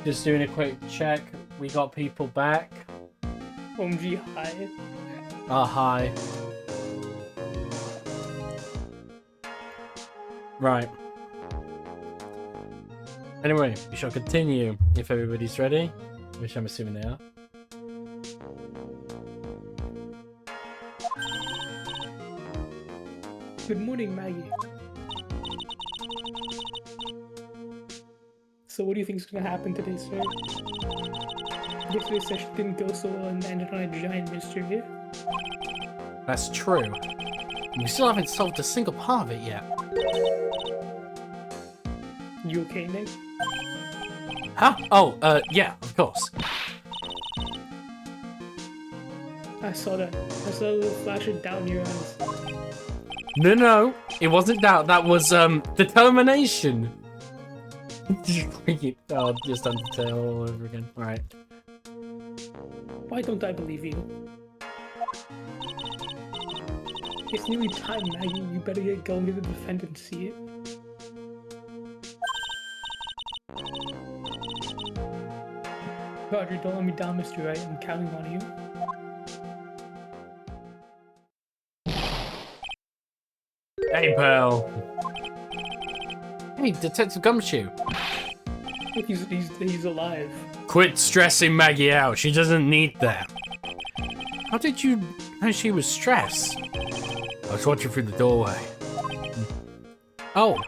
Just doing a quick check. We got people back. OMG, hi. Hi. Right. Anyway, we shall continue if everybody's ready, which I'm assuming they are. Good morning, Maggie. So what do you think is going to happen today, sir? Yesterday's session didn't go so well and ended on a giant mystery. That's true. We still haven't solved a single part of it yet. You okay, Nick? Huh? Oh, yeah, of course. I saw that. I saw a little flash of doubt in your eyes. No, it wasn't doubt. That was, determination. Oh, just Undertale all over again. Alright. Why don't I believe you? It's nearly time, Maggie. You better get going to the defendant and see it. Roger, don't let me down, Mr. Wright. I'm counting on you. Hey, pal. Hey, Detective Gumshoe. Look, he's alive. Quit stressing Maggie out. She doesn't need that. How did you know she was stressed? I was watching through the doorway. Oh.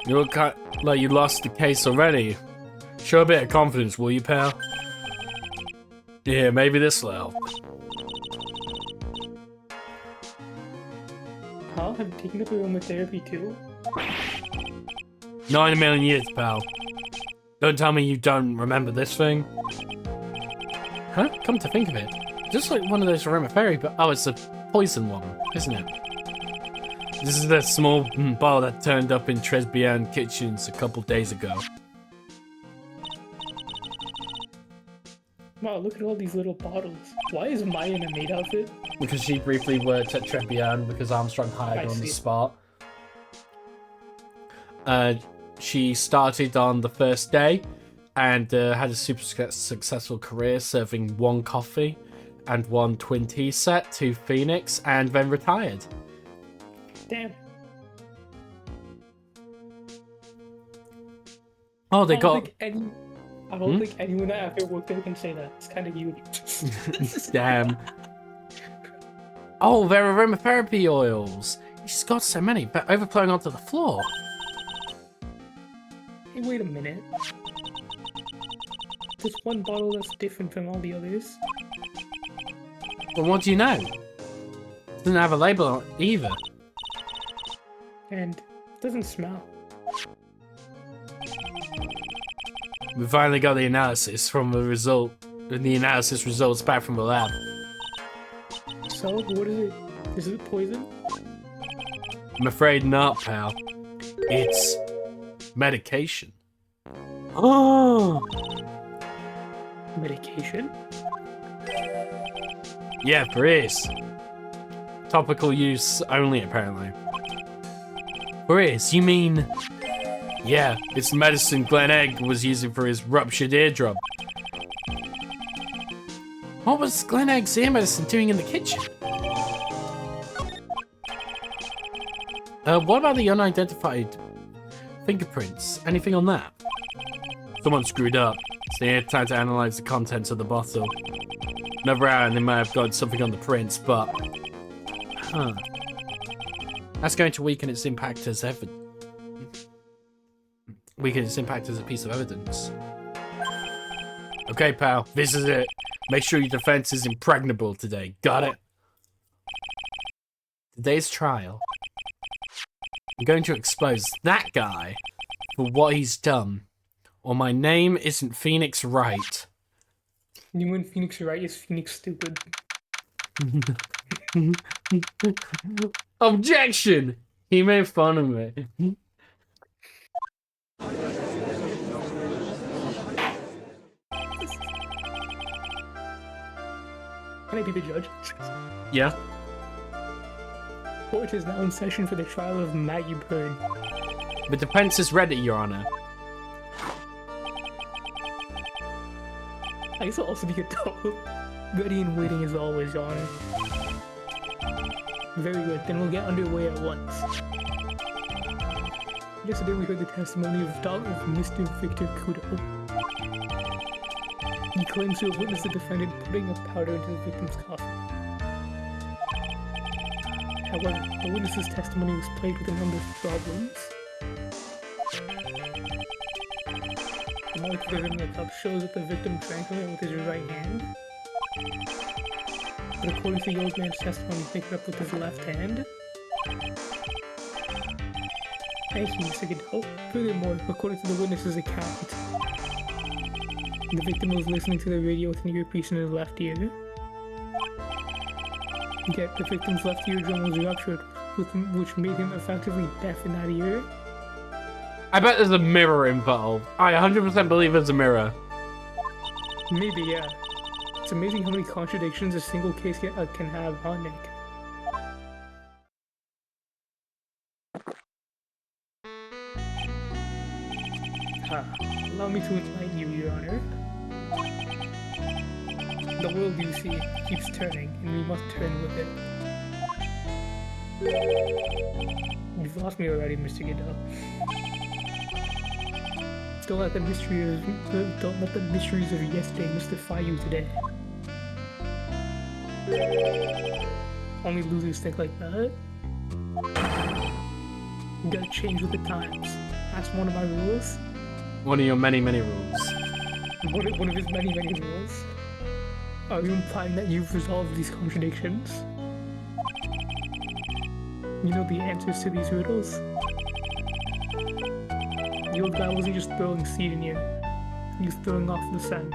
You look like you lost the case already. Show a bit of confidence, will you, pal? Yeah, maybe this'll help. Huh? Have you taken up aromatherapy too? 9 million years, pal. Don't tell me you don't remember this thing. Huh? Come to think of it. Just like one of those aromatherapy, but oh, it's a poison one, isn't it? This is the small bottle that turned up in Tribulations kitchens a couple days ago. Wow, look at all these little bottles. Why is Maya in a maid outfit? Because she briefly worked at Tribulations because Armstrong hired her on the spot. She started on the first day and had a super successful career serving 1 coffee and 1 twin tea set to Phoenix and then retired. Damn. Oh, they got... I don't think anyone that ever worked there can say that. It's kind of huge. Damn. Oh, they're aromatherapy oils. She's got so many, but overflowing onto the floor. Hey, wait a minute. There's one bottle that's different from all the others. Well, what do you know? It doesn't have a label on it either. And it doesn't smell. We finally got the analysis from the result, the analysis results back from the lab. So, what is it? Is it poison? I'm afraid not, pal. It's medication. Oh! Medication? Yeah, there is. Topical use only, apparently. There is? You mean... Yeah, it's the medicine Glenn Egg was using for his ruptured eardrum. What was Glenn Egg's ear medicine doing in the kitchen? What about the unidentified fingerprints? Anything on that? Someone screwed up. So they had time to analyze the contents of the bottle. Another hour and they might have got something on the prints, but... Huh. That's going to weaken its impact as evidence. Weaken its impact as a piece of evidence. Okay, pal, this is it. Make sure your defense is impregnable today. Got it? Today's trial. I'm going to expose that guy for what he's done. Or my name isn't Phoenix Wright. You mean Phoenix Wright is Phoenix Stupid? Objection! He made fun of me. Can I be the judge? Yeah. Court is now in session for the trial of Maggie Bird. The defense is ready, Your Honor. I guess I'll also be a double. Ready and waiting as always, Your Honor. Very good, then we'll get underway at once. Yesterday we heard the testimony of Mr. Victor Kudo. He claims to have witnessed the defendant putting a powder into the victim's coffin. However, the witness's testimony was plagued with a number of problems. The mark given in the cup shows that the victim drank from it with his right hand. But according to the old man's testimony, he picked it up with his left hand. Thank you, Mr. Godot. Furthermore, according to the witness's account, the victim was listening to the radio with an earpiece in his left ear. Yet the victim's left eardrum was ruptured, which made him effectively deaf in that ear. I bet there's a mirror involved. I 100% believe there's a mirror. Maybe, yeah. It's amazing how many contradictions a single case can have, huh, Nick? Allow me to enlighten you, Your Honor. The world, you see, keeps turning, and we must turn with it. You've lost me already, Mr. Godot. Don't let the mysteries of yesterday mystify you today. Only losers think like that. You gotta change with the times. That's one of my rules. One of your many, many rules. One of his many, many rules. Are you implying that you've resolved these contradictions? You know the answers to these riddles? The old guy wasn't just throwing seed in you. He was throwing off the scent.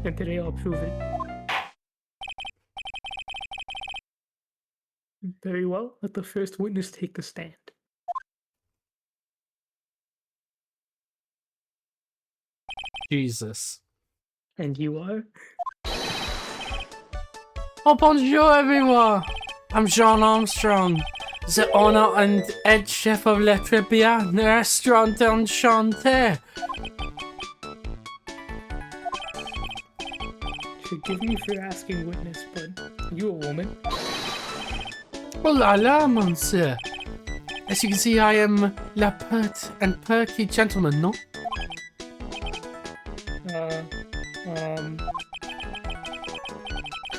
And today I'll prove it. Very well, let the first witness take the stand. Jesus. And you are? Oh, bonjour, everyone! I'm Jean Armstrong, the owner and head chef of Le Tribulations Restaurant Enchanté. Forgive me for asking, witness, but you a woman? Oh la la, monsieur. As you can see, I am la pert and perky gentleman, no?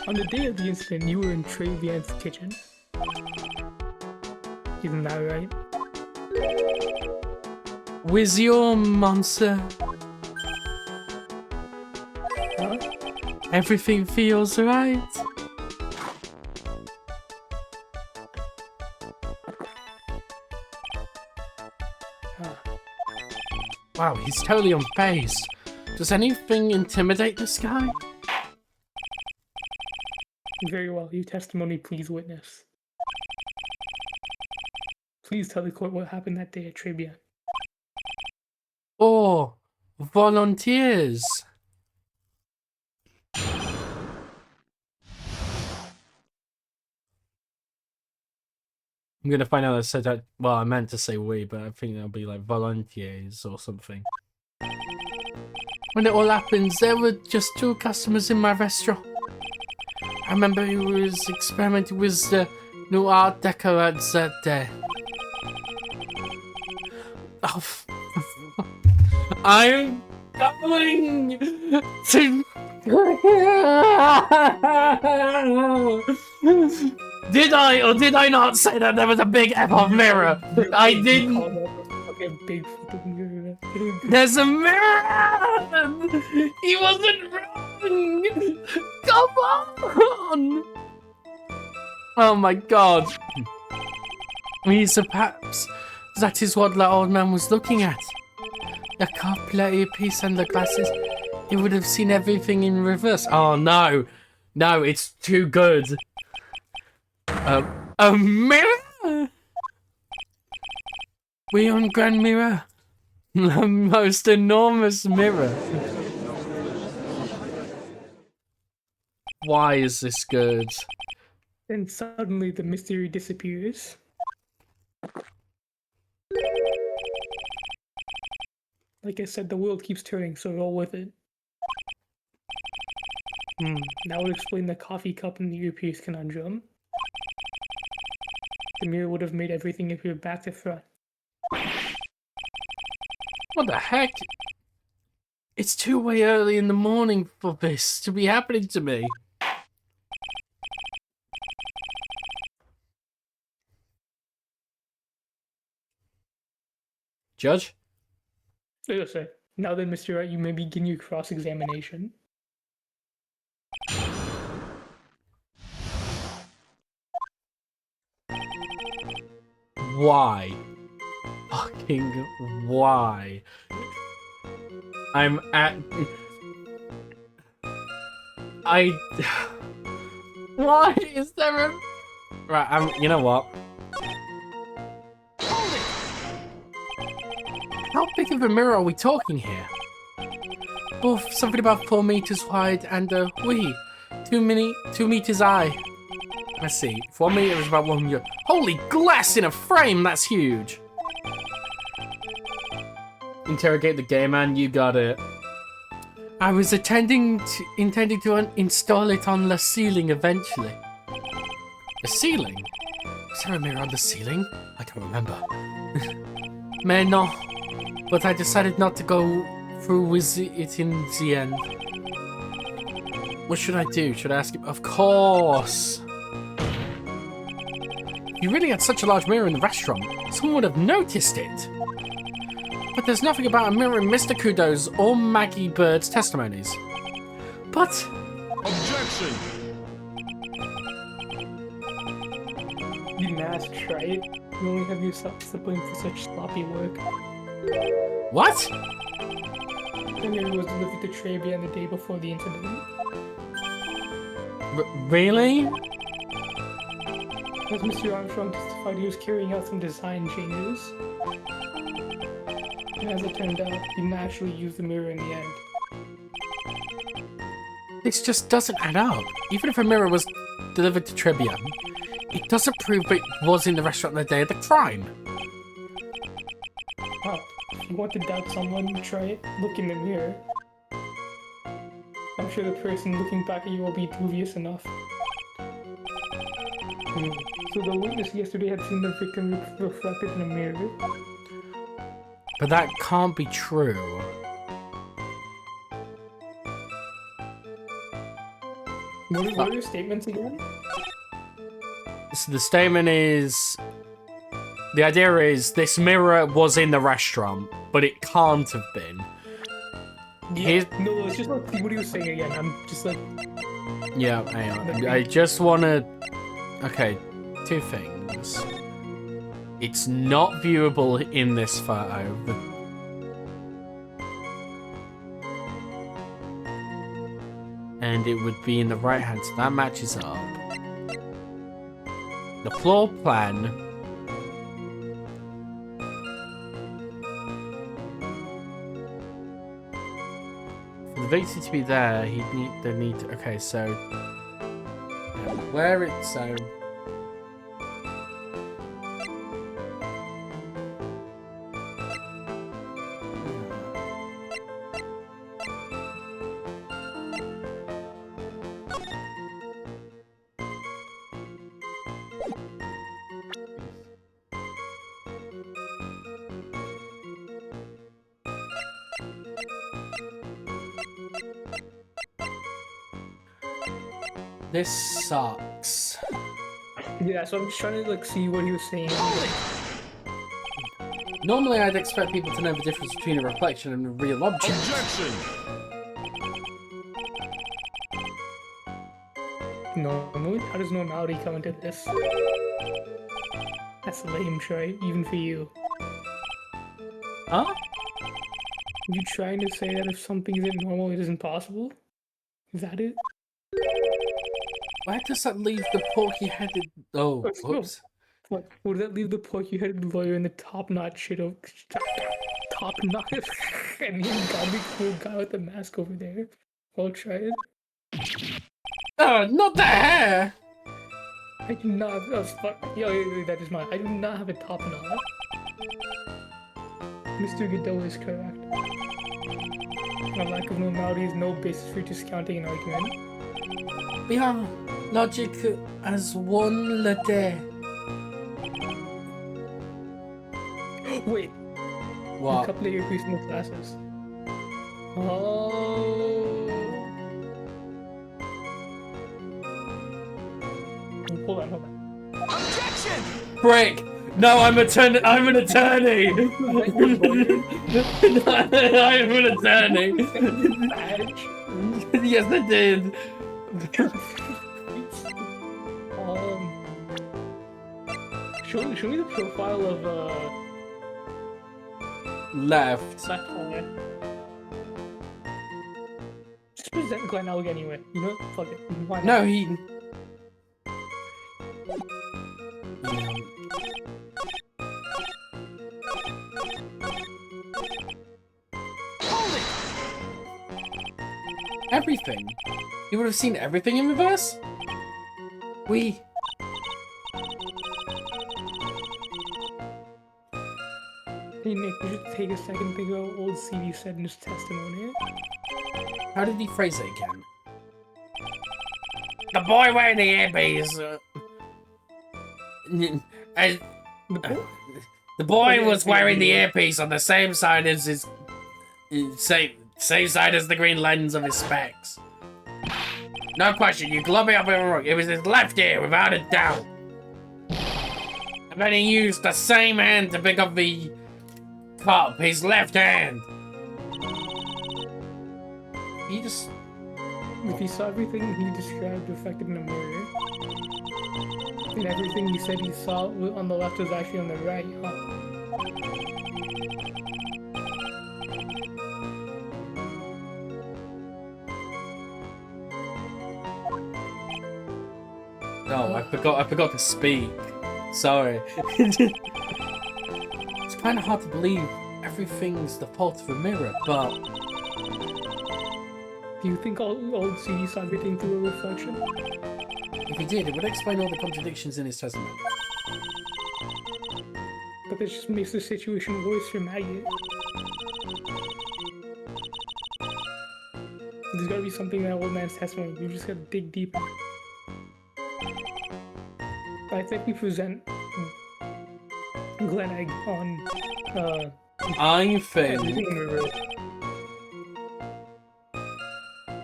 On the day of the incident, you were in Travian's kitchen. Isn't that right? With your monsieur. Huh? Everything feels right. Wow, he's totally unfazed. Does anything intimidate this guy? Very well. Your testimony, please, witness. Please tell the court what happened that day at Tribian. Oh, volunteers. I'm gonna find out I said that. Well, I meant to say we, but I think that'll be like volunteers or something. When it all happened, there were just 2 customers in my restaurant. I remember he was experimenting with the new art deco at that day. Oh, I'm going to. Did I or did I not say that there was a big F mirror? I didn't. Okay, big fucking mirror. There's a mirror! He wasn't wrong! Come on! Oh my god. Perhaps that is what the old man was looking at. The cup, the earpiece, and the glasses. He would have seen everything in reverse. Oh no. No, it's too good. A mirror? We on Grand Mirror? The most enormous mirror. Why is this good? Then suddenly the mystery disappears. Like I said, the world keeps turning, so roll with it. That would explain the coffee cup and the earpiece conundrum. The mirror would have made everything appear back to front. What the heck? It's too way early in the morning for this to be happening to me. Judge? Say, now then, Mr. Wright, you may begin your cross-examination. Why? Fucking why? I'm at... Why is there a... Right, you know what? How big of a mirror are we talking here? Oh, something about 4 meters wide and, 2 meters high. Let's see, 4 meters is about 1 meter. Holy glass in a frame, that's huge! Interrogate the game, man, you got it. I was intending to install it on the ceiling eventually. The ceiling? Was there a mirror on the ceiling? I don't remember. May not, but I decided not to go through with it in the end. What should I do? Should I ask him? Of course! You really had such a large mirror in the restaurant. Someone would have noticed it. But there's nothing about a mirror in Mr. Kudo's or Maggie Bird's testimonies. But... Objection! You must try it. You only have yourself to blame for such sloppy work. What? The mirror was delivered to Tribia the day before the incident. Really? As Mr. Armstrong testified, he was carrying out some design changes. And as it turned out, he didn't actually use the mirror in the end. This just doesn't add up. Even if a mirror was delivered to Tribia, it doesn't prove it was in the restaurant the day of the crime. Oh, if you want to doubt someone, try it. Look in the mirror. I'm sure the person looking back at you will be dubious enough. So the witness yesterday had seen the victim reflected in a mirror. But that can't be true. What are your statements again? So the statement is... The idea is this mirror was in the restaurant, but it can't have been. Yeah, no, it's just like, what are you saying again? I'm just like... Yeah, hang on. I just want to... Okay, 2 things. It's not viewable in this photo. And it would be in the right hand, so that matches up. The floor plan... For the victim to be there, they'd need to... Okay, so... Where it's so... This sucks. Yeah, so I'm just trying to like see what he was saying. Normally I'd expect people to know the difference between a reflection and a real object. Objection! Normally? How does normality come into this? That's lame, Troy, even for you. Huh? Are you trying to say that if something isn't normal, it isn't possible? Is that it? Where does that leave the porky-headed... Oh, whoops. What? Would that leave the porky-headed lawyer in the top-notch shit of... Top-notch? And the godly cool guy with the mask over there? I'll try it. Not the hair! I do not have that is mine. I do not have a top knot. Mr. Godot is correct. A lack of normality is no basis for discounting an argument. We have logic as one letter. Wait, What? a couple of earpiece in the classes. Oh. Hold on. Objection! Frick! No, I'm an attorney! I'm an attorney! Badge. Yes, I did! Show me the profile of Left. that fella. Just present Glenn Elg anyway. You know, fuck it. Why not? No, he... Everything. You would have seen everything in reverse? We... Hey Nick, you should take a second to think about what old CD said in his testimony. How did he phrase it again? The boy wearing the earpiece. The boy was wearing the earpiece on the same side as his... Same side as the green lens of his specs. No question, you glove me up in wrong. It was his left ear, without a doubt. And then he used the same hand to pick up the cup, his left hand. He just... If he saw everything he described reflected in a mirror, and everything he said he saw on the left was actually on the right, huh? Oh, I forgot to speak. Sorry. It's kind of hard to believe everything's the fault of a mirror, but... Do you think old CD saw everything through a reflection? If he did, it would explain all the contradictions in his testimony. But this just makes the situation worse for Maggie. There's gotta be something in that old man's testimony. We just gotta dig deeper. I think we present Glen Egg on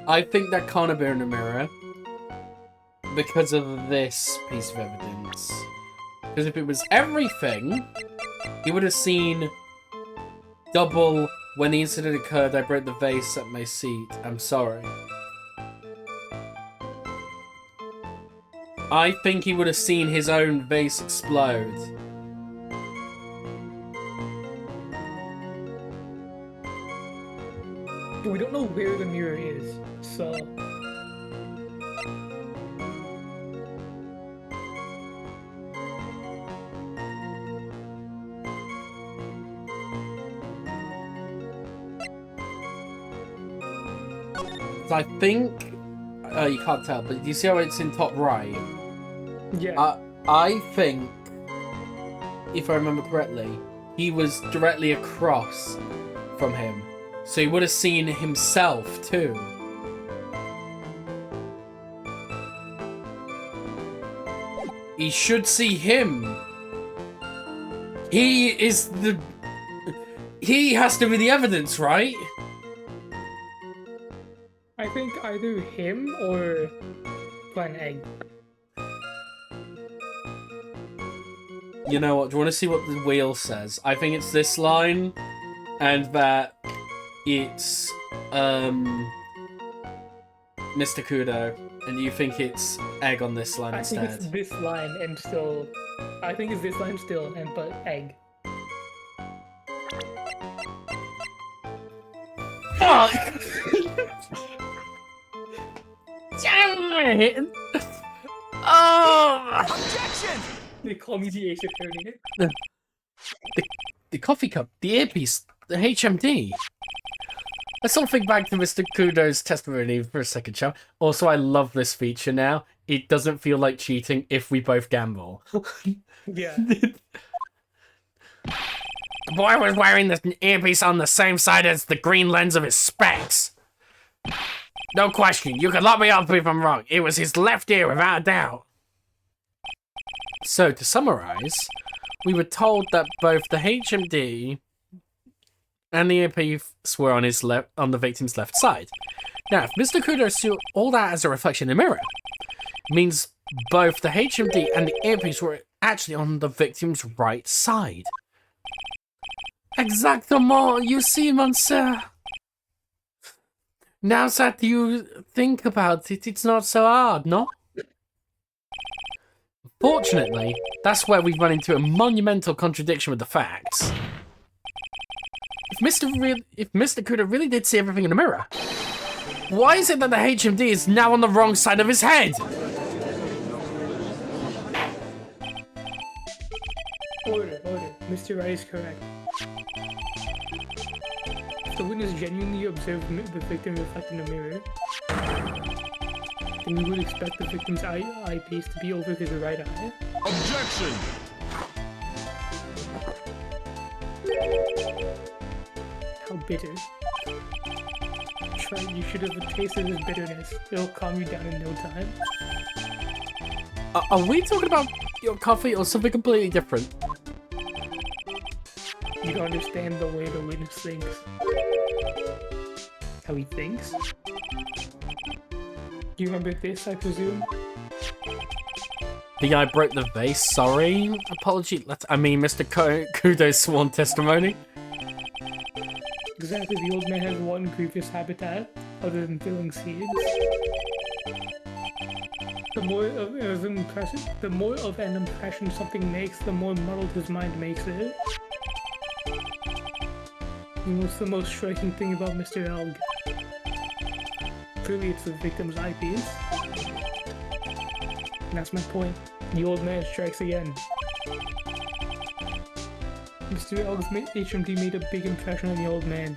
I think that can't have been a mirror because of this piece of evidence. Because if it was everything, he would have seen double. When the incident occurred, I broke the vase at my seat. I'm sorry. I think he would have seen his own vase explode. We don't know where the mirror is, so... I think... you can't tell, but you see how it's in top right? Yeah. I think, if I remember correctly, he was directly across from him. So he would have seen himself too. He should see him. He is the... He has to be the evidence, right? I think either him or Glen Egg. You know what? Do you want to see what the wheel says? I think it's this line, and that it's Mr. Kudo, and you think it's Egg on this line instead. I think it's this line and still. I think it's this line still, and but Egg. Fuck! Damn it! Oh! Objection! They call me the Ace Attorney. The coffee cup, the earpiece, the HMD. I still think back to Mr. Kudo's testimony for a second, shall we? Also, I love this feature now. It doesn't feel like cheating if we both gamble. Yeah. The boy was wearing the earpiece on the same side as the green lens of his specs. No question, you can lock me up if I'm wrong. It was his left ear, without a doubt. So, to summarize, we were told that both the HMD and the earpiece were on the victim's left side. Now, if Mr. Kudo saw all that as a reflection in the mirror, it means both the HMD and the earpiece were actually on the victim's right side. Exactement, you see, monsieur. Now that you think about it, it's not so hard, no? Fortunately, that's where we run into a monumental contradiction with the facts. If Mr. Kudo really did see everything in the mirror, why is it that the HMD is now on the wrong side of his head? Order. Mr. Wright is correct. If the witness genuinely observed the victim reflect in the mirror, then we would expect the victim's eyepiece to be over his right eye. Objection! How bitter. Try, you should have tasted his bitterness. It'll calm you down in no time. Are we talking about your coffee or something completely different? You don't understand the way the witness thinks. How he thinks? Do you remember this, I presume? The I broke the vase, sorry. Apology, Mr. Kudo's sworn testimony. Exactly, the old man has one grievous habitat, other than filling seeds. The more of an impression something makes, the more muddled his mind makes it. And what's the most striking thing about Mr. Elg? Clearly it's the victim's eyepiece. And that's my point. The old man strikes again. Mr. Elg's HMD made a big impression on the old man.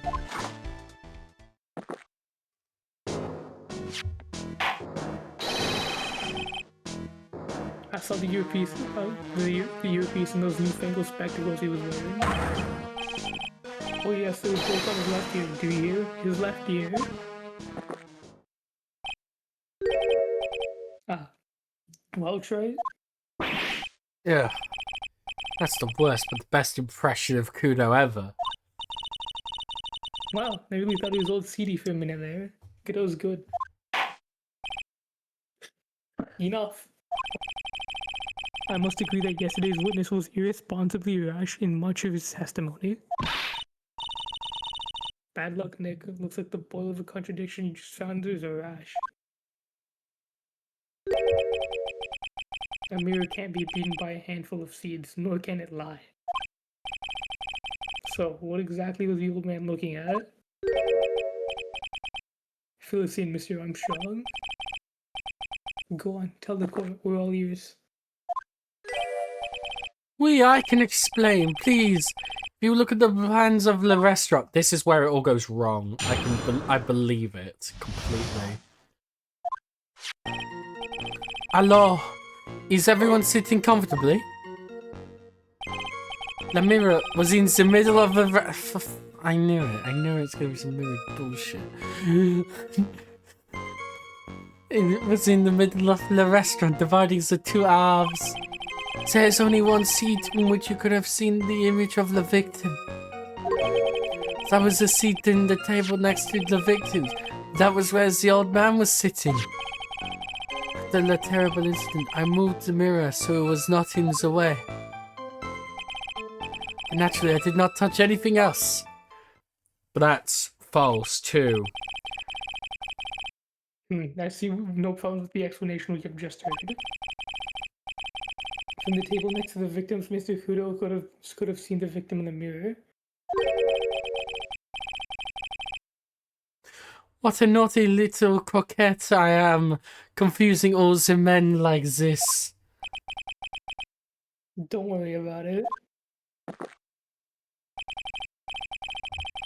I saw the earpiece, the earpiece and those newfangled spectacles he was wearing. Oh yes, it was both on his left ear. Do you hear? His left ear. Ah. Well, Trey? Yeah. That's the worst, but the best impression of Kudo ever. Wow, I really thought it was old CD for a minute there. It was good. Enough. I must agree that yesterday's witness was irresponsibly rash in much of his testimony. Bad luck, Nick. Looks like the boil of a contradiction you just found is a rash. A mirror can't be beaten by a handful of seeds, nor can it lie. So, what exactly was the old man looking at? Fill us in, Mr. Armstrong. Go on, tell the court, we're all ears. I can explain, please. If you look at the plans of the restaurant, this is where it all goes wrong. I believe it completely. Hello, is everyone sitting comfortably? The mirror was in the middle of the... I knew it's gonna be some mirror bullshit. It was in the middle of the restaurant, dividing the two halves. There's only one seat in which you could have seen the image of the victim. That was the seat in the table next to the victim. That was where the old man was sitting. After the terrible incident, I moved the mirror so it was not in the way. And naturally, I did not touch anything else. But that's false, too. I see no problem with the explanation we have just heard. From the table next to the victims, Mr. Kudo could have seen the victim in the mirror. What a naughty little coquette I am, confusing all the men like this. Don't worry about it.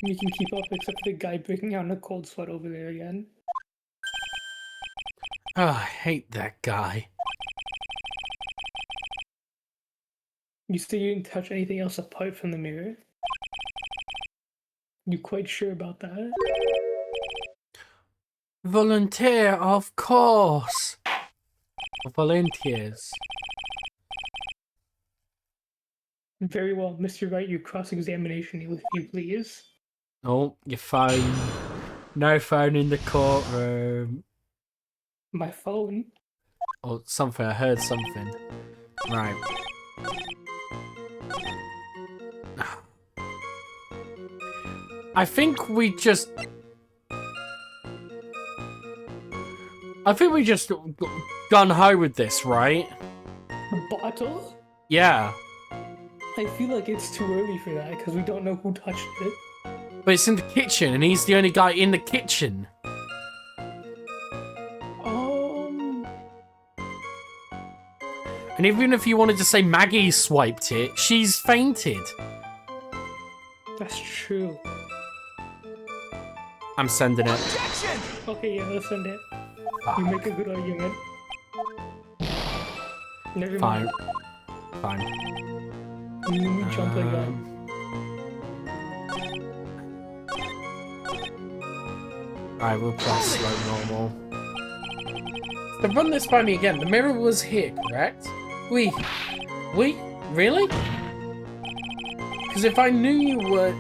You can keep up, except for the guy breaking out in a cold sweat over there again. Oh, I hate that guy. You say you didn't touch anything else apart from the mirror? You quite sure about that? Volunteer, of course. Volunteers. Very well, Mr. Wright, your cross-examination, if you please. Oh, your phone. No phone in the courtroom. My phone? Or something, I heard something. Right. I think we just gun-ho with this, right? A bottle? Yeah. I feel like it's too early for that, because we don't know who touched it. But it's in the kitchen, and he's the only guy in the kitchen. And even if you wanted to say Maggie swiped it, she's fainted. That's true. I'm sending it. Objection! Okay, yeah, let's send it. You make a good argument. Never Fine. mind. Fine. You jump the gun. Alright, we'll press slow normal. So run this by me again. The mirror was here, correct? We? Really? Because if I knew you were,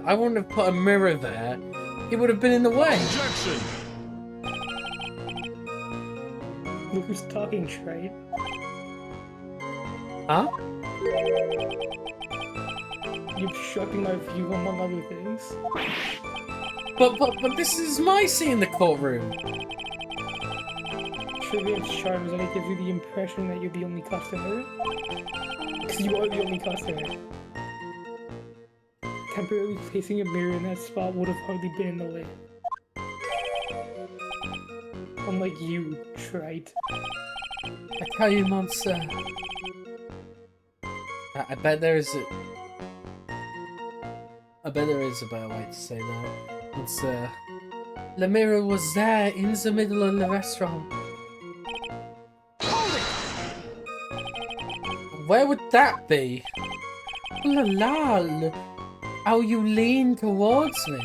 I wouldn't have put a mirror there. It would have been in the way. Objection! Look who's talking, Trite. Huh? You're obstructing my view, among other things. But this is my scene in the courtroom. Trivia's charm is that it gives you the impression that you're the only customer. Because you are the only customer. Temporarily placing a mirror in that spot would have hardly been in the way. Unlike you, Trite. I tell you, monster. I bet there is a better way to say that. It's the mirror was there in the middle of the restaurant. Where would that be? La la. How you lean towards me.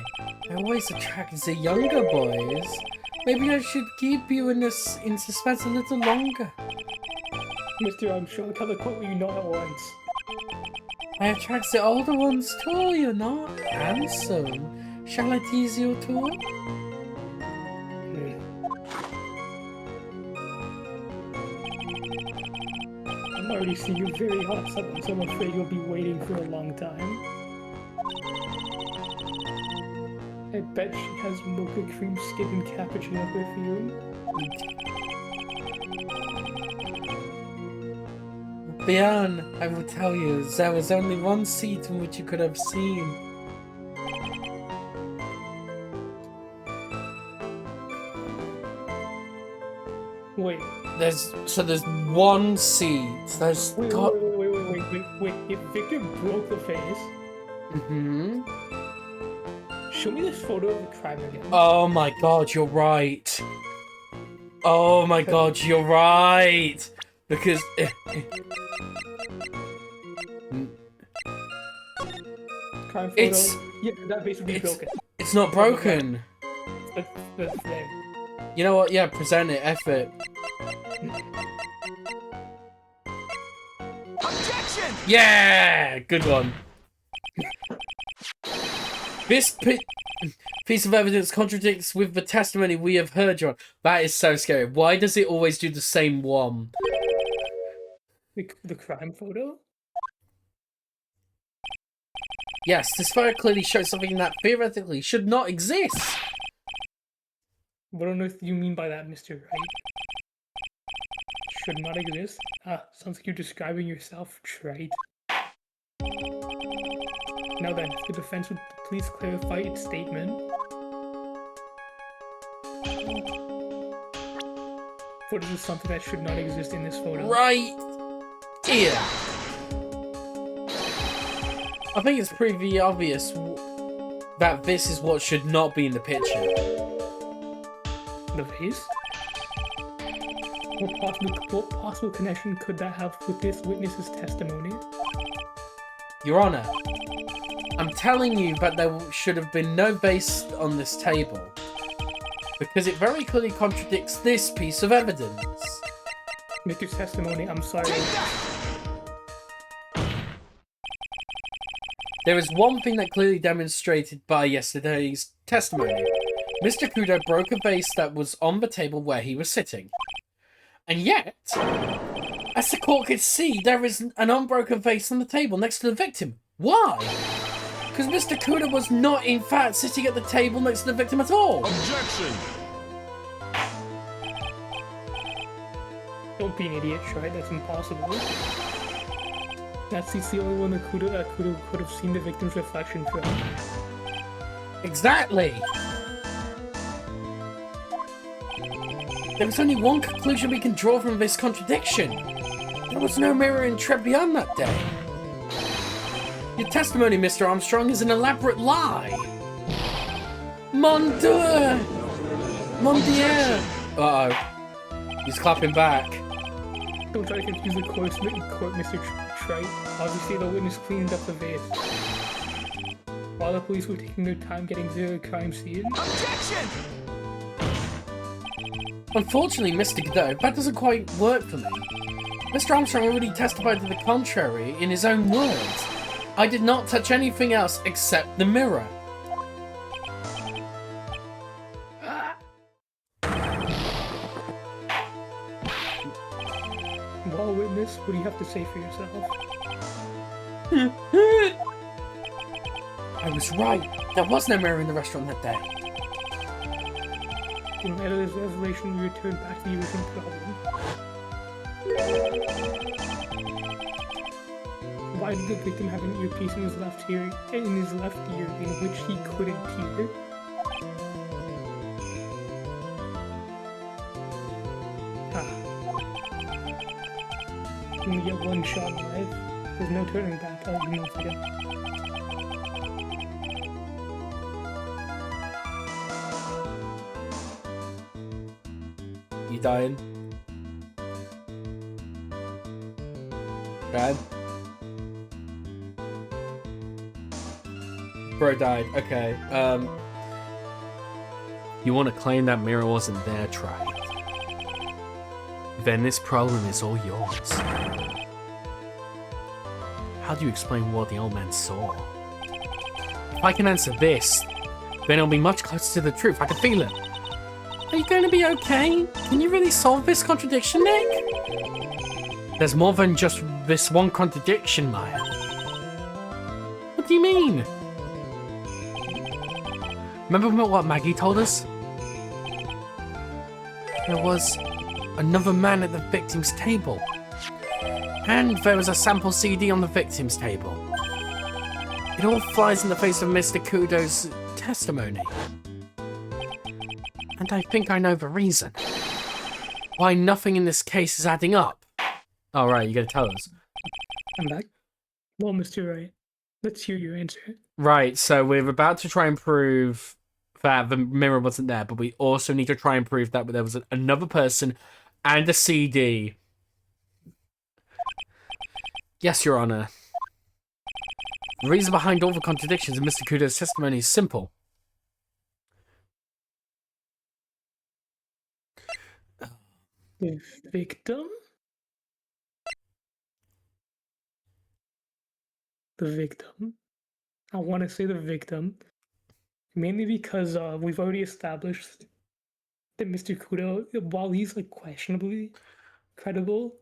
I always attract the younger boys. Maybe I should keep you in suspense a little longer. Mr. Armstrong, tell the court what you know at once. I attract the older ones too, you know. Handsome. Shall I tease you too? I'm already seeing you very hot, so I'm afraid you'll be waiting for a long time. I bet she has mocha cream skip and cappuccino perfume. Bjorn, I will tell you, there was only one seat in which you could have seen. Wait. There's one seat. There's Wait. If Victor broke the face, show me this photo of the crime again. Oh my god, you're right. Oh my god, you're right. Because Crime photo. It's- Yeah, that face would be broken. it's not broken. That's there. You know what? Yeah, present it. Effort. Objection! Yeah, good one. This piece of evidence contradicts with the testimony we have heard, John. That is so scary. Why does it always do the same one? The crime photo? Yes, this photo clearly shows something that theoretically should not exist. What on earth do you mean by that, Mr. Wright? Should not exist? Ah, sounds like you're describing yourself, Trite. Now then, if the defense would please clarify its statement. Footage is something that should not exist in this photo. Right here. I think it's pretty obvious that this is what should not be in the picture. The vase? What possible connection could that have with this witness's testimony? Your Honor, I'm telling you that there should have been no vase on this table, because it very clearly contradicts this piece of evidence. Mr. Testimony, I'm sorry. There is one thing that clearly demonstrated by yesterday's testimony. Mr. Kudo broke a vase that was on the table where he was sitting. And yet, as the court could see, there is an unbroken vase on the table next to the victim. Why? Because Mr. Kudo was not, in fact, sitting at the table next to the victim at all. Objection! Don't be an idiot, right? That's impossible. That's the only one that could have seen the victim's reflection from. Exactly. There was only one conclusion we can draw from this contradiction. There was no mirror in Tribulation that day. Your testimony, Mr. Armstrong, is an elaborate lie. Mon Dieu! Mon Dieu! Uh-oh. He's clapping back. Don't try to confuse the court, Mr. Trite. Obviously, the witness cleaned up the vase. While the police were taking their time getting to the crime scene. Objection! Unfortunately, Mr. Godot, that doesn't quite work for me. Mr. Armstrong already testified to the contrary in his own words. I did not touch anything else except the mirror. Well, witness, what do you have to say for yourself? I was right. There was no mirror in the restaurant that day. In light of this revelation, we return back to the original problem. Why did the victim have an earpiece in his left ear, in which he couldn't hear? When we get one shot in life, there's no turning back. I'll be once again. You dying? Bad? Bro died. Okay. You want to claim that mirror wasn't there, try it. Then this problem is all yours. How do you explain what the old man saw? If I can answer this, then it'll be much closer to the truth. I can feel it. Are you going to be okay? Can you really solve this contradiction, Nick? There's more than just this one contradiction, Maya. What do you mean? Remember what Maggie told us? There was another man at the victim's table. And there was a sample CD on the victim's table. It all flies in the face of Mr. Kudo's testimony. And I think I know the reason. Why nothing in this case is adding up. Alright, you gotta tell us. I'm back. Well, Mr. Wright, let's hear your answer. Right, so we're about to try and prove that the mirror wasn't there, but we also need to try and prove that there was another person and a CD. Yes, Your Honor. The reason behind all the contradictions in Mr. Kudo's testimony is simple. The victim? The victim. I want to say the victim. Mainly because we've already established that Mr. Kudo, while he's like questionably credible,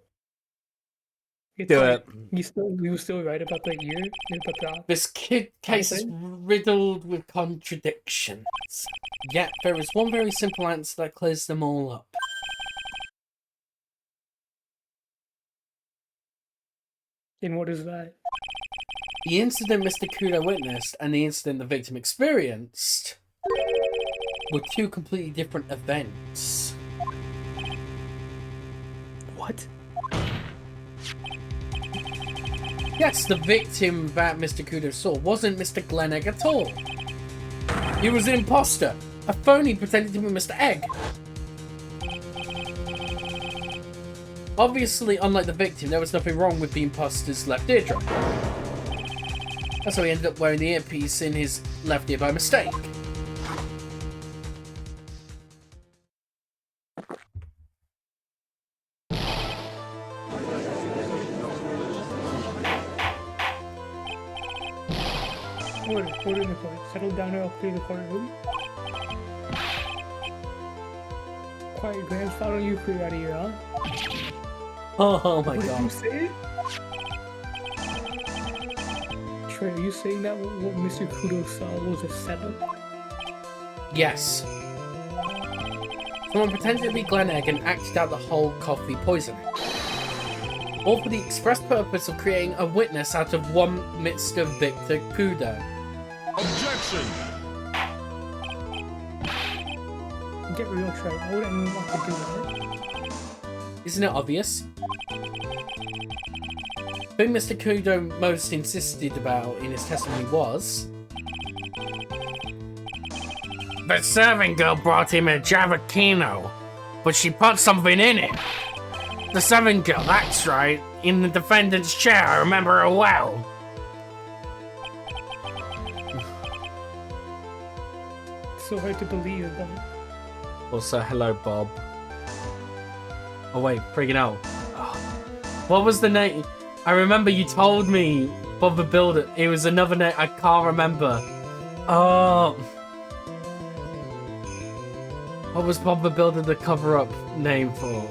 it's Do like, it. he was still right about the year. About This case is riddled with contradictions. Yet there is one very simple answer that clears them all up. And what is that? The incident Mr. Kudo witnessed and the incident the victim experienced were two completely different events. What? Yes, the victim that Mr. Kudo saw wasn't Mr. Glenegg at all. He was an imposter, a phony pretending to be Mr. Egg. Obviously, unlike the victim, there was nothing wrong with the imposter's left eardrum. That's why he ended up wearing the earpiece in his left ear by mistake. Order in the court. Settle down or I'll clear the courtroom. Quiet, grandfather, you clear out of here, huh? Oh my What did you god. say? Trey, are you saying that what Mr. Kudo saw was a setup? Yes. Someone pretended to be Glenegg and acted out the whole coffee poisoning. All for the express purpose of creating a witness out of one Mr. Victor Kudo. Objection! Get real, Trey. Why would anyone want to do that? Isn't it obvious? The thing Mr. Kudo most insisted about in his testimony was... The serving girl brought him a Javakino, but she put something in it. The serving girl, that's right, in the defendant's chair, I remember her well. It's so hard to believe, but Also, hello, Bob. Oh wait, freaking out. What was the name? I remember you told me Bob the Builder. It was another name. I can't remember. Oh. What was Bob the Builder the cover-up name for?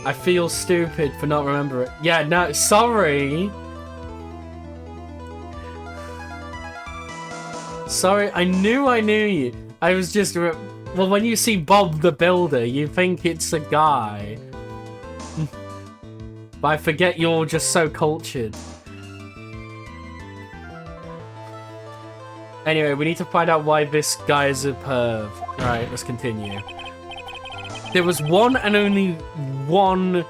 I feel stupid for not remembering. Yeah, no, sorry. Sorry, I knew you. I was just... Well, when you see Bob the Builder, you think it's a guy. But I forget you're just so cultured. Anyway, we need to find out why this guy is a perv. Alright, let's continue. There was one and only one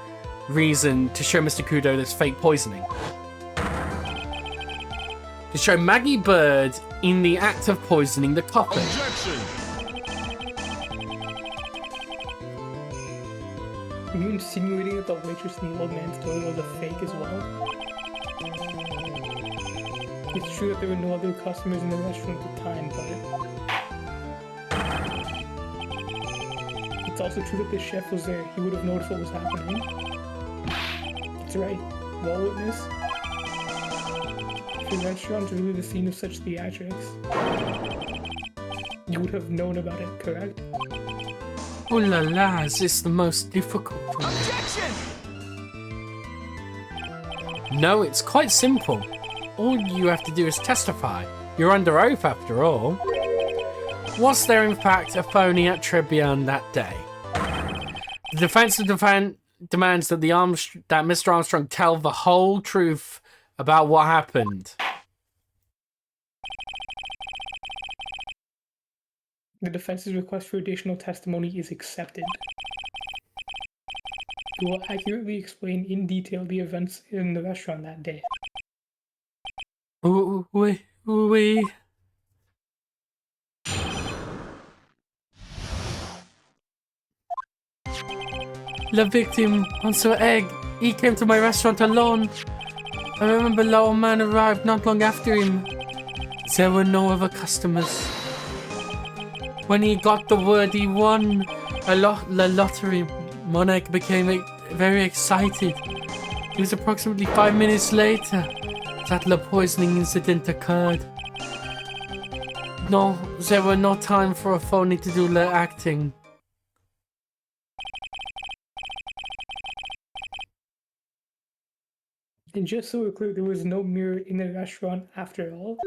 reason to show Mr. Kudo this fake poisoning. To show Maggie Bird in the act of poisoning the coffee. Objection! are you insinuating that the waitress in the old man's story was a fake as well? It's true that there were no other customers in the restaurant at the time, but it's also true that the chef was there. He would have noticed what was happening. That's right, wall witness. If your restaurant's really the scene of such theatrics, you would have known about it, correct? Oh la la, is this the most difficult one? Objection! No, it's quite simple. All you have to do is testify. You're under oath after all. Was there in fact a phony at Tribune that day? The defense demands that that Mr. Armstrong tell the whole truth about what happened. The defense's request for additional testimony is accepted. You will accurately explain in detail the events in the restaurant that day. Oui. The victim, Monsieur Egg, he came to my restaurant alone. I remember the old man arrived not long after him. There were no other customers. When he got the word he won the lottery, Monarch became very excited. It was approximately 5 minutes later that the poisoning incident occurred. No, there were no time for a phony to do the acting. And just so we're clear, there was no mirror in the restaurant after all.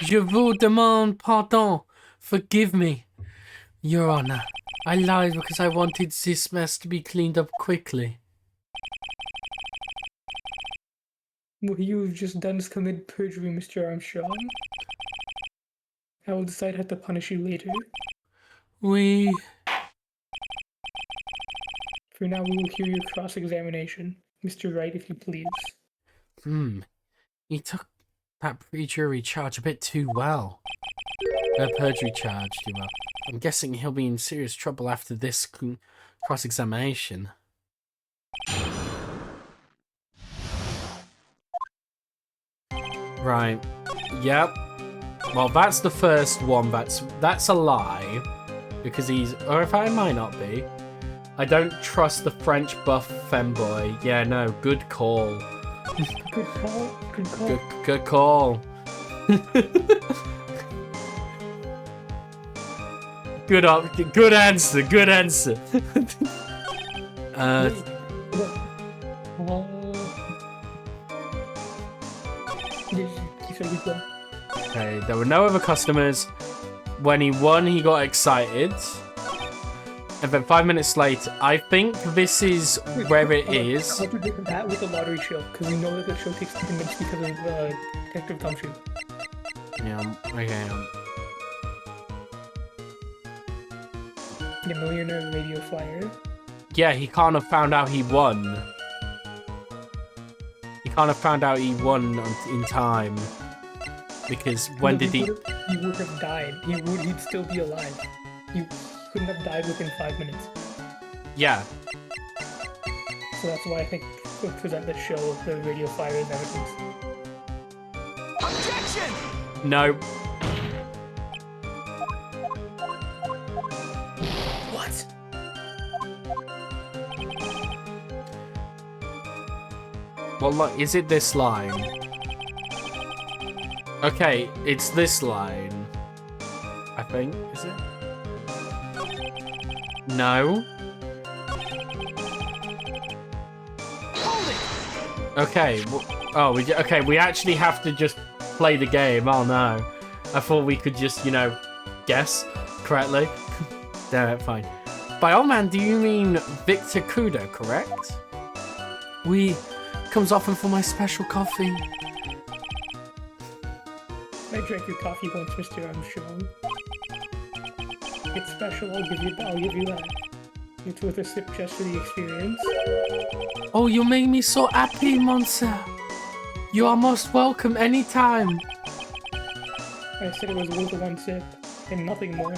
Je vous demande pardon. Forgive me, Your Honor. I lied because I wanted this mess to be cleaned up quickly. What you've just done is commit perjury, Mr. Armstrong. I will decide how to punish you later. We... For now, we will hear your cross-examination. Mr. Wright, if you please. He took that pre-jury charge a bit too well. Perjury charge too well. I'm guessing he'll be in serious trouble after this cross-examination. Right. Yep. Well, that's the first one. That's a lie. Because he's... Or if I might not be. I don't trust the French buff femboy. Yeah, no. Good call. Good call. Good call. Good call. Good answer. Good answer. Okay, there were no other customers. When he won, he got excited. And then 5 minutes later, I think this is where it is. How to different that with the lottery show? Because we know that the show takes 10 minutes because of Detective Gumshoe. Yeah, okay. The Millionaire Radio Flyer. Yeah, he can't have found out he won. He can't have found out he won in time. Because when did he... He would have died. He'd still be alive. He couldn't have died within 5 minutes. Yeah. So that's why I think we'll present the show, the Radio Flyer as evidence. Objection! No. What? Well, look, is it this line? Okay, it's this line. I think, is it? No. Okay. Okay. We actually have to just play the game. Oh no! I thought we could just, guess correctly. Damn it, fine. By old man, do you mean Victor Kudo, correct? Comes often for my special coffee. I drank your coffee once, Mr. Armstrong. It's special, I'll give you that. It's worth a sip just for the experience. Oh, you make me so happy, Monster. You are most welcome anytime. I said it was worth one sip, and nothing more.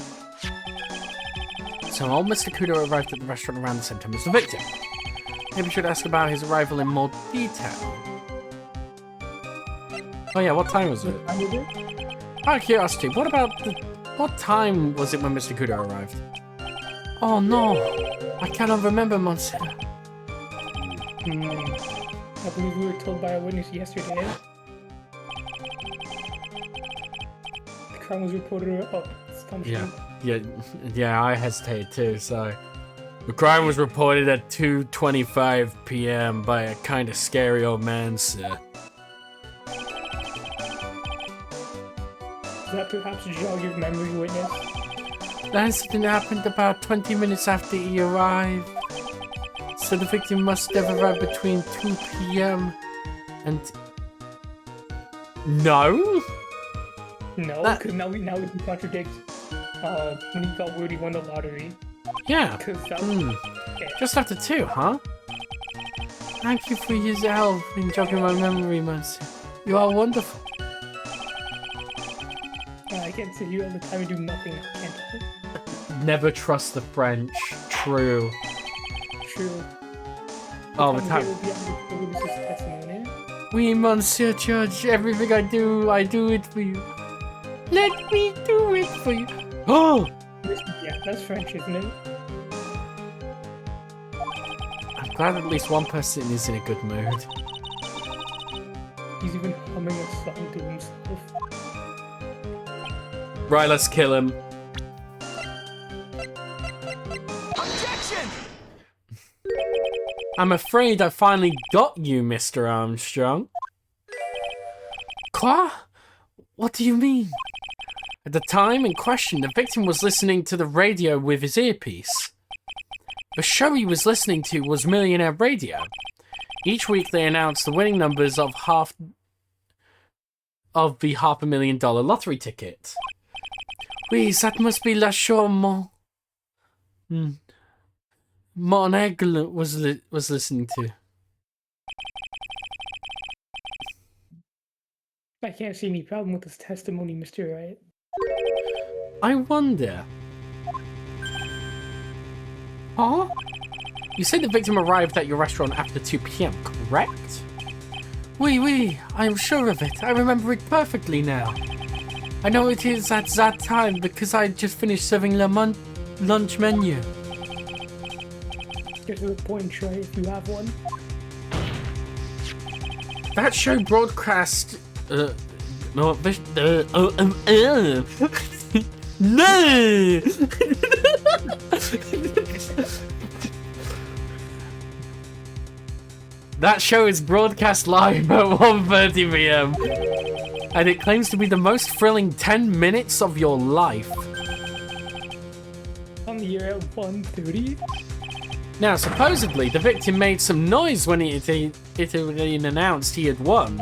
So old Mr. Kudo arrived at the restaurant around the same time as the victim. Maybe we should ask about his arrival in more detail. Oh yeah, what time was it? What time was it? Out of curiosity, what time was it when Mr. Kudo arrived? Oh no, I cannot remember, Monsieur. I believe we were told by a witness yesterday. The crime was reported. Oh, it's Tom Yeah, I hesitated too, so. The crime was reported at 2:25 p.m. by a kind of scary old man, sir. Does that perhaps jog your memory, witness? The incident happened about 20 minutes after he arrived. So the victim must have arrived between 2 p.m. and... No? No, because now we can contradict when he got word he won the lottery. Yeah. Okay. Just after 2, huh? Thank you for your help in jogging my memory, Monsieur. You are wonderful. I can't sit here all the time and do nothing, can't I? Never trust the French. True. True. Oh, the time. Oui, Monsieur Judge, everything I do it for you. Let me do it for you. Oh! Yeah, that's French, isn't it? I'm glad at least one person is in a good mood. He's even humming a song to himself. Right, let's kill him. Objection! I'm afraid I finally got you, Mr. Armstrong. Quoi? What do you mean? At the time in question, the victim was listening to the radio with his earpiece. The show he was listening to was Millionaire Radio. Each week they announced the winning numbers of the $500,000 lottery ticket. Oui, that must be la show Mon Aigle was listening to. I can't see any problem with this testimony, Mr. Wright. I wonder. Huh? You say the victim arrived at your restaurant after 2 p.m., correct? Oui, I am sure of it. I remember it perfectly now. I know it is at that time because I just finished serving the lunch menu. Get to the point, Troy, if you have one. That show broadcast. No. No! That show is broadcast live at 1:30 p.m. and it claims to be the most thrilling 10 minutes of your life. On the air at 1:30? Now, supposedly, the victim made some noise when it announced he had won.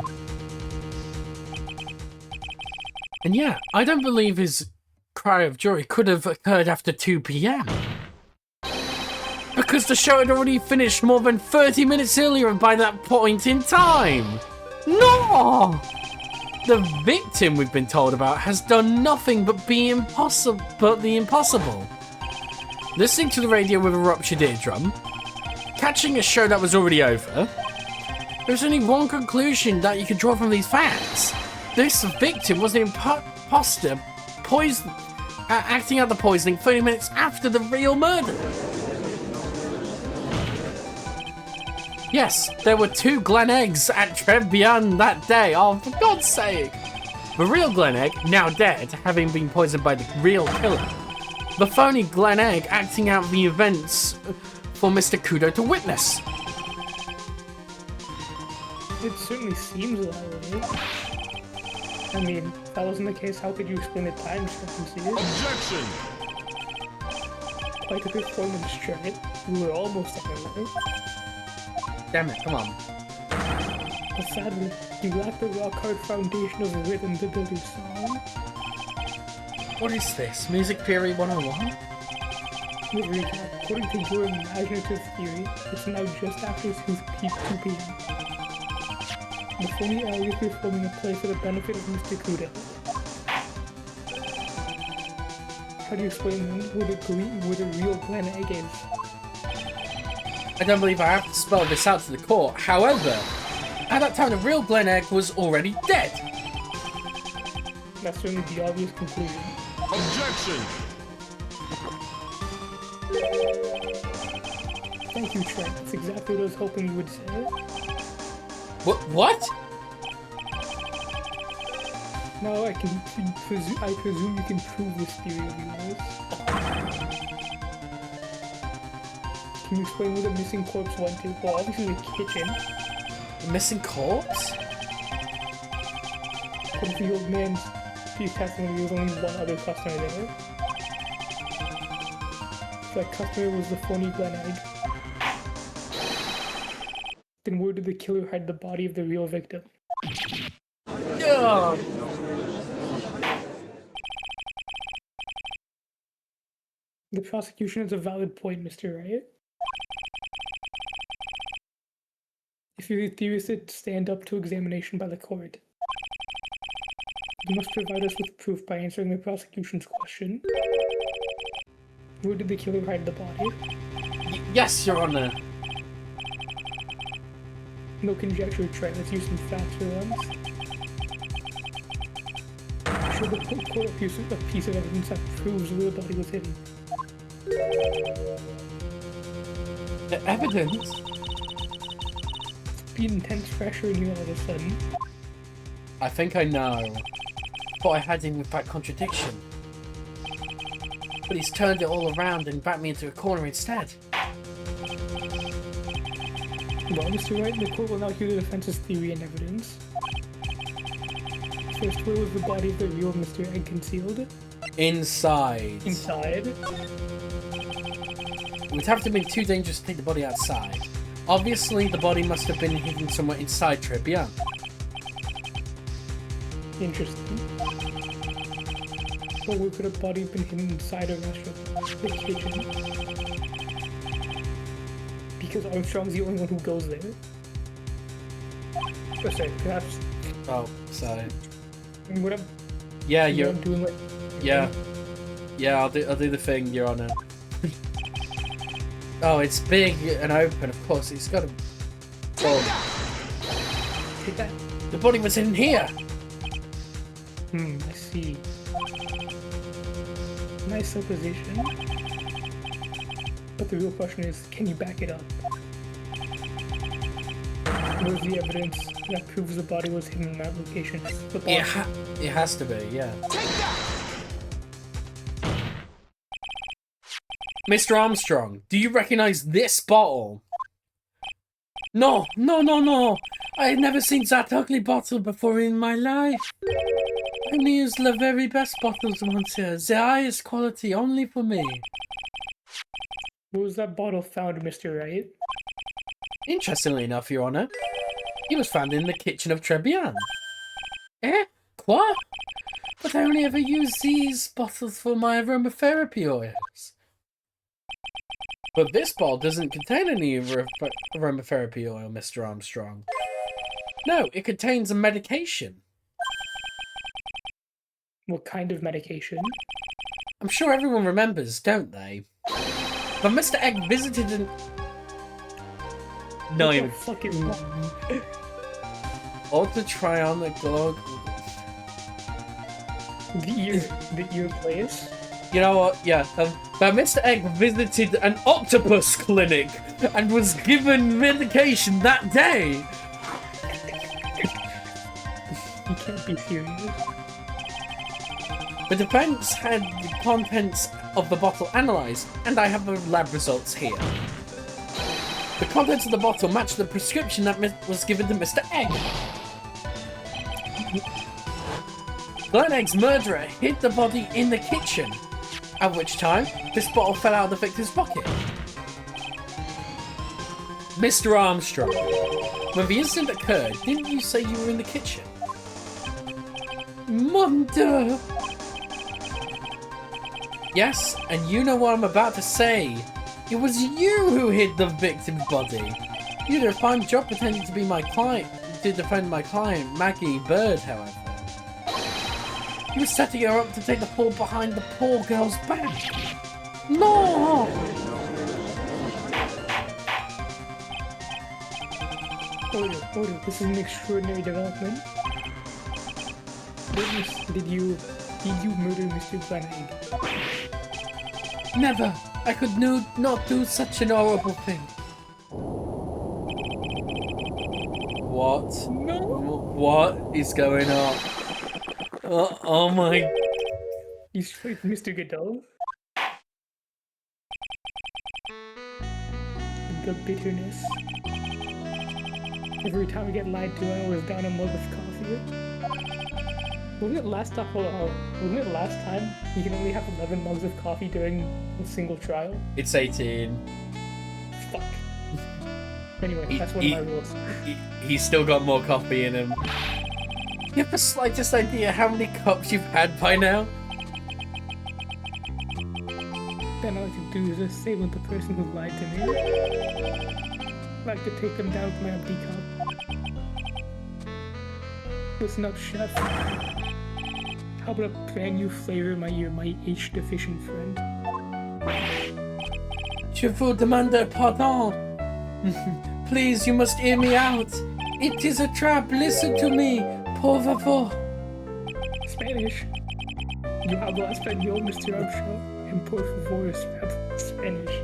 And yeah, I don't believe his cry of joy could have occurred after 2 p.m. Because the show had already finished more than 30 minutes earlier by that point in time. No! The victim we've been told about has done nothing but the impossible. Listening to the radio with a ruptured eardrum, catching a show that was already over. There's only one conclusion that you could draw from these facts. This victim was an imposter acting out the poisoning 30 minutes after the real murder. Yes, there were 2 Glen Eggs at Tribulations that day. Oh, for God's sake. The real Glen Egg, now dead, having been poisoned by the real killer. The phony Glen Egg acting out the events for Mr. Kudo to witness. It certainly seems that way. I mean, if that wasn't the case, how could you explain the time discrepancies? Objection! Quite a performance, Trent. We were almost there. Damn it, come on. But sadly, you lack the rock-hard foundation of the rhythm to build your song. What is this? Music Theory 101? To recap, according to your imaginative theory, it's now just after 2 p.m. The phony ally is performing a play for the benefit of Mr. Kudo. How do you explain where the real Glen Egg is? I don't believe I have to spell this out to the court. However, at that time the real Glen Egg was already dead. That's certainly the obvious conclusion. Objection! Thank you, Trent. That's exactly what I was hoping you would say. What? Now I presume you can prove this theory of yours. Can you explain where the missing corpse went to? Well, obviously the kitchen. The missing corpse? According to the old man's testimony, there was only one other customer there. That customer was the phony Glen Egg. Then where did the killer hide the body of the real victim? Ugh. The prosecution has a valid point, Mr. Wright. If your theories stand up to examination by the court, you must provide us with proof by answering the prosecution's question. Where did the killer hide the body? Yes, Your Honor. No conjecture, Trent. Let's use some facts for once. Show the court a piece of evidence that proves where the body was hidden. The evidence? Be intense pressure in you all of a sudden. I think I know. Thought I had him with that contradiction. But he's turned it all around and backed me into a corner instead. Well, Mr. Wright, the court will now hear the defense's theory and evidence. First, where was the body of the real Mr. Egg concealed? Inside. Inside? It would have to be too dangerous to take the body outside. Obviously, the body must have been hidden somewhere inside Tribulations. Interesting. But where could a body have been hidden inside a restaurant? The kitchen? Because Armstrong's the only one who goes there? Oh, sorry, perhaps Oh, sorry. What up? Yeah, You know, you're. I'm doing like. Yeah. Yeah, I'll do the thing, Your Honor. Oh, it's big and open, of course. It's got a. Oh, Take that. the body was in here. I see. Nice supposition. But the real question is, can you back it up? Where's the evidence that proves the body was hidden in that location? The body. It has to be, yeah. Mr. Armstrong, do you recognize this bottle? No, no, no, no. I had never seen that ugly bottle before in my life. I only use the very best bottles once here. The highest quality only for me. Where was that bottle found, Mr. Wright? Interestingly enough, Your Honor, it was found in the kitchen of Tribulations. Eh? What? But I only ever use these bottles for my aromatherapy oils. But this bottle doesn't contain any aromatherapy oil, Mr. Armstrong. No, it contains a medication. What kind of medication? I'm sure everyone remembers, don't they? But Mr. Egg visited an... No, What even... the fuck is that? Ultra Trionic Glog... The ear place? You know what? Yeah, but Mr. Egg visited an octopus clinic and was given medication that day. You can't be serious. The defense had the contents of the bottle analyzed, and I have the lab results here. The contents of the bottle match the prescription that was given to Mr. Egg. Glenn Egg's murderer hid the body in the kitchen, at which time this bottle fell out of the victim's pocket. Mr. Armstrong, when the incident occurred, didn't you say you were in the kitchen? Mon Dieu! Yes, and you know what I'm about to say. It was you who hid the victim's body. You did a fine job pretending to be my client, to defend my client, Maggie Bird, however. You were setting her up to take the fall behind the poor girl's back. No! Order, this is an extraordinary development. Witness, did you murder Mr. Flanagan? Never! I could not do such an horrible thing. What? No! What is going on? Oh my... You straight Mr. Godot? The bitterness. Every time I get lied to, I always down a mug of coffee. Wasn't it last time? Wasn't it last time you can only have 11 mugs of coffee during a single trial? It's 18. Fuck. Anyway, that's one of my rules. He's still got more coffee in him. You have the slightest idea how many cups you've had by now? Then all I like to do is just say with the person who lied to me. I like to take them down with my empty cup. Listen up, chef. How about a brand new flavor in my ear, my H-deficient friend? Je vous demande pardon. Please, you must hear me out. It is a trap. Listen to me. Por favor. Spanish. Yo hablo español, Mr. Armstrong, and por favor is Spanish.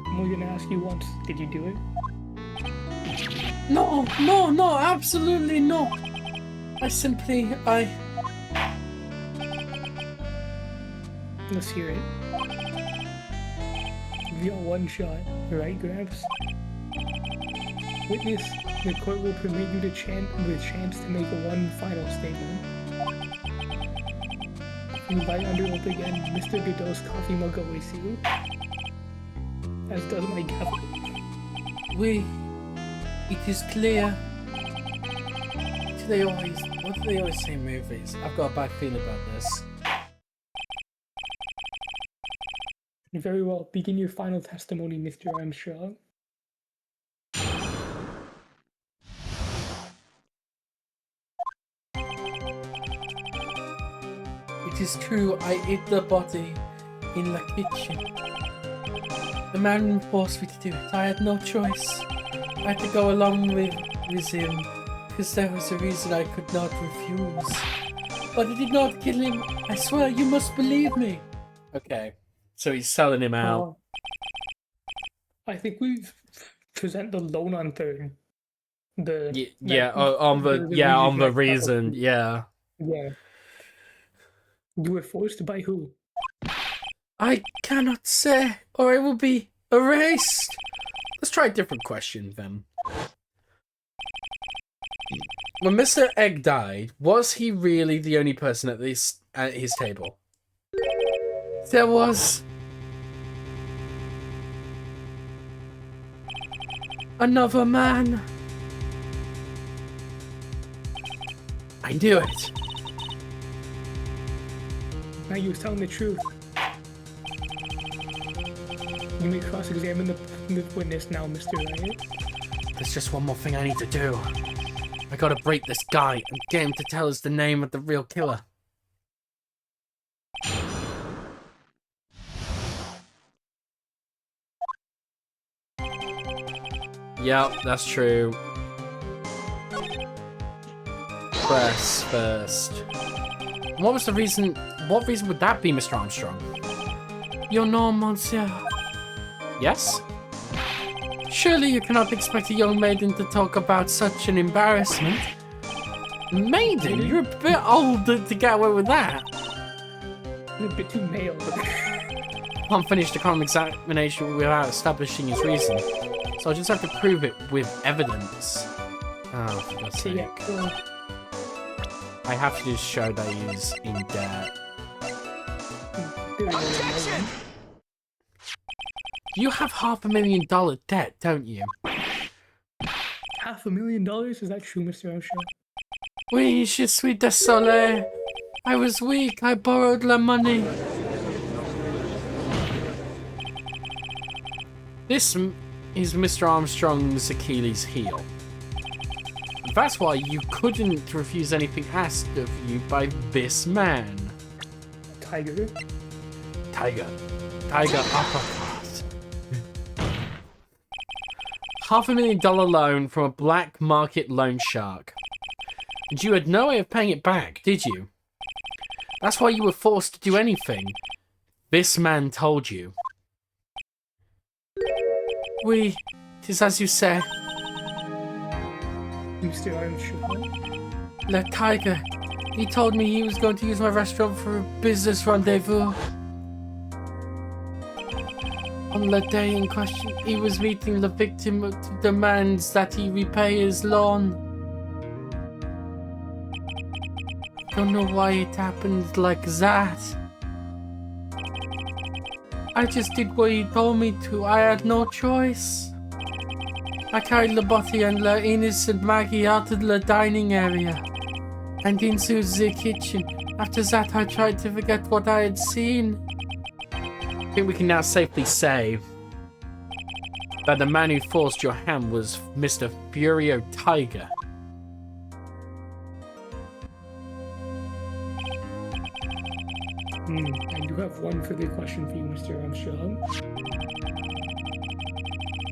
I'm only gonna ask you once, did you do it? No, absolutely not. Let's hear it. We got one shot, right, Gramps? Witness, the court will permit you the chance to make one final statement. If you bite under oath again, Mr. Godot's coffee mug awaits you. As does my gavel. It is clear. What do they always say in movies? I've got a bad feeling about this. Very well, begin your final testimony, Mr. Armstrong. It is true, I ate the body in the kitchen. The man forced me to do it. I had no choice. I had to go along with him, because there was a reason I could not refuse. But I did not kill him. I swear, you must believe me. Okay, so he's selling him out. I think we present the loan on third. On the reason. Yeah. Yeah. You were forced by who? I cannot say, or it will be erased. Let's try a different question then. When Mr. Egg died, was he really the only person at his table? There was another man. I knew it. Now you was telling the truth. You may cross-examine the witness now, Mr. Riot. There's just one more thing I need to do. I gotta break this guy and get him to tell us the name of the real killer. Yep, that's true. Press first. What was the reason? What reason would that be, Mr. Armstrong? Your nom, monsieur. Yes? Surely you cannot expect a young maiden to talk about such an embarrassment. Maiden? You're a bit old to get away with that. You're a bit too male. Can't finish the common examination without establishing his reason. So I'll just have to prove it with evidence. Oh, for God's sake. Yeah, cool. I have to just show that he's in debt. Objection! You have $500,000 debt, don't you? $500,000? Is that true, Mr. Armstrong? Oui, je suis désolé. I was weak. I borrowed the money. This is Mr. Armstrong's Achilles heel. That's why you couldn't refuse anything asked of you by this man. Tiger? Tiger uppercut. $500,000 loan from a black market loan shark. And you had no way of paying it back, did you? That's why you were forced to do anything. This man told you. Oui, 'tis as you say. Mr. Armstrong? The tiger. He told me he was going to use my restaurant for a business rendezvous. On the day in question, he was meeting the victim who demands that he repay his loan. Don't know why it happened like that. I just did what he told me to. I had no choice. I carried the body and the innocent Maggie out of the dining area and into the kitchen. After that, I tried to forget what I had seen. I think we can now safely say that the man who forced your hand was Mr. Furio Tiger. I do have one further question for you, Mr. Armstrong.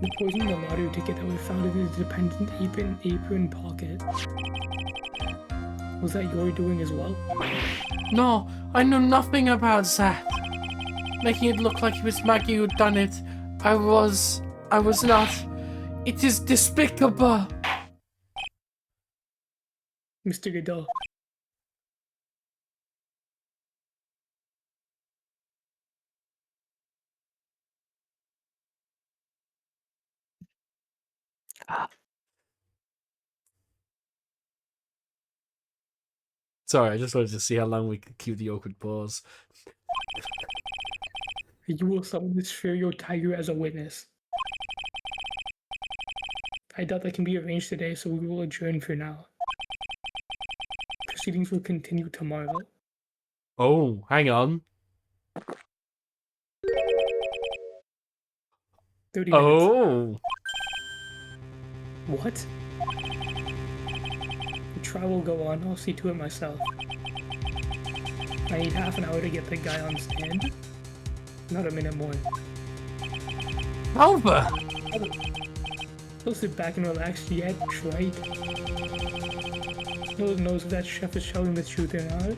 The poison in the lottery ticket that was found in his dependent apron pocket. Was that your doing as well? No, I know nothing about that. Making it look like it was Maggie who'd done it. I was not. It is despicable. Mr. Goodall. Sorry, I just wanted to see how long we could keep the awkward pause. You will summon this Furio Tiger as a witness. I doubt that can be arranged today, so we will adjourn for now. Proceedings will continue tomorrow. Oh, hang on. 30 minutes. Oh. What? The trial will go on. I'll see to it myself. I need half an hour to get the guy on stand. Not a minute more. Alva! He'll sit back and relax yet, right? No one knows if that chef is telling the truth or not.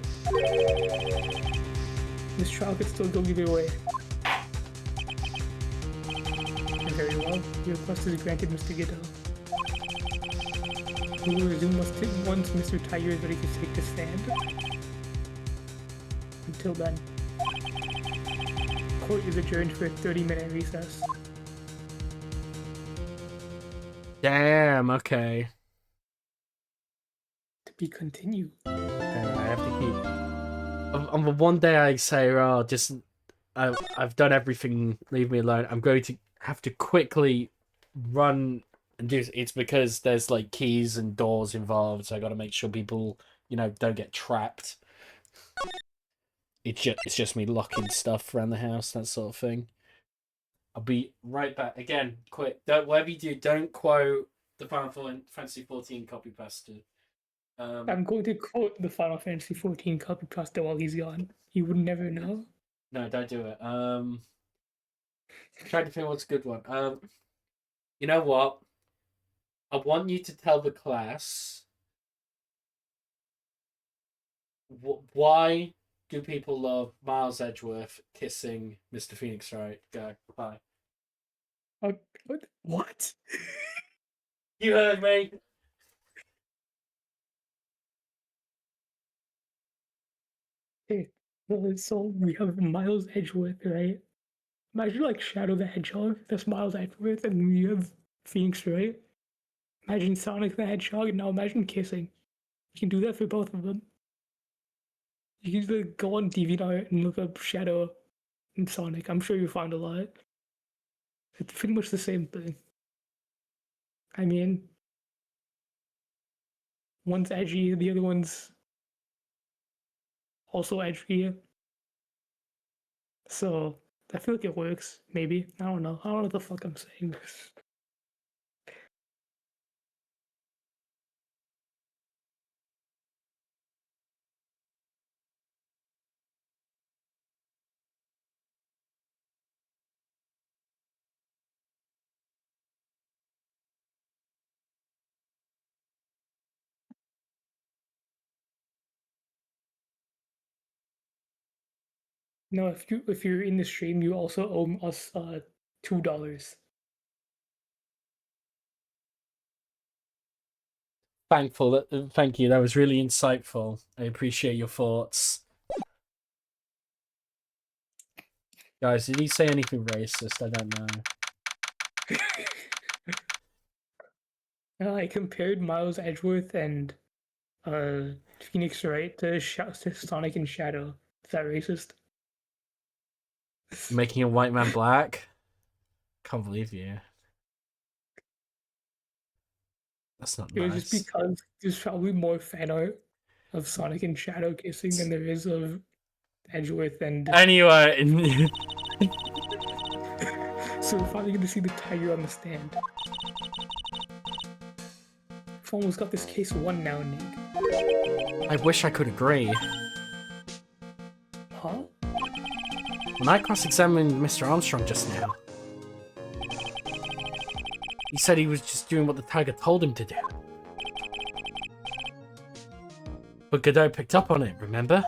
This trial could still go either way. Very well. Your request is granted, Mr. Goodell. We will resume once Mr. Tiger is ready to take the stand. Until then, court is adjourned for a 30-minute recess. Damn, okay. To be continued. Okay, I have to keep... On the one day I say, oh, just... I've done everything, leave me alone, I'm going to have to quickly run and do... It's because there's, like, keys and doors involved, so I gotta make sure people, you know, don't get trapped. It's just me locking stuff around the house, that sort of thing. I'll be right back. Again, quick. Whatever you do, don't quote the Final Fantasy 14 copy pasta. I'm going to quote the Final Fantasy 14 copy pasta while he's gone. You would never know. No, don't do it. Trying to think what's a good one. You know what? I want you to tell the class why do people love Miles Edgeworth kissing Mr. Phoenix Wright? Go. Bye. What? You heard me. Okay, so we have Miles Edgeworth, right? Imagine like Shadow the Hedgehog, that's Miles Edgeworth, and we have Phoenix Wright. Imagine Sonic the Hedgehog, and now imagine kissing. You can do that for both of them. You can just go on DeviantArt and look up Shadow and Sonic. I'm sure you'll find a lot. It's pretty much the same thing. I mean, one's edgy, the other one's also edgy. So I feel like it works, maybe. I don't know. I don't know what the fuck I'm saying. No, if you're in the stream, you also owe us $2. Thank you. That was really insightful. I appreciate your thoughts. Guys, did he say anything racist? I don't know. I compared Miles Edgeworth and Phoenix Wright to Sonic and Shadow. Is that racist? Making a white man black? Can't believe you. That's not nice. It was just because there's probably more fan art of Sonic and Shadow kissing than there is of Edgeworth and... Anyway... So we're finally going to see the tiger on the stand. We've almost got this case won now, Nick. I wish I could agree. Huh? When I cross-examined Mr. Armstrong just now, he said he was just doing what the tiger told him to do. But Godot picked up on it, remember?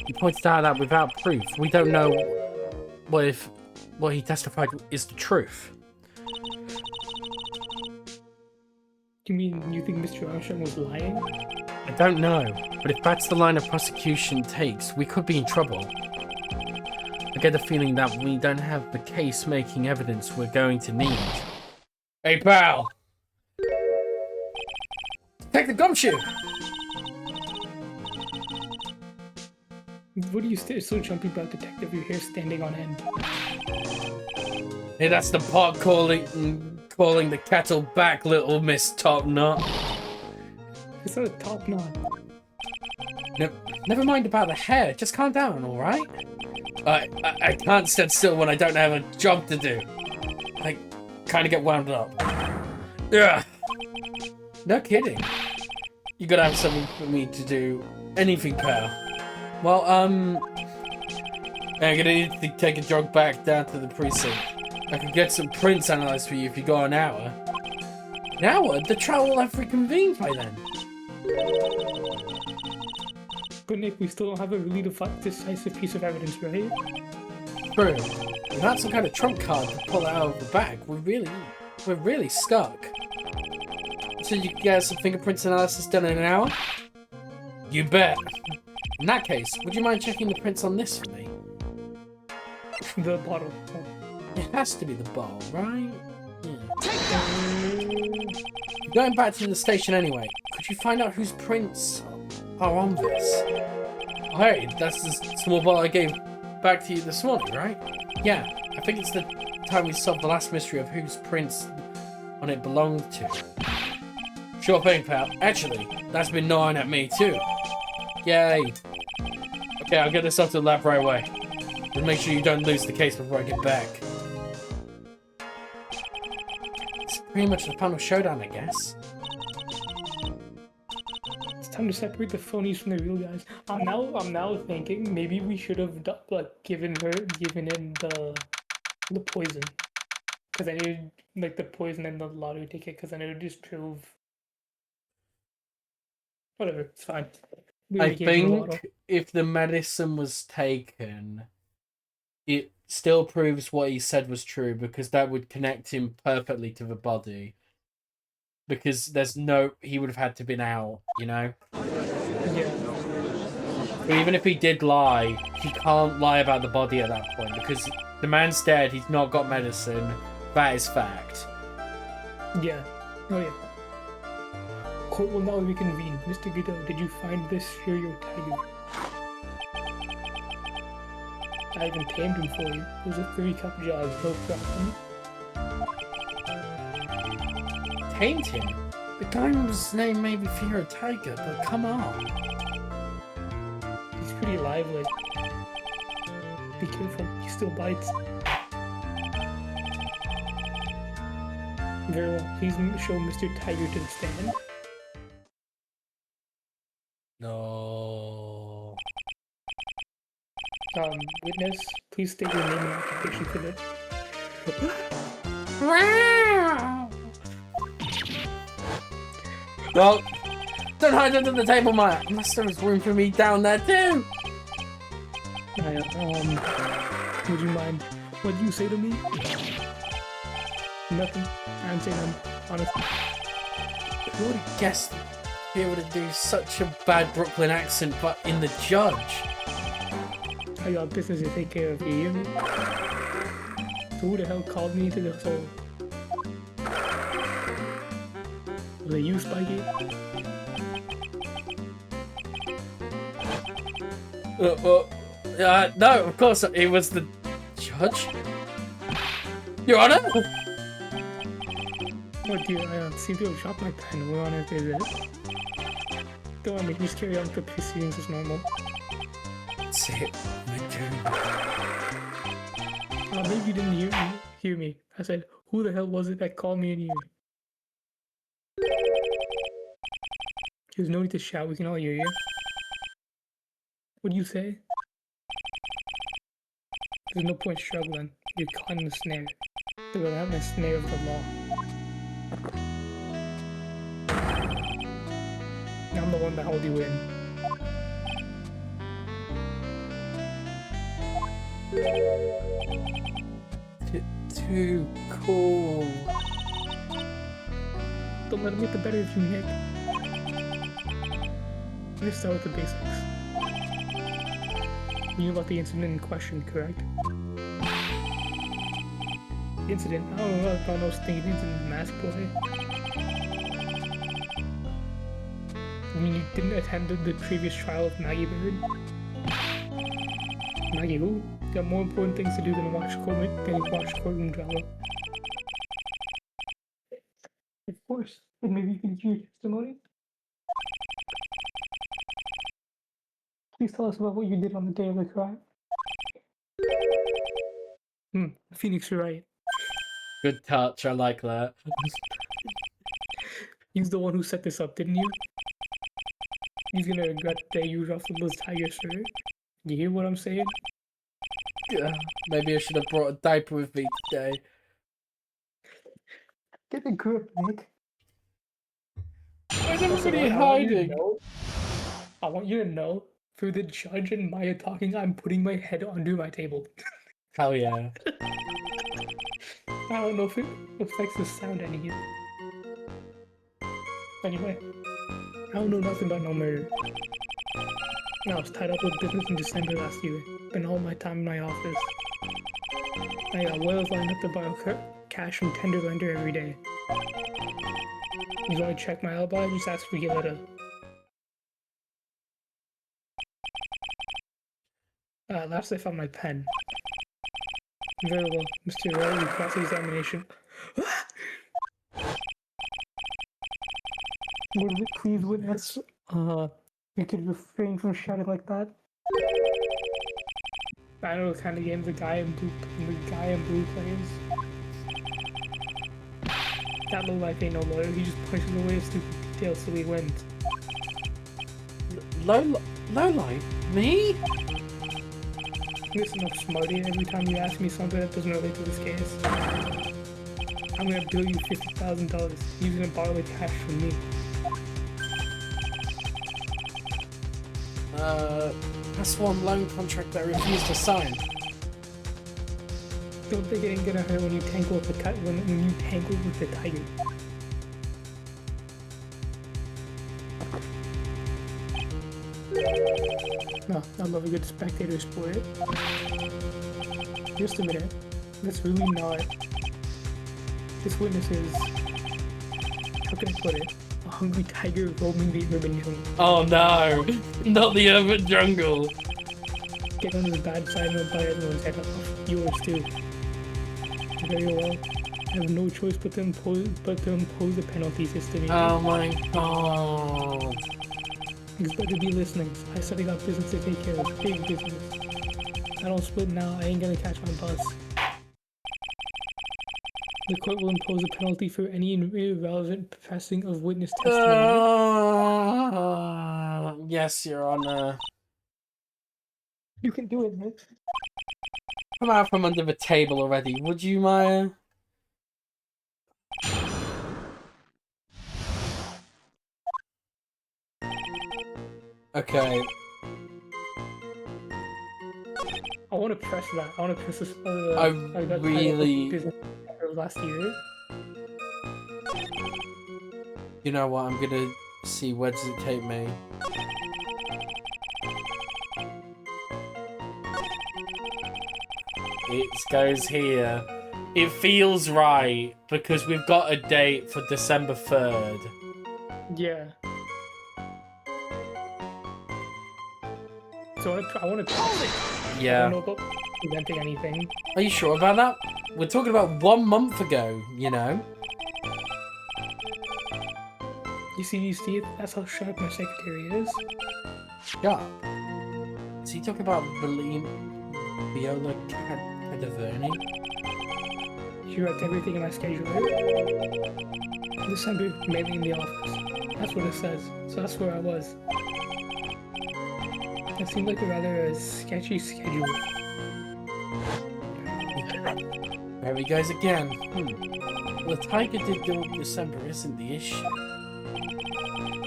He pointed out that without proof, we don't know if what he testified is the truth. You mean you think Mr. Armstrong was lying? I don't know, but if that's the line of prosecution takes, we could be in trouble. I get the feeling that we don't have the case-making evidence we're going to need. Hey, pal! Take the gumshoe! What are you so jumpy about, Detective? Your hair's standing on end. Hey, that's the pot calling the kettle back, little Miss Top Knot. It's not a top knot. No, never mind about the hair. Just calm down, all right? I can't stand still when I don't have a job to do. I kind of get wound up. Ugh. No kidding. You gotta have something for me to do. Anything, pal. Well, I'm gonna need to take a jog back down to the precinct. I could get some prints analyzed for you if you got an hour. An hour? The trial will have reconvened by then. But Nick, we still don't have a really decisive piece of evidence, right? True. Without some kind of trump card to pull out of the bag, we're really stuck. So you can get some fingerprints analysis done in an hour? You bet. In that case, would you mind checking the prints on this for me? The bottle. It has to be the bottle, right? Yeah. Going back to the station anyway, could you find out whose prints are on this? Oh, hey, that's the small bottle I gave back to you this morning, right? Yeah, I think it's the time we solved the last mystery of whose prints on it belonged to. Sure thing, pal. Actually, that's been gnawing at me too. Yay. Okay, I'll get this off to the lab right away. But make sure you don't lose the case before I get back. It's pretty much the final showdown, I guess. It's time to separate the phonies from the real guys. I'm now thinking maybe we should have given him the poison, because I needed like the poison and the lottery ticket, because I know it just prove. Whatever, it's fine. I think if the medicine was taken, it still proves what he said was true, because that would connect him perfectly to the body. Because he would have had to been out, you know? Yeah. But even if he did lie, he can't lie about the body at that point, because the man's dead, he's not got medicine. That is fact. Yeah. Oh yeah. Court will now reconvene. Mr. Guido, did you find this Furio tiger? I even tamed him for you. It was a 3-cup job, no problem. Tamed him? The guy's name may be Furio Tiger, but come on. He's pretty lively. Be careful, he still bites. Very well, please show Mr. Tiger to the stand. No. Witness, please state your name and occupation for this. Well, don't hide under the table, Maya. Unless there was room for me down there too. Would you mind? What do you say to me? Nothing. I didn't say nothing, honestly. Who would have guessed he would do such a bad Brooklyn accent, but in the judge? I got business to take care of, you hear me? So who the hell called me to the soul? Was it you, Spikey? No, of course, it was the judge. Your Honor? Oh dear, I seem to have dropped my pen. We're on after this. Go on, just carry on with the proceedings as normal. That's it. My turn. Maybe you didn't hear me. I said, who the hell was it that called me in here? There's no need to shout, we can all hear you. What do you say? There's no point struggling. You're caught in the snare. They're having a snare of the law. I'm the one that held you in. Too cool. Don't let him get the better of you, Nick. Let's start with the basics. You knew about the incident in question, correct? The incident? I don't know about those things in Mask Boy. I mean, you didn't attend the previous trial of Maggie Bird? Maggie who? Got more important things to do than watch courtroom drama. Of course. And maybe you can give your testimony? Please tell us about what you did on the day of the crime. Phoenix, you're right. Good touch, I like that. He's the one who set this up, didn't you? He's gonna regret that you ruffled those tiger shirt. You hear what I'm saying? Yeah, maybe I should have brought a diaper with me today. Get a grip, Nick. Where's Also, everybody I want you to hiding? know. I want you to know, through the judge and Maya talking, I'm putting my head under my table. Hell yeah. I don't know if it affects the sound any. Anyway, I don't know nothing about no murder. I was tied up with business in December last year. Spent all my time in my office. I got whales lined up to borrow cash from tender lender every day. You want to check my alibi? Just ask for Yoletta. Last I found my pen. Very well, Mr. Ray, we cross examination. Would it please witness? You could refrain from shouting like that. I know the kind of game the guy in blue plays. That low life ain't no lawyer. He just pushes away his stupid details so he wins. Low life? Me? Listen up, smarty. Every time you ask me something that doesn't relate to this case, I'm gonna bill you $50,000. You're gonna borrow the cash from me. That's one loan contract that I refused to sign. Don't think it ain't gonna hurt when you tangle with the when you tangle with the tiger. No, I love a good spectator sport. Just a minute. That's really not. This witness is. How can I put it? A hungry tiger roaming the urban jungle. Oh no! Not the urban jungle! Get on his bad side and I'll buy everyone's head off. Yours too. Very well. I have no choice but to impose the penalty system. Oh my god. It's better be listening. I said I got business to take care of. Big business. I don't split now. I ain't gonna catch my bus. The court will impose a penalty for any irrelevant pressing of witness testimony. Yes, Your Honor. You can do it, Nick. Come out from under the table already, would you, Maya? Okay. I want to press that. I want to press this. I got really. business last year. You know what? I'm gonna see where does it take me. It goes here. It feels right because we've got a date for December 3rd. Yeah. So I want to press it. I Yeah. don't know about preventing anything. Are you sure about that? We're talking about 1 month ago, you know? You see, that's how sharp my secretary is. Yeah. Is he talking about Viola Cadaverne? She writes everything in my schedule. December, mainly in the office. That's what it says. So that's where I was. That seemed like a rather sketchy schedule. There he goes again. Well, the tiger did go in December isn't the issue.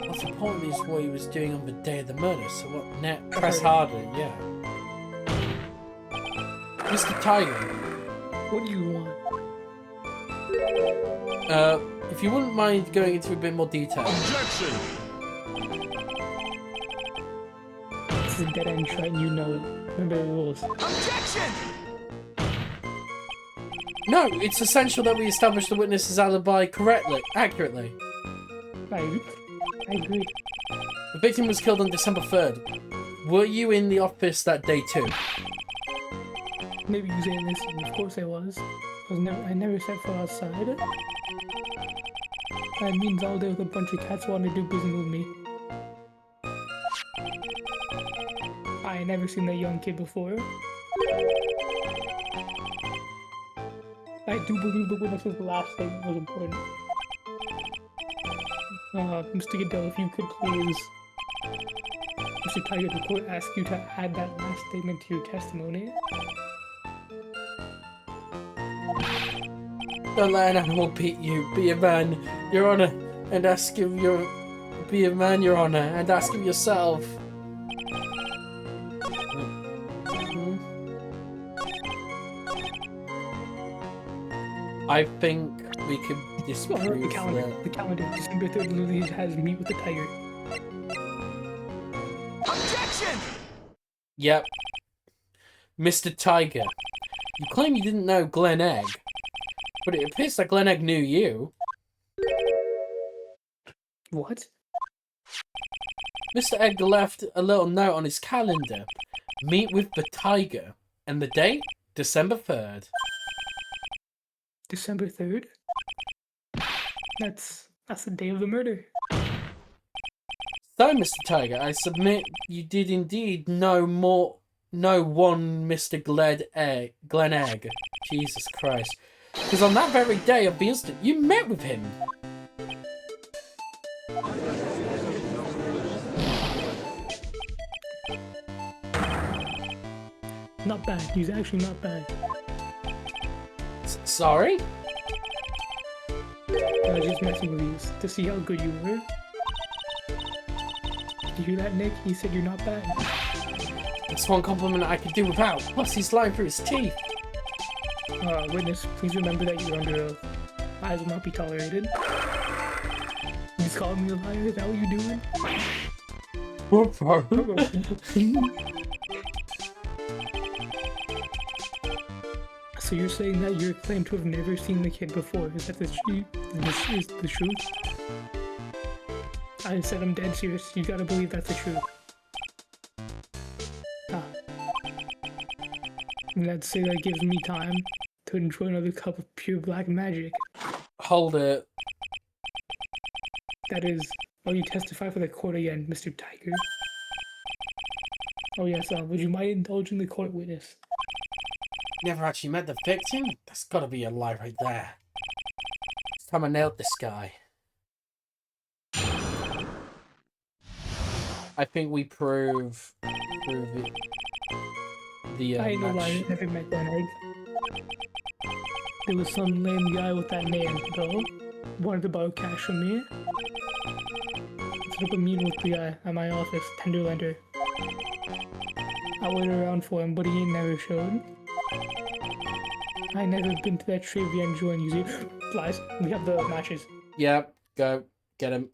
What's important is what he was doing on the day of the murder, so what net press harder, yeah. Mr. Tiger. What do you want? If you wouldn't mind going into a bit more detail. Objection! This is a dead end try and you know it. Remember the rules. Objection! No, it's essential that we establish the witness's alibi accurately. I agree. The victim was killed on December 3rd. Were you in the office that day too? Maybe you saying this, of course I was. I never set foot outside. That means all day with a bunch of cats wanting to do business with me. I ain't never seen that young kid before. I do believe the witness's last statement was important. Mr. Goodell, if you could please Mr. Tiger, the court asks you to add that last statement to your testimony. Don't let an animal beat you. Be a man, Your Honor, and ask of your. Be a man, Your Honor, and ask of yourself. I think we could disprove The calendar. that. The calendar. December 3rd literally has meet with the tiger. Objection! Yep. Mr. Tiger, you claim you didn't know Glen Egg, but it appears that Glen Egg knew you. What? Mr. Egg left a little note on his calendar. Meet with the tiger. And the date? December 3rd. December 3rd? That's the day of the murder. So, Mr. Tiger, I submit you did indeed know one Mr. Glen Egg. Jesus Christ. Because on that very day of the incident, you met with him. Not bad. He's actually not bad. Sorry? I was just messing with you to see how good you were. Did you hear that, Nick? He said you're not bad. That's one compliment I could do without. Plus, he's lying through his teeth. Witness, please remember that you're under oath. Lies will not be tolerated. You just calling me a liar? Is that what you're doing? So you're saying that you're claimed to have never seen the kid before? Is that this is the truth? I said I'm dead serious. You gotta believe that's the truth. And I'd say that gives me time to enjoy another cup of pure black magic. Hold it. That is, will you testify for the court again, Mr. Tiger? Oh yes, would you mind indulging the court witness? Never actually met the victim? That's gotta be a lie right there. It's time I nailed this guy. I think we prove it. I ain't no liar, never met that egg. There was some lame guy with that name, though. Wanted to borrow cash from me. Set up a meeting with the guy at my office, tender lender. I waited around for him, but he ain't never showed. I never been to that trivia and join you. Lies. We have the matches. Yep, go. Get him.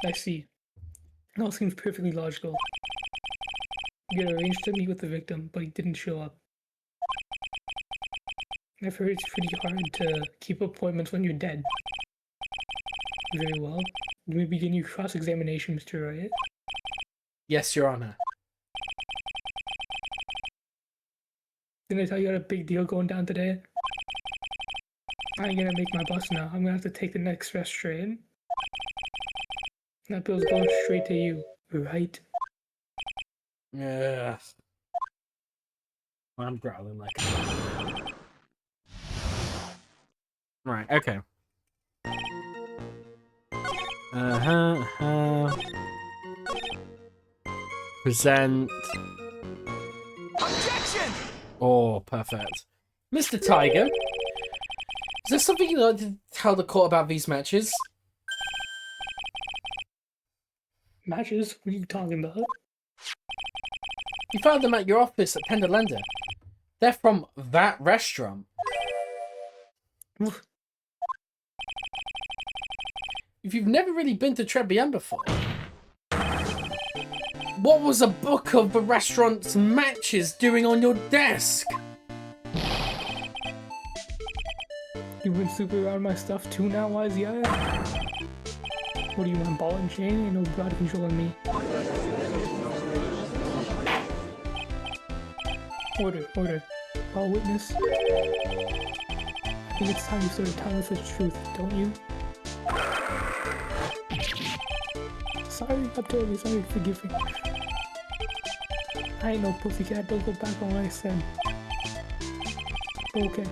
I see. It all seems perfectly logical. You had arranged to meet with the victim, but he didn't show up. I've heard it's pretty hard to keep appointments when you're dead. Very well. Let me begin your cross-examination, Mr. Riot. Yes, Your Honor. Didn't I tell you I had a big deal going down today? I ain't gonna make my bus now. I'm gonna have to take the next express train. That bill's going straight to you, right? Yeah. I'm growling like a... Right, okay. Present. Objection! Oh, perfect. Mr. Tiger, is there something you'd like to tell the court about these matches? Matches? What are you talking about? You found them at your office at Penderlender. They're from that restaurant. If you've never really been to Tribulations before, what was a book of the restaurant's matches doing on your desk? You've been super around my stuff too now, wise guy? What do you want, ball and chain? Ain't no blood controlling me. Order. All witness. I think it's time you started telling us the truth, don't you? Sorry, I'm totally sorry, forgive me. I ain't no pussycat, don't go back on what I said. Okay.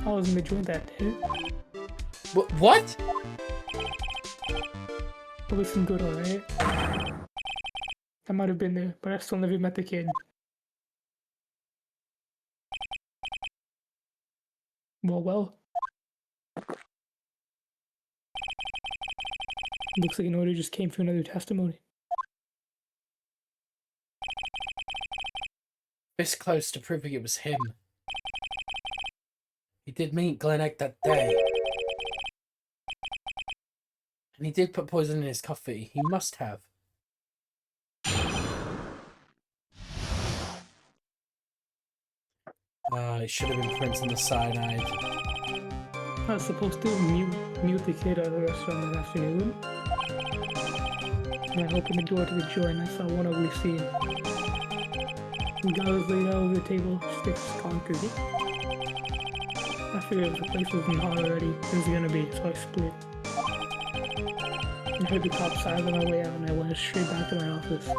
I wasn't enjoying that, did it? What? Listen good, alright? I might have been there, but I still never met the kid. Well. Looks like an order just came for another testimony. This close to proving it was him. He did meet Glen Egg that day. And he did put poison in his coffee. He must have. It should have been Prince and the cyanide. I was supposed to mute the kid out of the restaurant that afternoon. And I opened the door to the joint and I saw one ugly scene. The guy was laid out over the table, stiff as concrete. I figured if the place wasn't hot already, it was gonna be, so I split. I heard the cops siren on my way out and I went straight back to my office.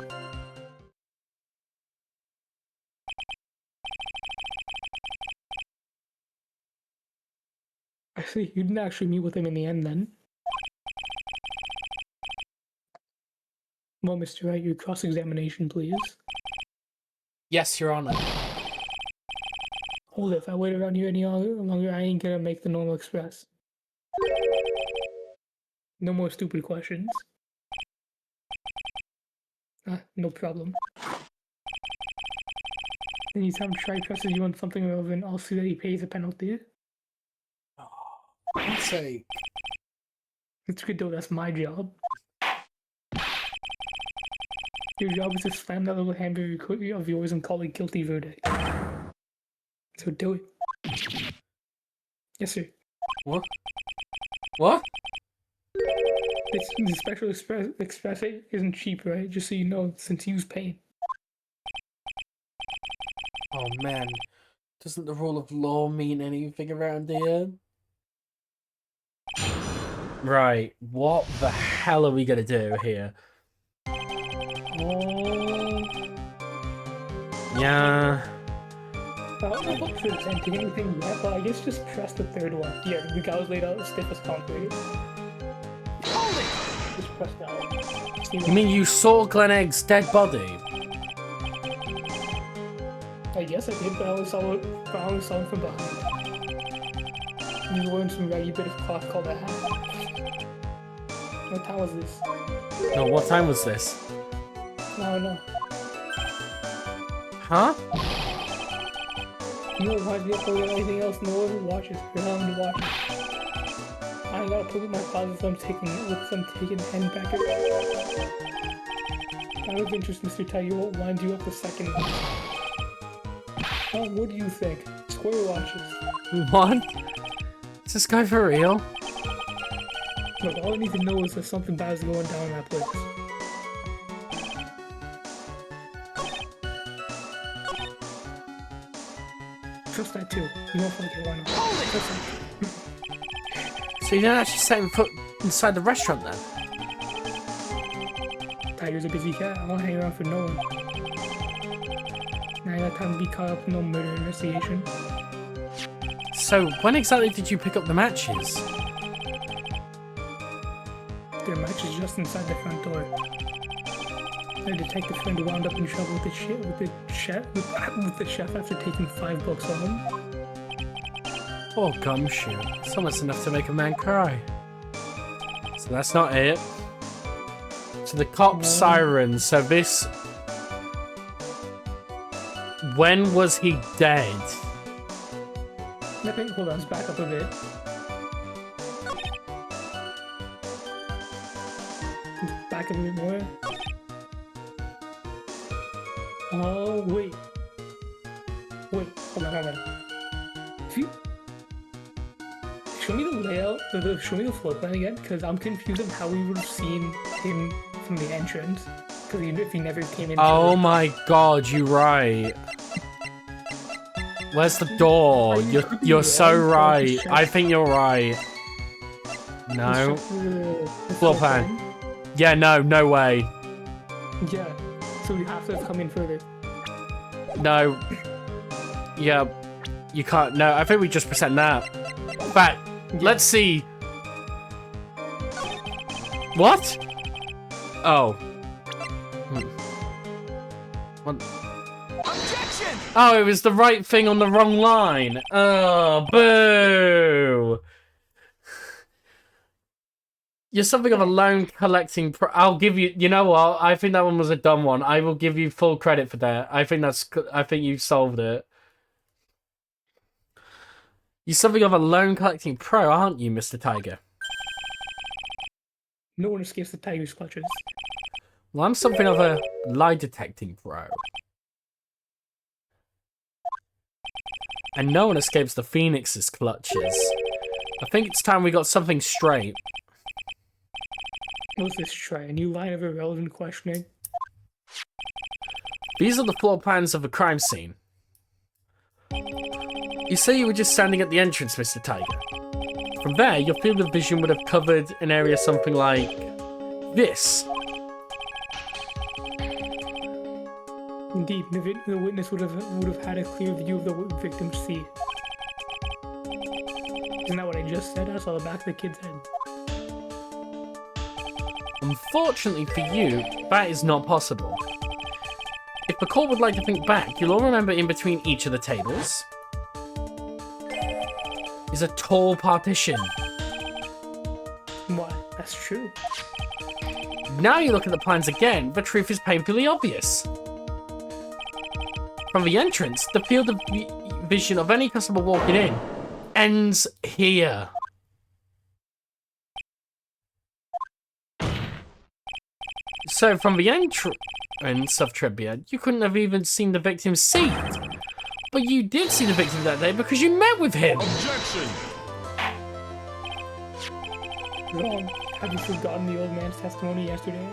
I see, you didn't actually meet with him in the end then. Well, Mr. Wright, your cross-examination, please. Yes, Your Honor. Hold it, if I wait around here any longer, I ain't gonna make the normal express. No more stupid questions. No problem. Anytime Tri presses you on something relevant, I'll see that he pays a penalty. Oh, for God's sake. It's good though, that's my job. Your job is to slam that little hamburger of yours and call it guilty verdict. So do it. Yes, sir. What? What? The special express isn't cheap, right? Just so you know, since you's paying. Oh man. Doesn't the rule of law mean anything around here? Right. What the hell are we gonna do here? Yeah. I don't know if it's presenting anything yet, but I guess just press the third one. Yeah, the guy was laid out as stiff as concrete. Just press that one. You mean you saw Glen Egg's dead body? I guess I did, but I only saw him from behind. He was wearing some raggy bit of cloth called a hat. What time was this? No, what time was this? No. Huh? You know what reminds me of more than anything else? No one ever watches. You're not going to watch it. I ain't gotta put it in my closet, so I'm taking the pen back. Out of interest, Mr. Tiger, what winds you up the second? What do you think? Square watches. What? Is this guy for real? Look, all I need to know is that something bad is going down in that place. Trust that too. You won't fuck it, why not? Trust that. So you didn't actually set him foot inside the restaurant then? Tiger's a busy cat. I won't hang around for no one. Now I got time to be caught up in no murder investigation. So when exactly did you pick up the matches? Their match is just inside the front door. Their detective friend wound up in trouble with the chef after taking $5 home. Oh, gumshoe. It's almost enough to make a man cry. So that's not it. So the cop siren. So this... When was he dead? I think, hold on, let's back up a bit. Back up a bit more. Oh, wait. Hold on. If you... Show me the layout, show me the floor plan again, because I'm confused on how we would have seen him from the entrance. Because if he never came in... Oh my god, you're right. Where's the door? You're so right. I think you're right. No. Floor plan. Yeah, no way. Yeah, so we have to come in further. No. Yeah, you can't. No, I think we just present that. But let's see. What? Oh. What? Objection! Oh, it was the right thing on the wrong line. Oh, boo! You're something of a loan collecting pro. I'll give you. You know what? I think that one was a dumb one. I will give you full credit for that. I think you solved it. You're something of a loan collecting pro, aren't you, Mr. Tiger? No one escapes the tiger's clutches. Well, I'm something of a lie detecting pro. And no one escapes the Phoenix's clutches. I think it's time we got something straight. Let's just try a new line of irrelevant questioning. These are the floor plans of a crime scene. You say you were just standing at the entrance, Mr. Tiger. From there, your field of vision would have covered an area something like this. Indeed, the witness would have had a clear view of the victim's seat. Isn't that what I just said? I saw the back of the kid's head. Unfortunately for you, that is not possible. If the court would like to think back, you'll all remember in between each of the tables is a tall partition. Why? That's true. Now you look at the plans again, the truth is painfully obvious. From the entrance, the field of vision of any customer walking in ends here. So from the entrance of Trivia, you couldn't have even seen the victim's seat. But you did see the victim that day because you met with him. Objection! Wrong. Have you forgotten the old man's testimony yesterday?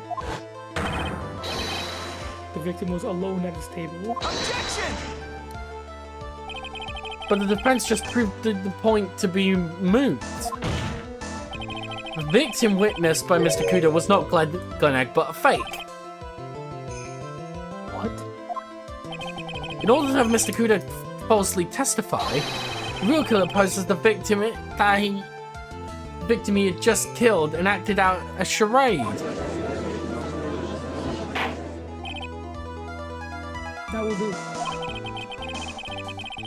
The victim was alone at his table. Objection! But the defense just proved the point to be moot. The victim witnessed by Mr. Kudo was not Glenegg, but a fake. What? In order to have Mr. Kudo falsely testify, the real killer poses the victim he had just killed and acted out a charade. That will do.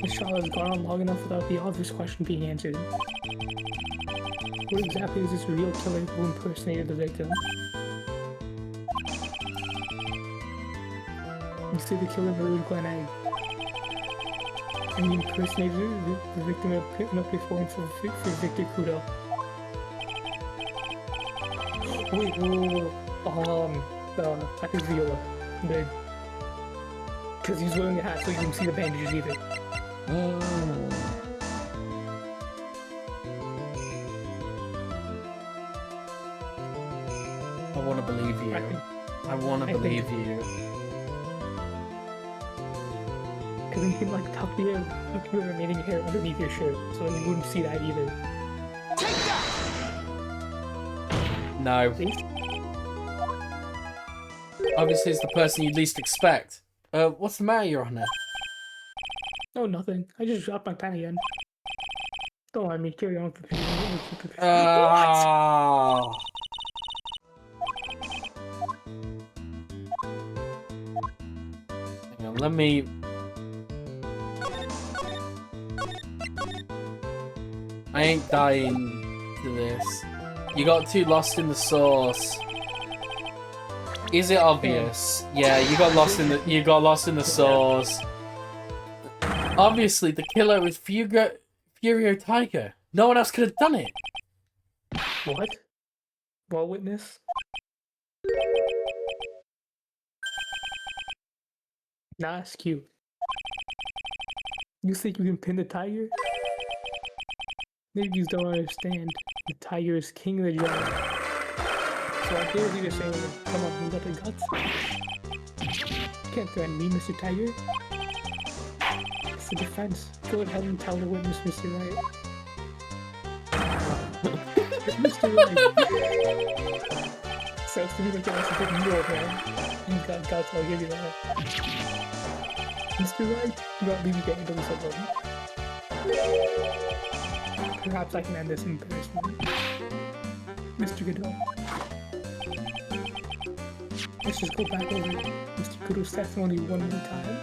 This trial has gone on long enough without the obvious question being answered. What exactly is this real killer who impersonated the victim? You say the killer murdered Glenegg. And he impersonated the victim of picking up performance for Victor Kudo. Wait, whoa. I think Viola. Because he's wearing a hat so you can see the bandages either. I want to believe you. I want to believe you. Because then you can like tuck your remaining hair underneath your shirt, so then you wouldn't see that either. Take that! No. See? Obviously, it's the person you'd least expect. What's the matter, Your Honor? Oh, nothing. I just dropped my pen again. Don't mind me. Carry on. Hang on, let me... I ain't dying to this. You got too lost in the sauce. Is it obvious? Yeah, you got lost in the sauce. Obviously, the killer was Furio Tiger. No one else could have done it. What? What witness? Nah, it's cute. You think you can pin the tiger? Maybe you don't understand. The tiger is king of the jungle. So I dare you to say, come on, you got the guts? You can't threaten me, Mr. Tiger. It's the defense. Go ahead and tell the witness, Mr. Wright. Mr. Wright! Sounds to me like you're also taking more, man. You've got guts, I'll give you that. Mr. Wright, do not leave me getting into this alone. Perhaps I can end this in person. Mr. Godot. Let's just go back over Mr. Kudo's testimony one more time.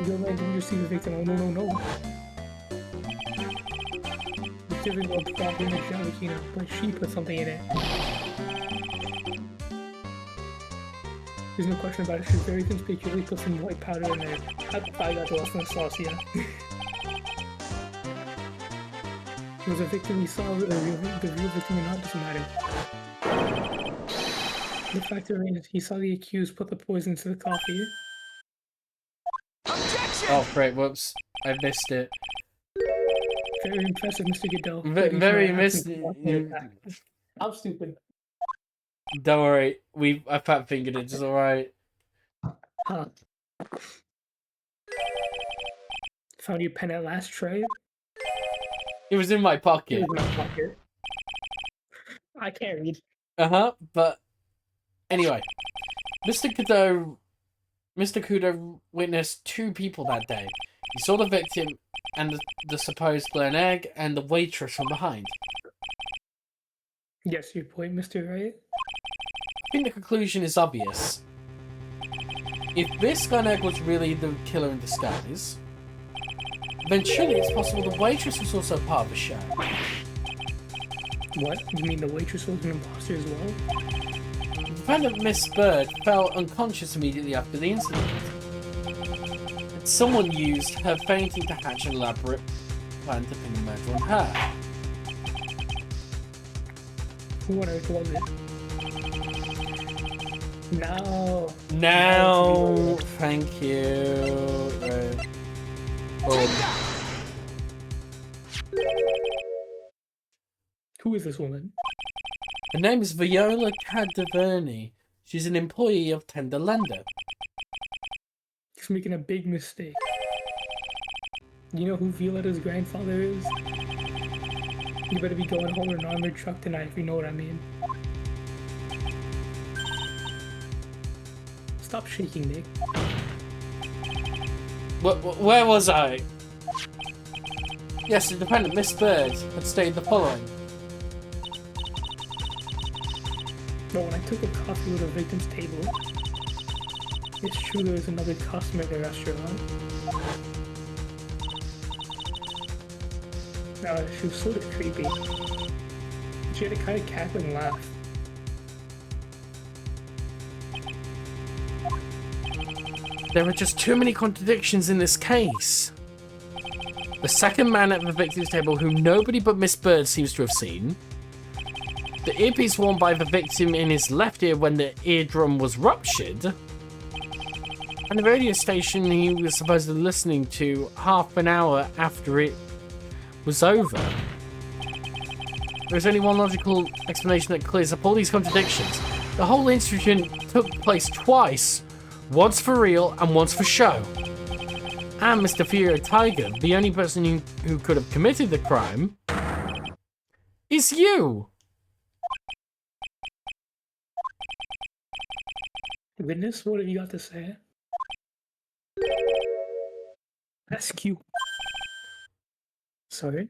Your man didn't receive the victim. Oh, no. The different one brought in the Gianvicino, but she put something in it. There's no question about it. She very conspicuously put some white powder in there. I got to lost in the sauce, yeah. It was a victim we saw, or the real victim or not, doesn't matter. The fact remains, he saw the accused put the poison into the coffee. Objection! Oh, great, whoops. I missed it. Very impressive, Mr. Goodell. Very missed it. I'm stupid. Don't worry, I fat fingered it, it's alright. Huh. Found your pen at last, Trey? It was in my pocket. It was in my pocket. I can't read. But anyway, Mr. Kudo witnessed two people that day. He saw the victim and the supposed Glen Egg and the waitress from behind. Yes, your point, Mr. Wright. I think the conclusion is obvious. If this Glen Egg was really the killer in disguise, then surely it's possible the waitress was also part of the show. What? You mean the waitress was an imposter as well? The defendant, Miss Bird, fell unconscious immediately after the incident. Someone used her fainting to hatch an elaborate plan to pin the murder on her. Who on earth was it? No. No, thank you. Who is this woman? Her name is Viola Cadaverni. She's an employee of Tender Lender. He's making a big mistake. You know who Violeta's grandfather is? You better be going home in an armored truck tonight if you know what I mean. Stop shaking, Nick. Where was I? Yes, the defendant, Miss Bird, had stated the following. But when I took a coffee with the victim's table, it's true there was another customer at the restaurant. Now, she was sort of creepy. She had a kind of cackling laugh. There are just too many contradictions in this case. The second man at the victim's table whom nobody but Miss Bird seems to have seen. The earpiece worn by the victim in his left ear when the eardrum was ruptured. And the radio station he was supposedly listening to half an hour after it was over. There's only one logical explanation that clears up all these contradictions. The whole incident took place twice. Once for real and once for show. And Mr. Furio Tiger, the only person who could have committed the crime, is you! Witness, what have you got to say? That's cute. Sorry?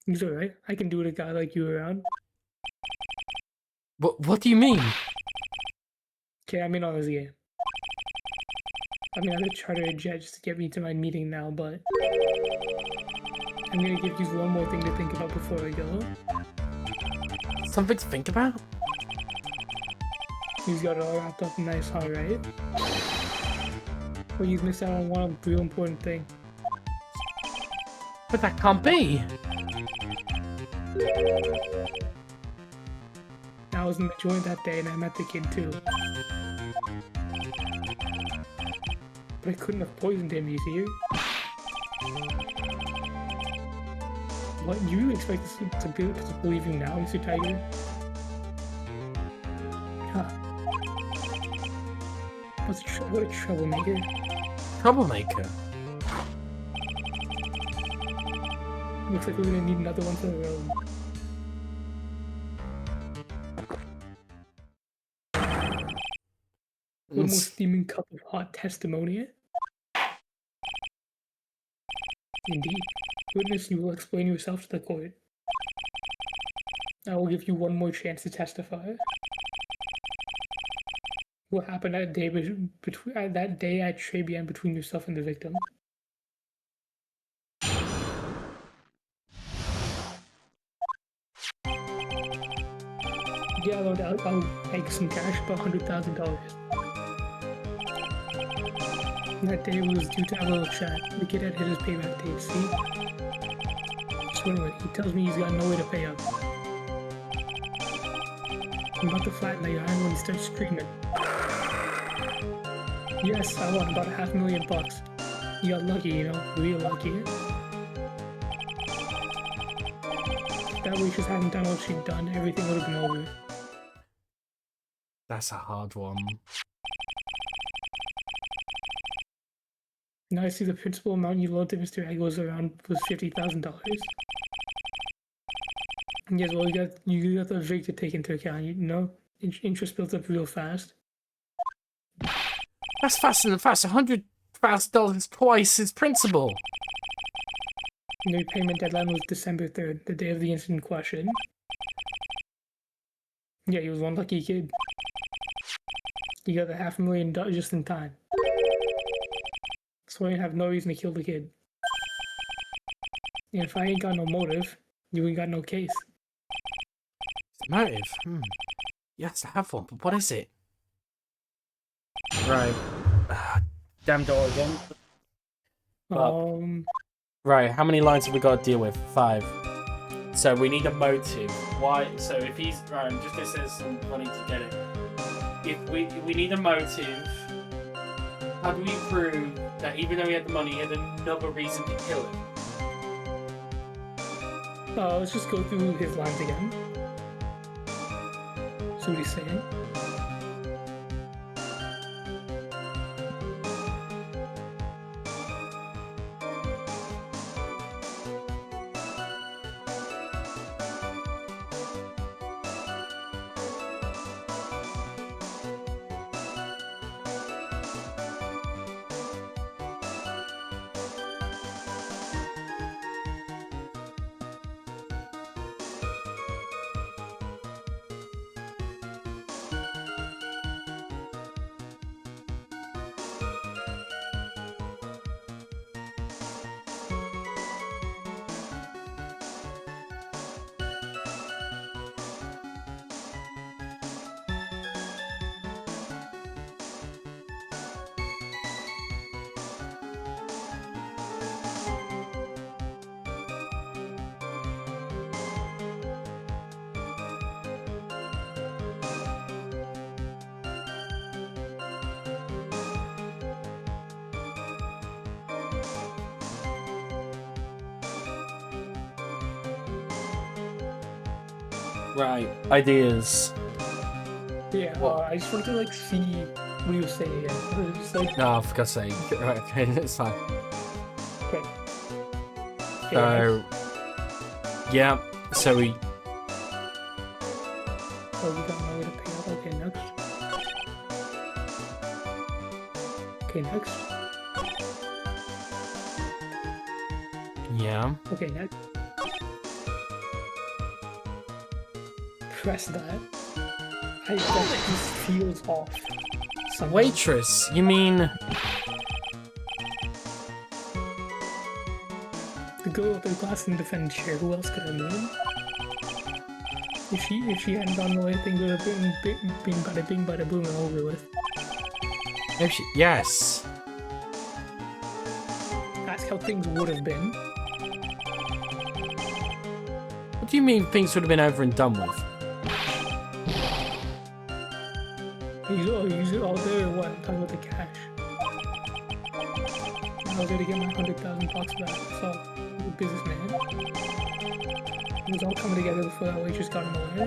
He's alright. I can do with a guy like you around. What do you mean? Okay, I'm in on this game. I mean, I'm gonna charter a jet just to get me to my meeting now, but I'm gonna give you one more thing to think about before I go. Something to think about? He's got it all wrapped up nice, huh, right? But you've missed out on one real important thing. But that can't be. I was in the joint that day and I met the kid too. But I couldn't have poisoned him, you see? What, you really expect us to believe you now, Mr. Tiger? Huh. What a troublemaker. Troublemaker? Looks like we're gonna need another one for the road. One more steaming cup of hot testimony. Indeed. Witness, you will explain yourself to the court. I will give you one more chance to testify. What happened that day between that day at Tribulations between yourself and the victim? Yeah, I'll take some cash, about $100,000. That day was due to have a little chat. The kid had hit his payback date, see? So anyway, he tells me he's got no way to pay up. I'm about to flatten the iron when he starts screaming. Yes, I won about $500,000. You got lucky, you know, real lucky. If that waitress hadn't done what she'd done, everything would have been over. That's a hard one. Now I see the principal amount you loaned to Mr. Egg was $50,000. Yes, well, you got the VIG to take into account. You know, interest builds up real fast. That's faster than fast. $100,000 is twice his principal. The repayment deadline was December 3rd, the day of the incident question. Yeah, he was one lucky kid. He got the $500,000 just in time. So I have no reason to kill the kid. And if I ain't got no motive, you ain't got no case. Motive? Yes, I have one, but what is it? Right. Damn door again. Right, how many lines have we got to deal with? 5. So we need a motive. Why? So if he's... Right, I'm just going to say some money to get it. If we need a motive, how do we prove that even though he had the money, he had another reason to kill him? Let's just go through his lines again. See what he's saying. Right, ideas. Yeah, I just wanted to like see what he was saying again. It was just like, Oh, for God's sake. Right, okay, it's fine. okay. So, yeah, so we... Oh, we got no way to pay up. Okay, next. Okay, next. Yeah. Okay, next. Press that. I bet this feels off. Somehow. Waitress, you mean... The girl with the glass in the defendant's chair, who else could I mean? If she hadn't gone away, things would have been bada bing bada boom and over with. If she... Yes. That's how things would have been. What do you mean things would have been over and done with? Use it all there or what? I'm talking about the cash. I was there to get my $100,000 back, so I'm a businessman. It was all coming together before that waitress got him away.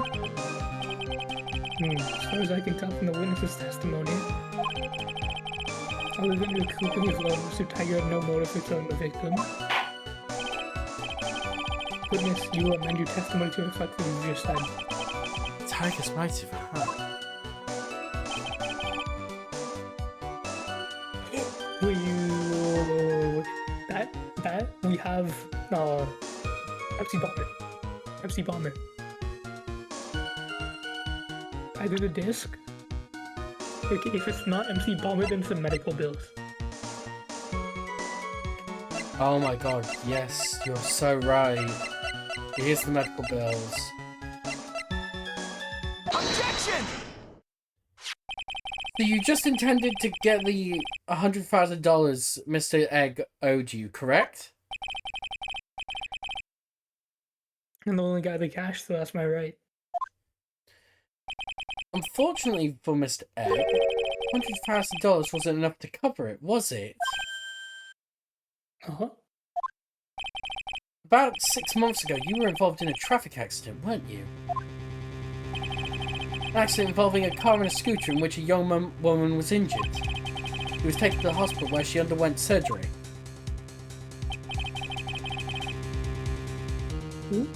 As far as I can tell from the witness's testimony, other than recouping his loan, Mr. Tiger had no motive for killing the victim. Witness, you will amend your testimony to reflect what you just said. Tiger's motive, huh? We have Pepsi Bomber. either the disc. Okay, if it's not MC Bomber, then it's the medical bills. Oh my god, yes, you're so right. Here's the medical bills. Objection! So you just intended to get the $100,000 Mr. Egg owed you, correct? I'm the only guy with the cash, so that's my right. Unfortunately for Mr. Egg, $100,000 wasn't enough to cover it, was it? Uh-huh. About 6 months ago, you were involved in a traffic accident, weren't you? An accident involving a car and a scooter in which a young woman was injured. She was taken to the hospital where she underwent surgery.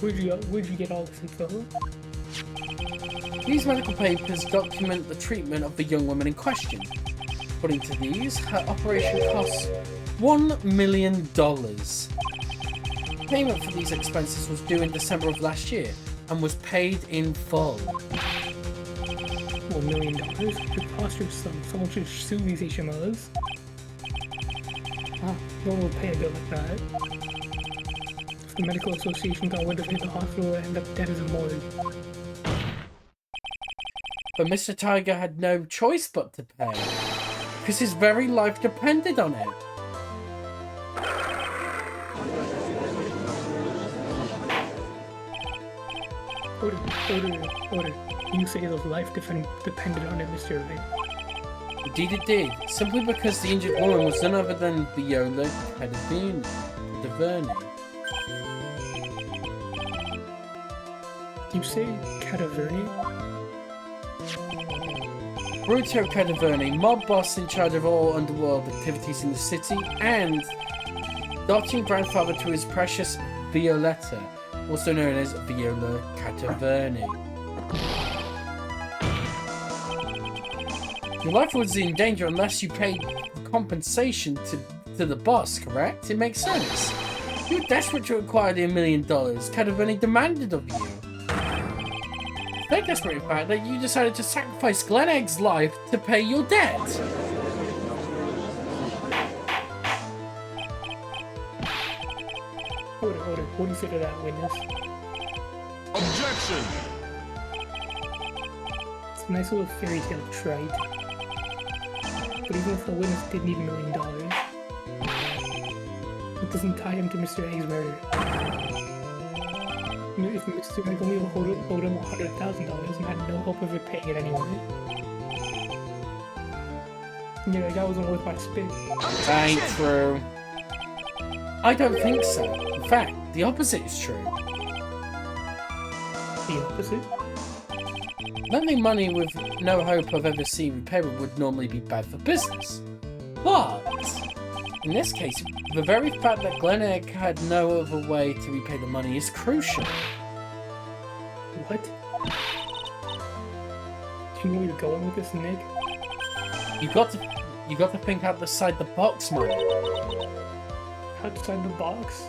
Where'd you get all this info? These medical papers document the treatment of the young woman in question. According to these, her operation cost $1 million. Payment for these expenses was due in December of last year and was paid in full. $1 million? Preposterous sum. Someone should sue these HMOs. Ah, no one will pay a bill like that. If the medical association got wind of it, the hospital would end up dead as a morgue. But Mr. Tiger had no choice but to pay, because his very life depended on it. Order. You say his life depended on it, Mr. Ray. Indeed it did, simply because the injured woman was none other than Viola Cadaverne. You say Cadaverne? Bruto Cadaverne, mob boss in charge of all underworld activities in the city, and adopting grandfather to his precious Violetta, also known as Viola Cadaverne. Your life was in danger unless you paid compensation to the boss, correct? It makes sense. You were desperate to acquire the $1 million Cadaverne demanded of you. So desperate, in fact, that you decided to sacrifice Glen Egg's life to pay your debt. Order. What do you say to that, witness? Objection! It's a nice little fairy tale trite. But even if the witness did need $1 million, it doesn't tie him to Mr. Egg's murder. If Mr. Egg only owed him $100,000 and had no hope of repaying it anyway. Yeah, that guy wasn't worth my spit. That ain't true. I don't think so. In fact, the opposite is true. The opposite? Lending money with no hope of ever seeing repayment would normally be bad for business. But in this case, the very fact that Glen Egg had no other way to repay the money is crucial. What? Do you know where you're going with this, Nick? You got to think outside the box, man. Outside the box?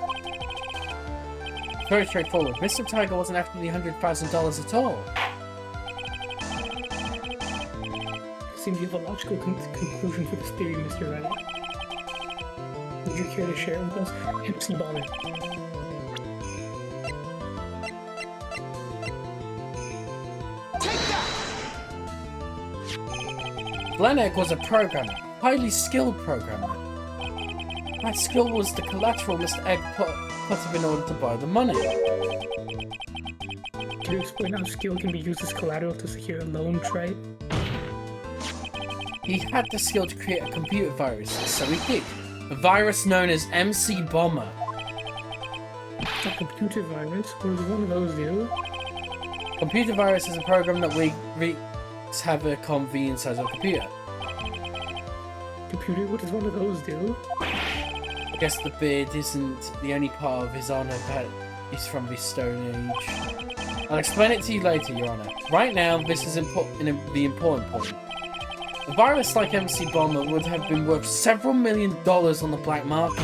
Very straightforward. Mr. Tiger wasn't after the $100,000 at all. Seems you have a logical conclusion for this theory, Mr. Wright. Would you care to share it with us? MC Bomber. Take that! Glen Egg was a programmer, highly skilled programmer. That skill was the collateral Mr. Egg put up in order to buy the money. Can you explain how skill can be used as collateral to secure a loan, Trey? He had the skill to create a computer virus, so he did. A virus known as MC Bomber. A computer virus? What does one of those do? Computer virus is a program that wreaks havoc on the inside of a computer. Computer? What does one of those do? I guess the beard isn't the only part of his honor that is from the Stone Age. I'll explain it to you later, Your Honor. Right now, this is the important point. A virus like MC Bomber would have been worth several $1 million on the black market.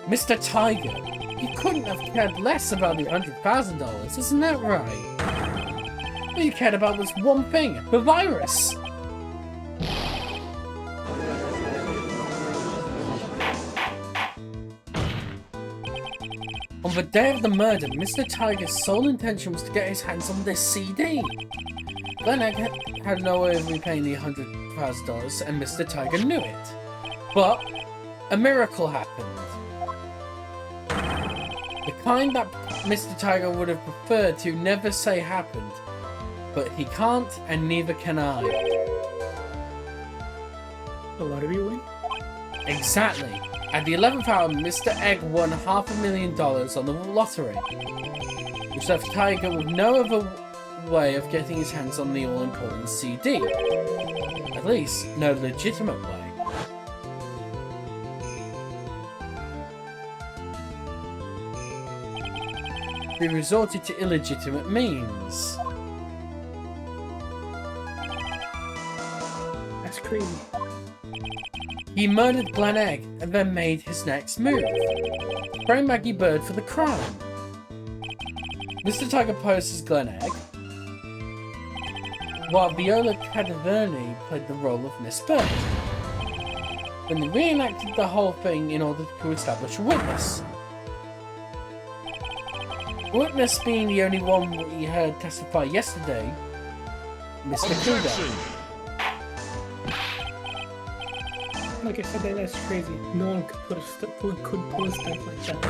Mr. Tiger, he couldn't have cared less about the $100,000, isn't that right? All you cared about was one thing, the virus. On the day of the murder, Mr. Tiger's sole intention was to get his hands on this CD. Glenn Egg had no way of repaying the $100,000, and Mr. Tiger knew it. But a miracle happened. The kind that Mr. Tiger would have preferred to never say happened. But he can't, and neither can I. A lottery win? Exactly. At the 11th hour, Mr. Egg won $500,000 on the lottery, which left Tiger with no other way of getting his hands on the all-important CD. At least, no legitimate way. He resorted to illegitimate means. That's crazy. He murdered Glenn Egg and then made his next move. Frame Maggie Bird for the crime. Mr. Tiger posed as Glenn Egg, while Viola Cadaverne played the role of Miss Bird. Then they reenacted the whole thing in order to establish a witness. The witness being the only one we heard testify yesterday, Mr. Kuda. Like I said, that's crazy. No one could pull a stunt like that.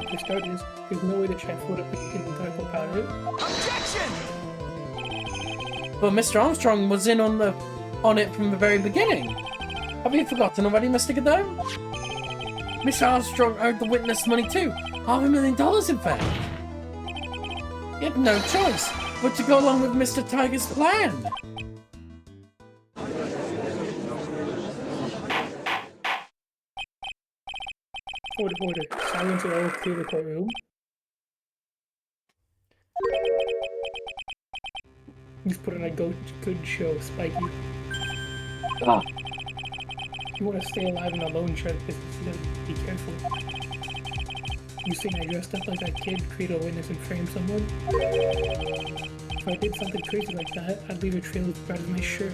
For starters, there's no way to try to float up and talk about it. Objection! But Mr. Armstrong was in on it from the very beginning. Have you forgotten already, Mr. Godot? Mr. Armstrong owed the witness money too. $500,000 in fact. He had no choice but to go along with Mr. Tiger's plan. Order. Silence or I will clear the courtroom. He's put on a good show, Spiky. Oh. You want to stay alive in a lone shark business, you gotta be careful. You think I dressed up like that kid, create a witness and frame someone? If I did something crazy like that, I'd leave a trail as bright as my shirt.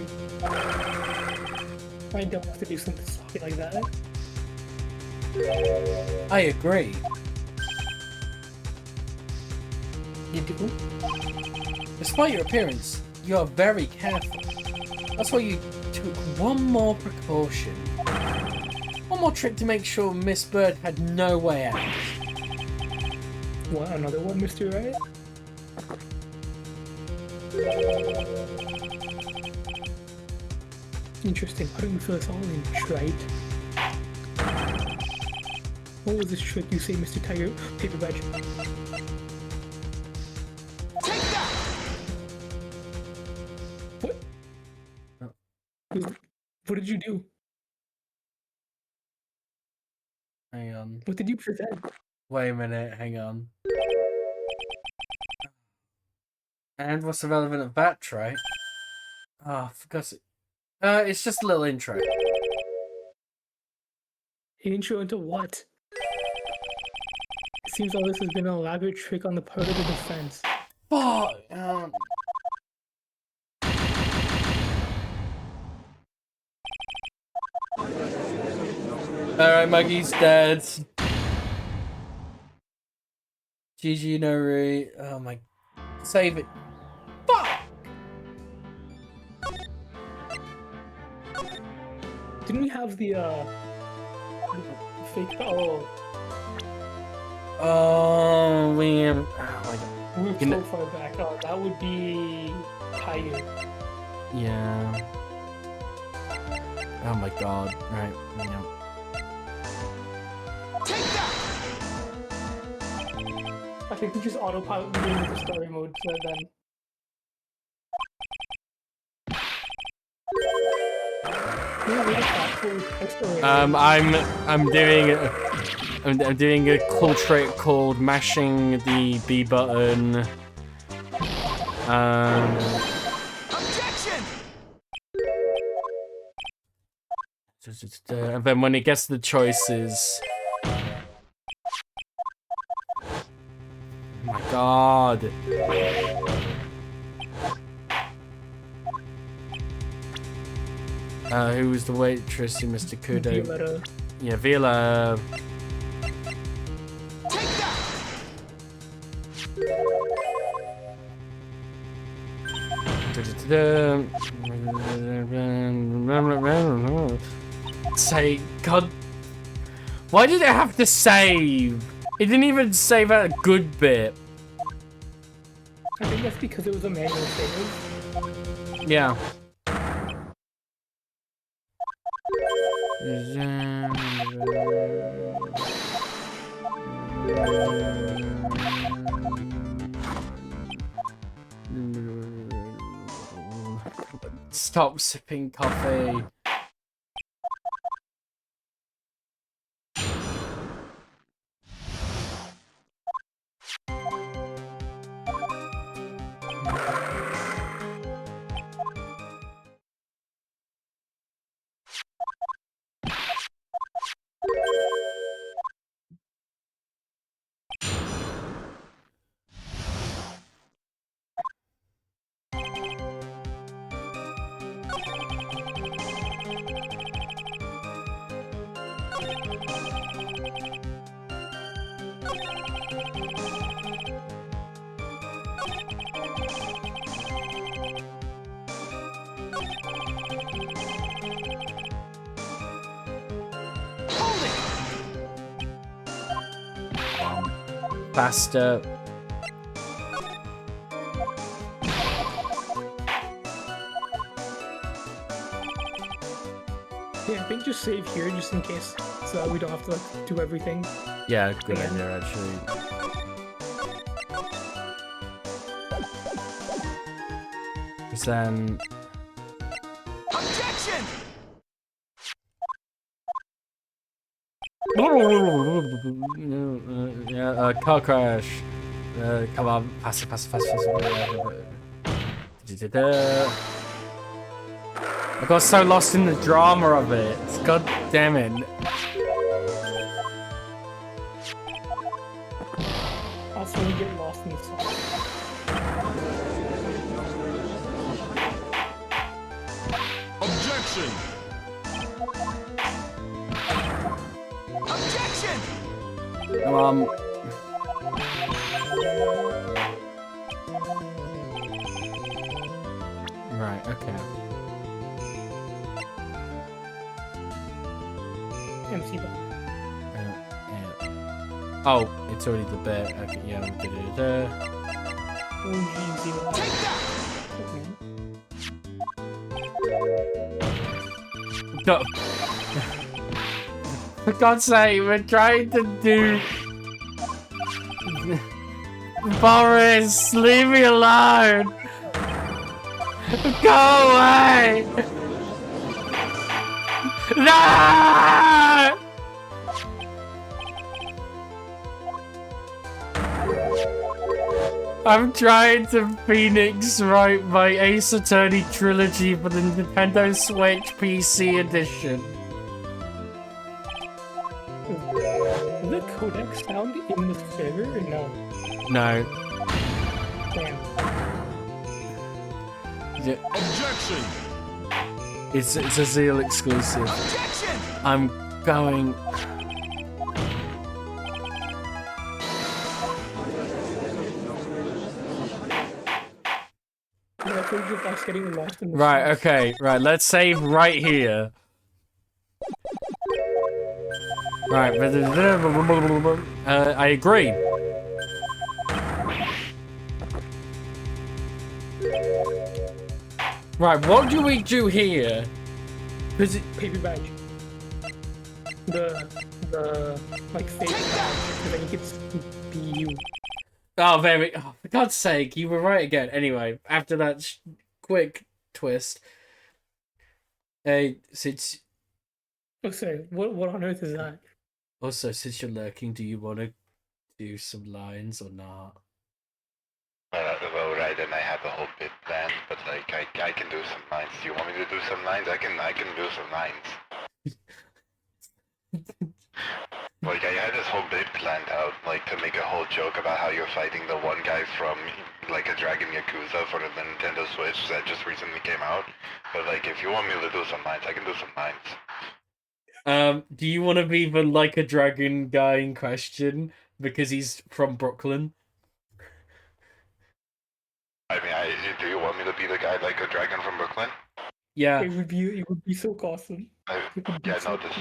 I don't have to do something sloppy like that. I agree. You do? Despite your appearance, you are very careful. That's why you took one more precaution. One more trick to make sure Miss Bird had no way out. What, another one, Mr. Right? Interesting. How do you fill us all in, trite? What was this trick you say, Mr. Tiger? Paper badge. Take that! What? What did you do? Hang on. What did you present? Wait a minute, hang on. And what's the relevant of that trait? Oh, for God's sake. It's just a little intro. Intro into what? It seems all this has been an elaborate trick on the part of the defense. Fuck! Alright, Muggy's dead. GG no re. Oh my. Save it. Fuck! Didn't we have the fake? Oh man. Oh my God. We're so far back. Oh, that would be Tiger. Yeah. Oh my God. Right. Yeah. Take that! I think we just autopilot the game with the story mode so then. I'm doing a cool trick called mashing the B button. Objection! And then when it gets the choices. Oh my God. Who was the waitress in Mr. Kudo? Violetta. Yeah, Vila. Take that! Say, God. Why did it have to save? It didn't even save out a good bit. I think that's because it was a manual save. Yeah. Stop sipping coffee. Faster. Yeah, I think just save here just in case, so that we don't have to like, do everything. Yeah, good Again. idea actually. Because then Objection! yeah, car crash. Come on, faster, faster, faster, faster. I got so lost in the drama of it. God damn it. Also, we get lost in the song. Objection! Objection! Come on. Right, okay. MC Bot. Yeah. Oh, it's already the bit. Okay, yeah. OG Zero. Take that! No. For God's sake, we're trying to do. Boris, leave me alone. Go away. No! I'm trying to Phoenix write my Ace Attorney trilogy for the Nintendo Switch PC edition. Does the codec sound in the server or no? No. Damn. Yeah, Objection! it's a Zeal exclusive. Objection! I'm going. Yeah, so just us getting lost in the Right, sauce. okay, right, let's save right here. Right, I agree. Right, what do we do here? Cause Paper badge. The like fake badge, because then you can be you. oh, there we. Oh, for God's sake, you were right again. Anyway, after that quick twist, since Oh, sorry. What on earth is that? also since you're lurking, do you want to do some lines or not? Well, right, and I have a whole bit planned, but like I can do some lines. Do you want me to do some lines? I can do some lines. Like, I had this whole bit planned out, like, to make a whole joke about how you're fighting the one guy from, like, a Dragon Yakuza for the Nintendo Switch that just recently came out. But, like, if you want me to do some lines, I can do some lines. Do you want to be the Like a Dragon guy in question because he's from Brooklyn? I mean, do you want me to be the guy like a dragon from Brooklyn? Yeah. It would be so awesome. Yeah, no, this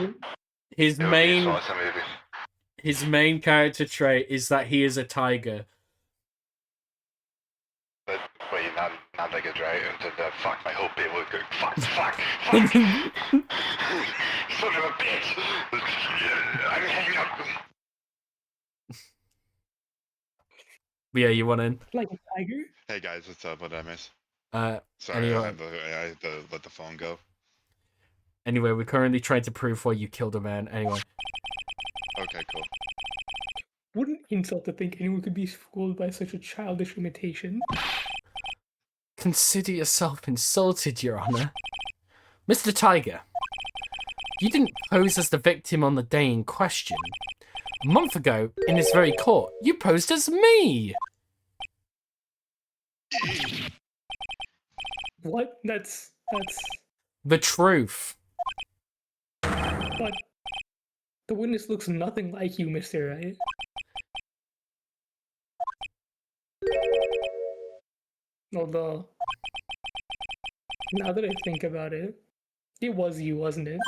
His it would be main so awesome, maybe. his main character trait is that he is a tiger. But wait, not like a dragon. Fuck, my whole bit was good. Fuck. Son of a bitch! I'm hanging up. Yeah, you want in? Like a tiger? Hey guys, what's up? What did I miss? Anyway. Sorry, I had to let the phone go. Anyway, we're currently trying to prove why you killed a man. Anyway. Okay, cool. What an insult to think anyone could be fooled by such a childish imitation. Consider yourself insulted, Your Honor. Mr. Tiger, you didn't pose as the victim on the day in question. A month ago, in this very court, you posed as me! What? That's... The truth. But... The witness looks nothing like you, Mr. Right? Although... Now that I think about it, it was you, wasn't it?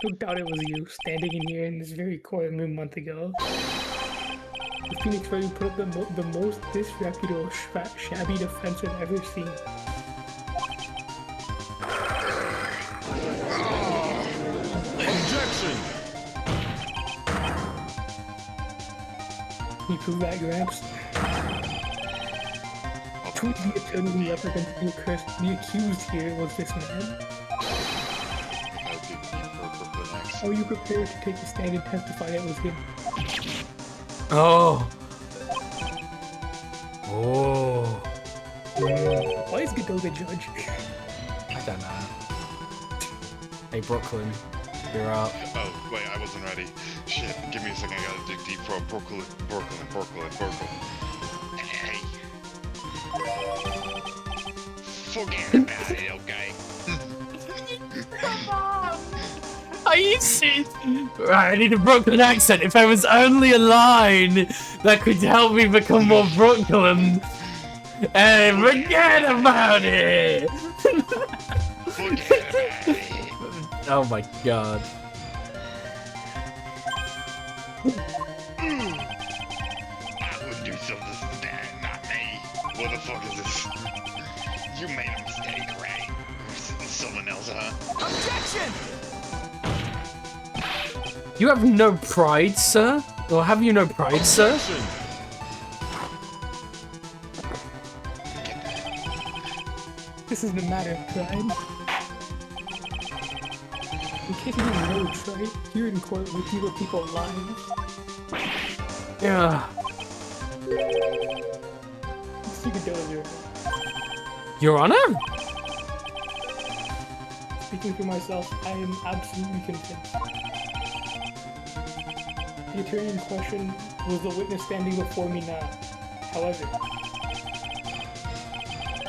No doubt it was you, standing in here in this very court a mere month ago. The Phoenix Ready put up the most disreputable, shabby defense I've ever seen. Objection! Can you prove that, Gramps? Who the attorney who represents the accused here was this man? Are you prepared to take the stand and testify that was him? Oh. Oh. Why is Godot the judge? I don't know. Hey, Brooklyn. You're up. Oh, wait, I wasn't ready. Shit, give me a second, I gotta dig deep for Brooklyn. Hey. Forget about it, okay? Are you serious? Right, I need a Brooklyn accent. If there was only a line that could help me become more Brooklyn. Hey, forget about it! Forget about it. Oh my god. I would do something to that, not me. What the fuck is this? You made a mistake, right? Someone else, huh? Objection! You have no pride, sir? Or have you no pride, sir? Objection! This is the matter of pride. In case you didn't know, Troy, here in court we deal people lives. Yeah. You could do it, Your Honor? Speaking for myself, I am absolutely convinced. The attorney in question was the witness standing before me now. However,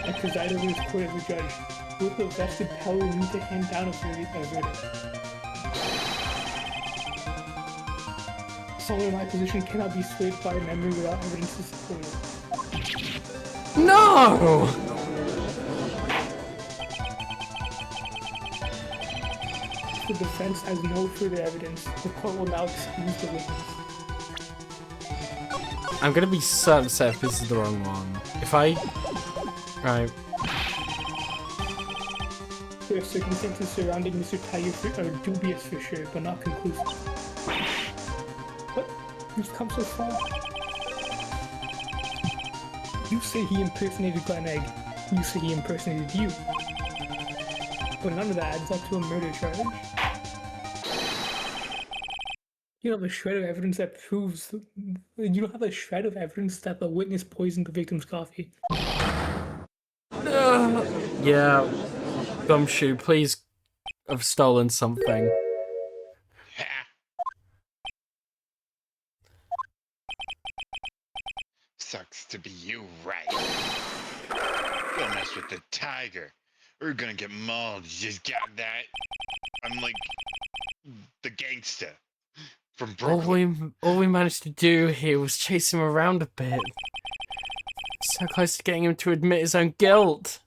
I preside over this court as a judge, with the vested power in me to hand down a verdict. Someone in my position cannot be swayed by a memory without evidence to support it. No! If the defense has no further evidence, the court will now excuse the witness. I'm gonna be so upset if this is the wrong one. If I... Right. The circumstances surrounding Mr. Tiger are dubious for sure, but not conclusive. What? You've come so far. You say he impersonated Glen Egg. You say he impersonated you. But none of that adds up to a murder charge. You don't have a shred of evidence that proves... You don't have a shred of evidence that the witness poisoned the victim's coffee. Yeah. Gumshoe, please have stolen something. sucks to be you, right? Don't mess with the tiger. We're gonna get mauled. You just got that? I'm like the gangster from Brooklyn. All we managed to do here was chase him around a bit. So close to getting him to admit his own guilt.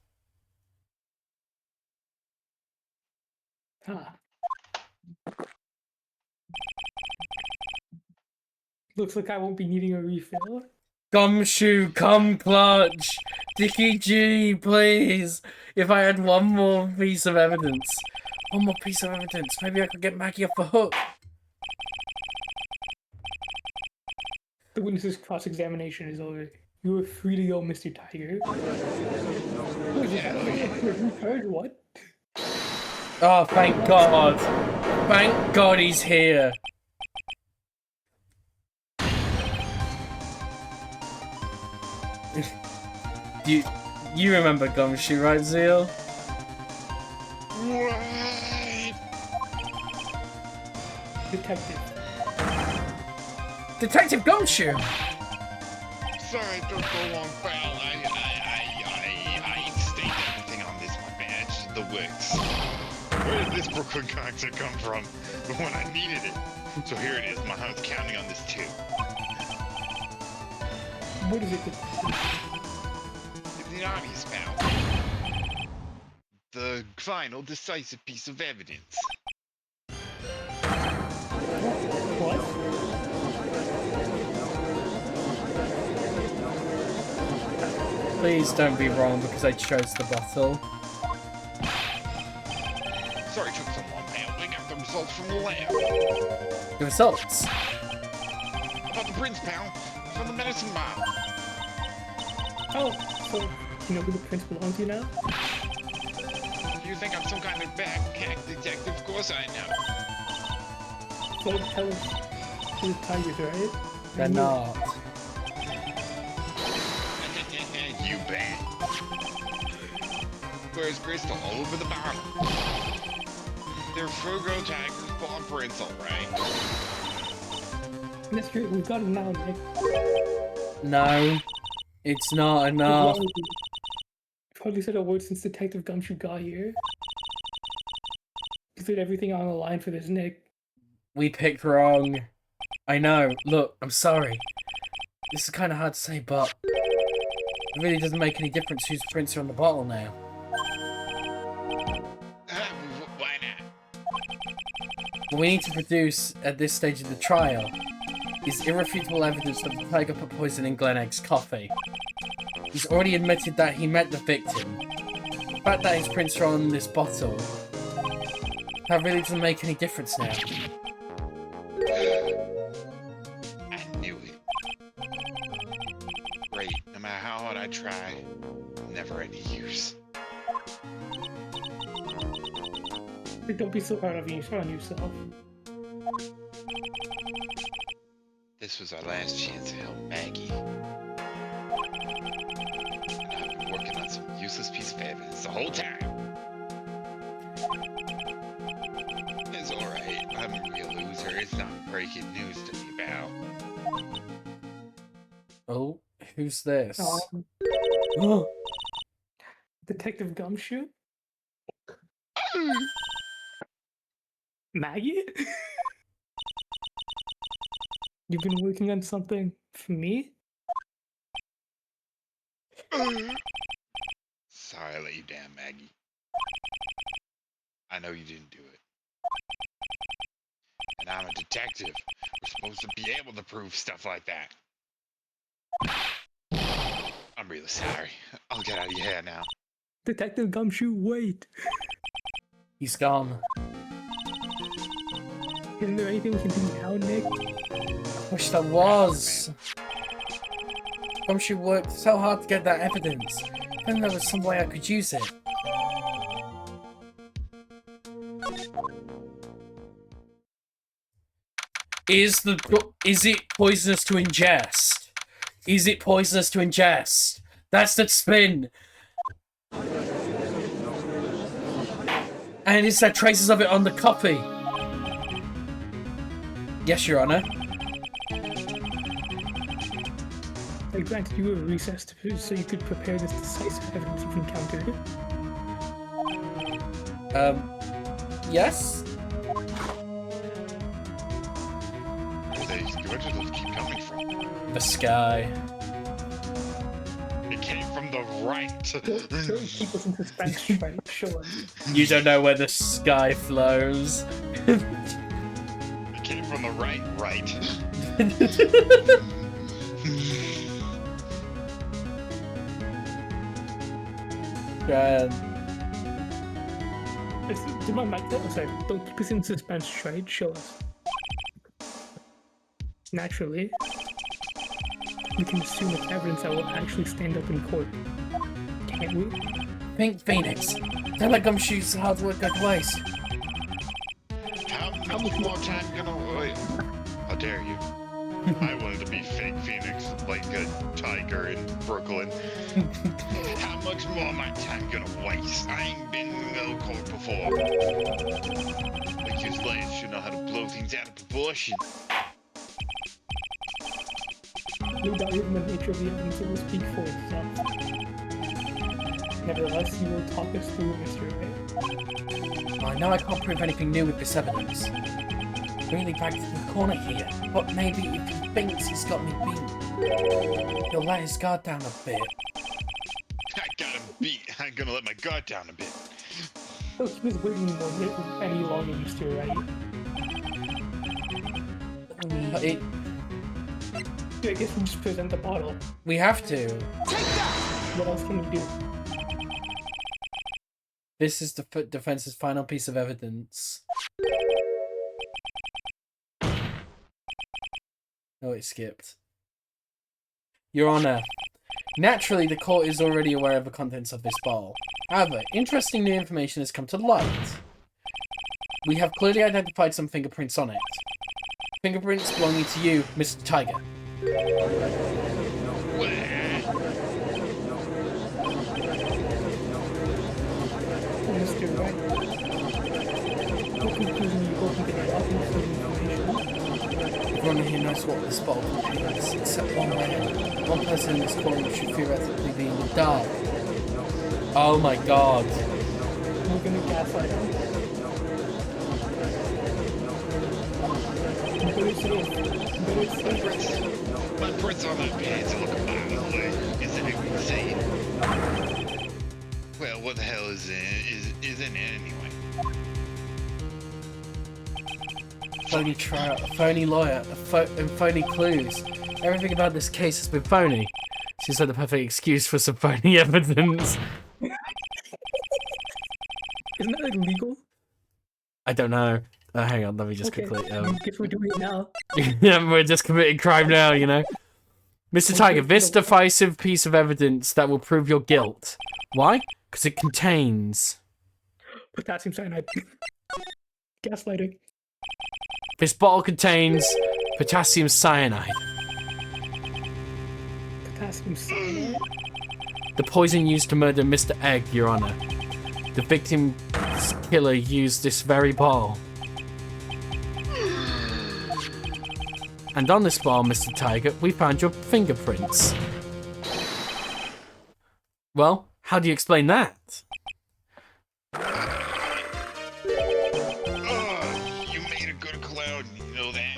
Ah. Looks like I won't be needing a refill. Gumshoe, come clutch! Dickie G, please! If I had one more piece of evidence. One more piece of evidence. Maybe I could get Maggie off the hook. The witness's cross-examination is over. You are free to go, Mr. Tiger. You heard what? Oh, thank God. Thank God he's here. You remember Gumshoe, right, Zeal? What? Detective. Detective Gumshoe! Sorry, don't go long, pal. I staked everything on this one badge. The works. Where did this Brooklyn content come from? When I needed it. So here it is. My heart's counting on this too. What is it? It's the obvious, pal. The final decisive piece of evidence. What? Please don't be wrong because I chose the bottle. Sorry it took so long, pal. We got the results from the lab. The results? About the prints, pal. From the medicine bottle. Oh, so you know who the prince belongs to now? You think I'm some kind of backpack detective? Of course I know. So tell us who the tigers, right? They're not. You bet. Where's Crystal all over the bottle? They're Frogo Tigers, Paw Prints, alright. That's great. We've got him now, Nick. No, it's not enough. I've hardly said a word since Detective Gumshoe got here. He put everything on the line for this, Nick. We picked wrong. I know. Look, I'm sorry. This is kind of hard to say, but it really doesn't make any difference whose prints are on the bottle now. Why not? What we need to produce at this stage of the trial is irrefutable evidence that the tiger put poison in Glen Egg's coffee. He's already admitted that he met the victim. The fact that his prints are on this bottle, that really doesn't make any difference now. I knew it. Great. No matter how hard I try, never any use. Nick, don't be so hard on yourself. This was our last chance to help Maggie. And I've been working on some useless piece of evidence the whole time. It's alright. I'm a real loser. It's not breaking news to me, pal. Oh, who's this? Detective Gumshoe? Maggie? You've been working on something for me? Sorry I let you down, Maggie. I know you didn't do it. And I'm a detective. We're supposed to be able to prove stuff like that. I'm really sorry. I'll get out of your hair now. Detective Gumshoe, wait! He's gone. Isn't there anything we can do now, Nick? Wish there was. Gumshoe worked so hard to get that evidence. Then there was some way I could use it. Is it poisonous to ingest? Is it poisonous to ingest? That's the spin. And is there traces of it on the copy? Yes, Your Honor. I granted you a recess so you could prepare this decisive evidence you've encountered. Yes? Where did those keep coming from? The sky. It came from the right. Don't keep us in suspense, right? Show us. You don't know where the sky flows. It came from the right. Grand. Sorry, don't keep us in suspense, right? Show us. Naturally, we can assume it's evidence that will actually stand up in court. Can't we? Pink Phoenix. Don't let Gumshoe's hard work go to waste. How much more time gonna wait? How dare you? I wanted to be fake Phoenix, like a tiger in Brooklyn. How much more of my time gonna waste? I ain't been in no court before. Like you slaves should know how to blow things out of proportion. No doubt even the nature of the evidence will speak for itself. Nevertheless, you will talk us through Mr. Ray. I know I can't prove anything new with this evidence. Really backed in the corner here, but maybe if he thinks he's got me beat, he'll let his guard down a bit. I got him beat. I'm gonna let my guard down a bit. Don't keep us waiting any longer, Mr. Ray. I guess we just present the bottle. We have to. What else can we do? This is the defense's final piece of evidence. Oh, it skipped. Your Honor, naturally the court is already aware of the contents of this bottle. However, interesting new information has come to light. We have clearly identified some fingerprints on it. Fingerprints belonging to you, Mr. Tiger. Mr. Ray. What conclusion you hoping to get off this information? Everyone here knows what this bottle contains, except one man. One person in this corner should theoretically be in the dark. Oh my god. We're gonna gaslight him. My prints on my pants look a mile away. Isn't it insane? Well, what the hell is in it anyway? Phony trial, a phony lawyer, and phony clues. Everything about this case has been phony. Seems like the perfect excuse for some phony evidence. Isn't that illegal? I don't know. Hang on, let me just quickly. I guess we're doing it now. Yeah, we're just committing crime now, you know. Mr. Tiger, this decisive piece of evidence that will prove your guilt. Why? Because it contains Potassium cyanide. Gaslighting. This bottle contains potassium cyanide. Potassium cyanide? The poison used to murder Mr. Egg, Your Honor. The victim's killer used this very bottle. And on this bottle, Mr. Tiger, we found your fingerprints. Well, how do you explain that? You made a good clown, you know that?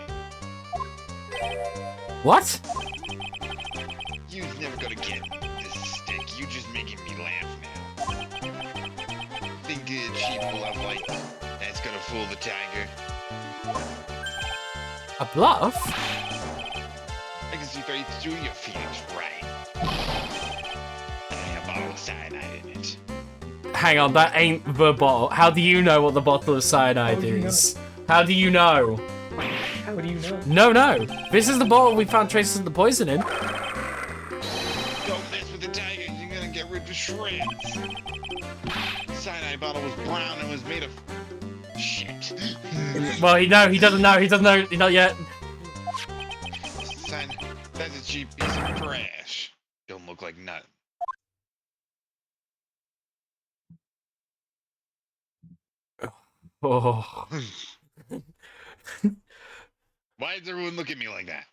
What? You're never gonna get this stick. You just making me laugh now. Think a cheap bluff like that's gonna fool the tiger. A bluff? I can see right through your Phoenix, right? And a bottle of cyanide in it. Hang on, that ain't the bottle. How do you know what the bottle of cyanide is? How do you know? How do you know? No. This is the bottle we found traces of the poison in. Don't mess with the tiger, you're gonna get ripped to shreds. The cyanide bottle was brown and was made of shit. Well, he doesn't know, not yet. That's a cheap piece of trash. Don't look like nothing. Oh. Why does everyone look at me like that?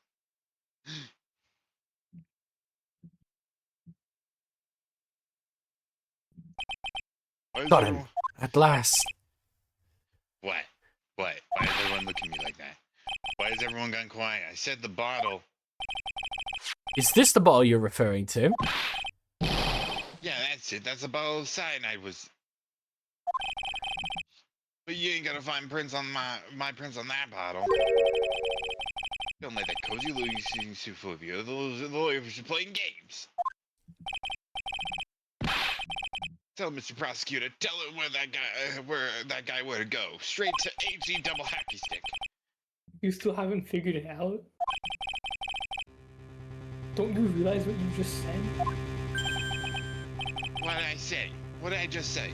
Why is Got him. everyone... At last. What? What? Why is everyone looking at me like that? Why has everyone gone quiet? I said the bottle. Is this the bottle you're referring to? Yeah, that's it. That's a bottle of cyanide was... But you ain't gonna find prints on my prints on that bottle. Don't let that cozy Lucy suit fool you. The lawyers are playing games. Tell Mr. Prosecutor, tell him where that guy where to go. Straight to HE double hacky stick. You still haven't figured it out? Don't you realize what you just said? What did I say? What did I just say?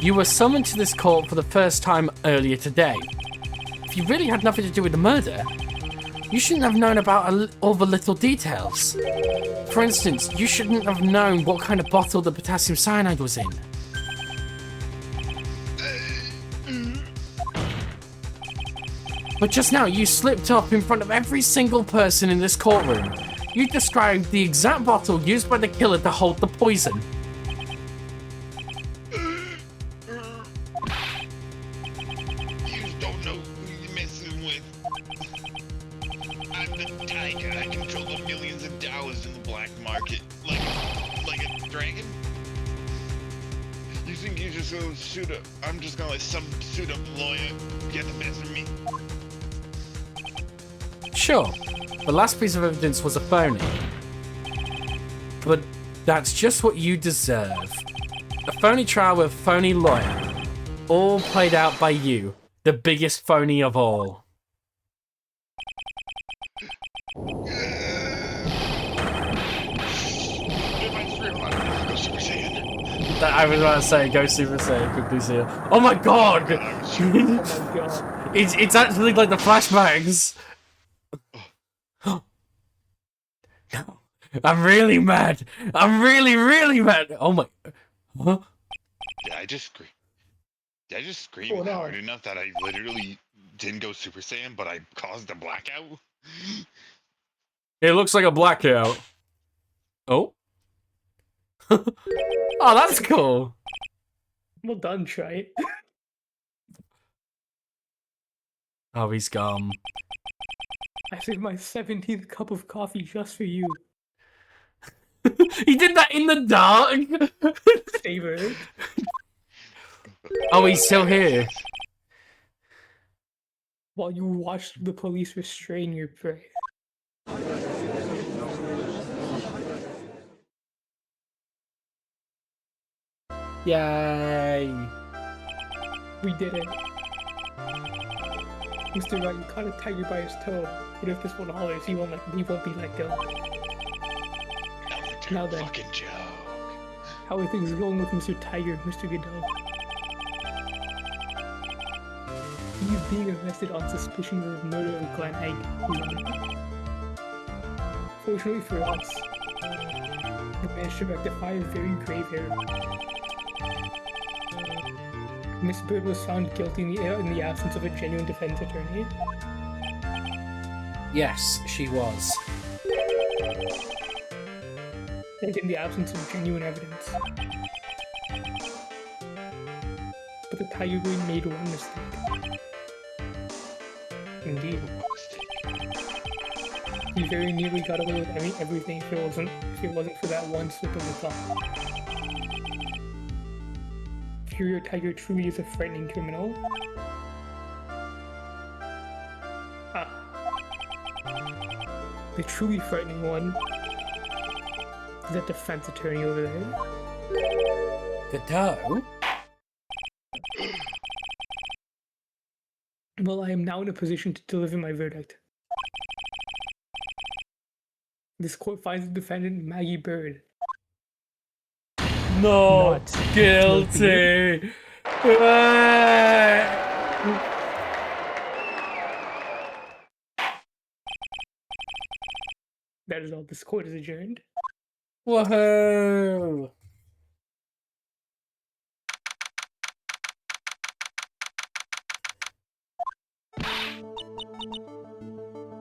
You were summoned to this court for the first time earlier today. If you really had nothing to do with the murder, you shouldn't have known about all the little details. For instance, you shouldn't have known what kind of bottle the potassium cyanide was in. But just now, you slipped up in front of every single person in this courtroom. You described the exact bottle used by the killer to hold the poison. You don't know who you're messing with. I'm the tiger. I control the millions of dollars in the black market. Like a dragon? You think you're just gonna shoot up? I'm just gonna let some suit up lawyer get the best of me? Sure, the last piece of evidence was a phony. But that's just what you deserve. A phony trial with a phony lawyer. All played out by you, the biggest phony of all. I was about to say, go Super Saiyan quickly, see it. Oh my god! Oh my god. It's actually like the flashbacks. No, I'm really mad. I'm really mad. Oh my. Huh? Did I just scream Oh, no. hard enough that I literally didn't go Super Saiyan, but I caused a blackout? It looks like a blackout. Oh. Oh, that's cool. Well done, Trite. Oh, he's gone. I saved my 17th cup of coffee just for you. He did that in the dark. Savor it. Oh, he's still here. While you watch the police restrain your prey. Yay. We did it. Mr. Wright, you caught a tiger by his toe. But if this one hollers, he won't be let go. Now then, Fucking joke. how are things going with Mr. Tiger and Mr. Godot? He is being arrested on suspicion of the murder of Glenn Egg. Fortunately for us, he managed to rectify a very grave error. Miss Bird was found guilty in the absence of a genuine defense attorney. Yes, she was. And in the absence of genuine evidence. But the Tiger Queen made one mistake. Indeed. He very nearly got away with everything if it wasn't for that one slip of the tongue. Curio Tiger truly is a frightening criminal. The truly frightening one is that defense attorney over there. Godot? Well, I am now in a position to deliver my verdict. This court finds the defendant Maggie Bird No. not Guilty. That is all. This court is adjourned. Woohoo.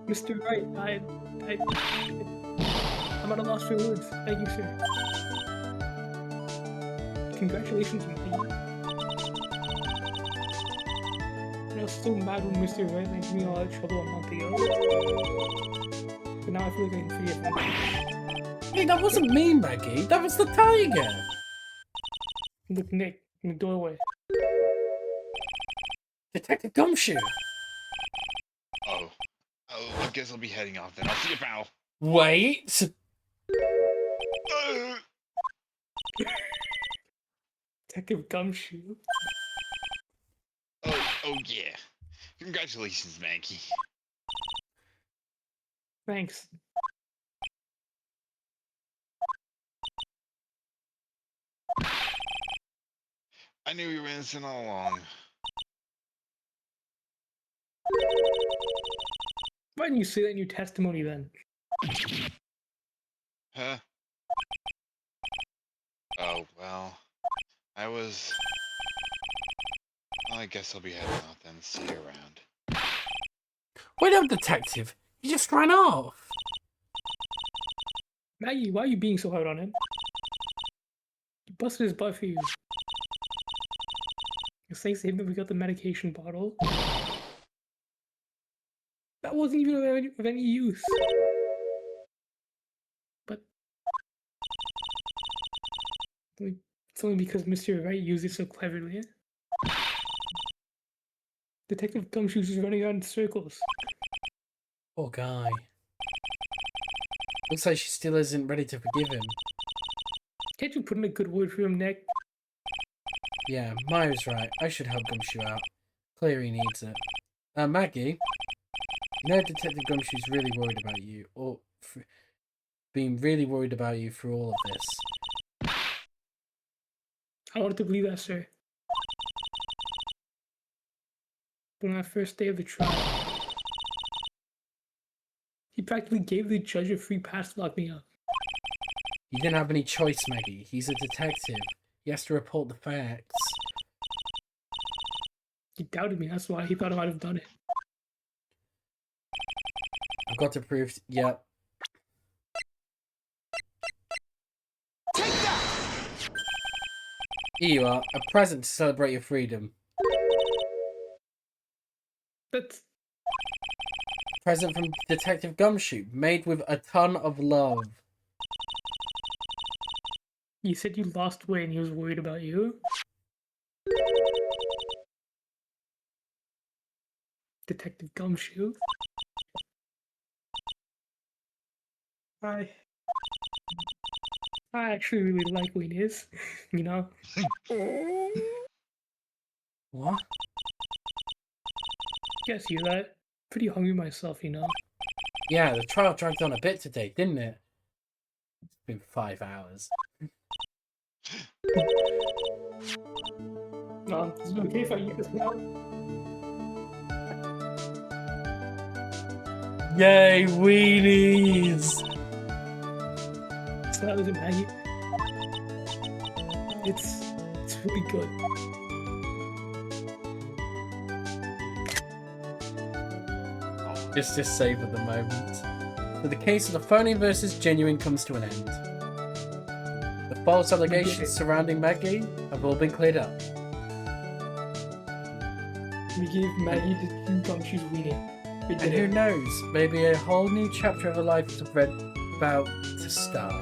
Mr. Wright, I'm at a loss for words. Thank you, sir. Congratulations, Maggie. I was so mad when Mr. Right like gave me all that trouble a month ago. But now I feel like I can forgive him. Hey, that wasn't me, Maggie. That was the tiger. Look, Nick, in the doorway. Detective Gumshoe. Oh. Oh, I guess I'll be heading off then. I'll see you, pal. Wait. Detective Gumshoe. Oh yeah. Congratulations, Maggie. Thanks. I knew you were innocent all along. Why didn't you say that in your testimony then? Huh? Oh, well. I guess I'll be heading out then. See you around. Wait up, detective. He just ran off. Maggie, why are you being so hard on him? He busted his butt for you. It's thanks to him that we got the medication bottle. That wasn't even of any use. But it's only because Mr. Wright used it so cleverly. Detective Gumshoe's is running around in circles. Poor guy. Looks like she still isn't ready to forgive him. Can't you put in a good word for him, Nick? Yeah, Maya's right. I should help Gumshoe out. Clearly needs it. Maggie, you know Detective Gumshoe's really worried about you, or been really worried about you through all of this. I wanted to believe that, sir. But on that first day of the trial, he practically gave the judge a free pass to lock me up. You didn't have any choice, Maggie. He's a detective. He has to report the facts. He doubted me, that's why he thought I might have done it. I've got to prove... Yep. Take that! Here you are. A present to celebrate your freedom. That's... Present from Detective Gumshoe. Made with a ton of love. You said you lost weight and he was worried about you? Detective Gumshoe? I actually really like weenies, you know? What? Guess you that. Pretty hungry myself, you know? Yeah, the trial dragged on a bit today, didn't it? It's been 5 hours. Is it okay if I eat this now? Yay, weenies! So that was it, Maggie. It's really good. Just savor the moment. So the case of the phony versus genuine comes to an end. The false allegations surrounding Maggie have all been cleared up. We gave Maggie the Gumshoe's weenie. We And did who it. knows, maybe a whole new chapter of her life is about to start.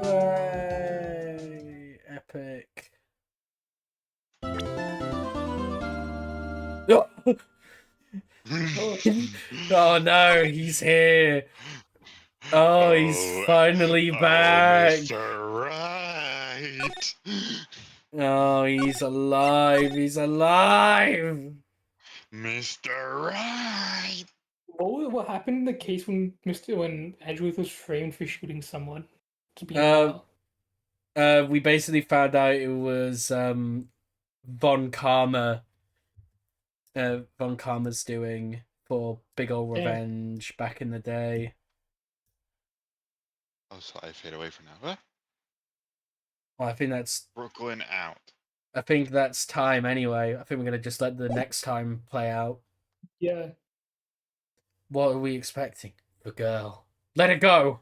Hooray! Epic. Oh! Oh no, he's here. Oh, he's finally back. Mr. Right. Oh, he's alive. He's alive. Mr. Right. What happened in the case when Andrew was framed for shooting someone? To be We basically found out it was Von Karma. Von Karma's doing for Big Ol' Revenge back in the day. Oh, so I fade away for now. What? Well, I think that's Brooklyn out. time anyway. I think we're gonna just let the next time play out. Yeah. What are we expecting? The girl. Let it go.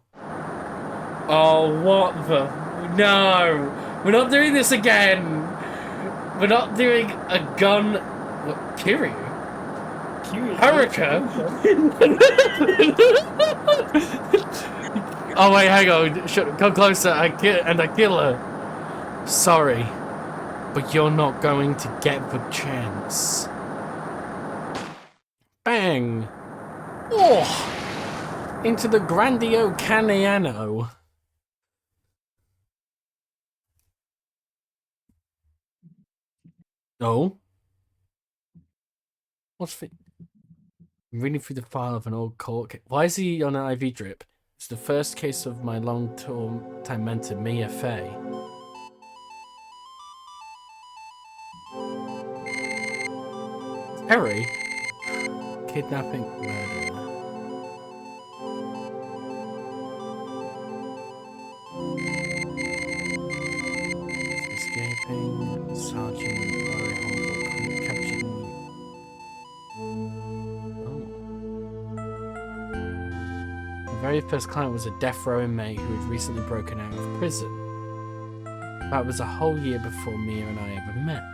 Oh, what the? No! We're not doing this again! We're not doing a gun... What? Kiryu? Curious. Hurricane? Oh wait, hang on. Come closer and I kill her. Sorry, but you're not going to get the chance. Bang! Oh! Into the Grandio Caniano. Oh? What's the... I'm reading through the file of an old court case. Why is he on an IV drip? It's the first case of my long-time mentor, Mia Fey. Harry? Kidnapping, murder. Escaping, Sergeant Barry captured me. The very first client was a death row inmate who had recently broken out of prison. That was a whole year before Mia and I ever met.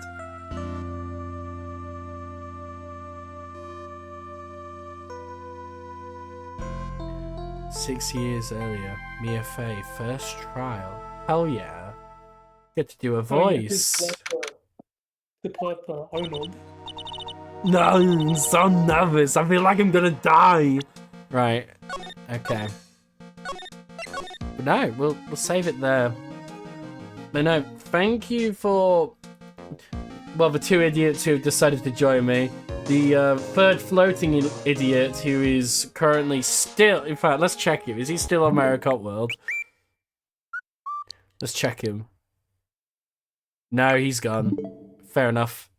"6 years earlier, Mia Fey, first trial. Hell yeah. Get to do a voice." To put Arnold. No, I'm so nervous. I feel like I'm gonna die. Right. Okay. But no, we'll save it there. But no, thank you for... Well, the two idiots who have decided to join me. The third floating idiot who is currently still... In fact, let's check him. Is he still on Maricot World? Let's check him. No, he's gone. Fair enough.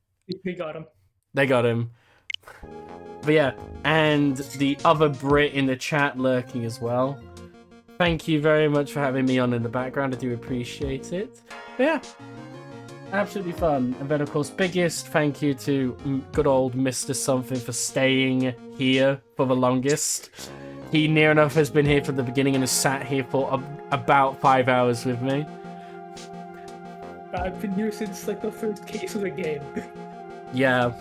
We got him. They got him. But yeah, and the other Brit in the chat lurking as well. Thank you very much for having me on in the background. I do appreciate it. But yeah, absolutely fun. And then, of course, biggest thank you to good old Mr. Something for staying here for the longest. He near enough has been here from the beginning and has sat here for about 5 hours with me. I've been here since like the first case of the game. Yeah.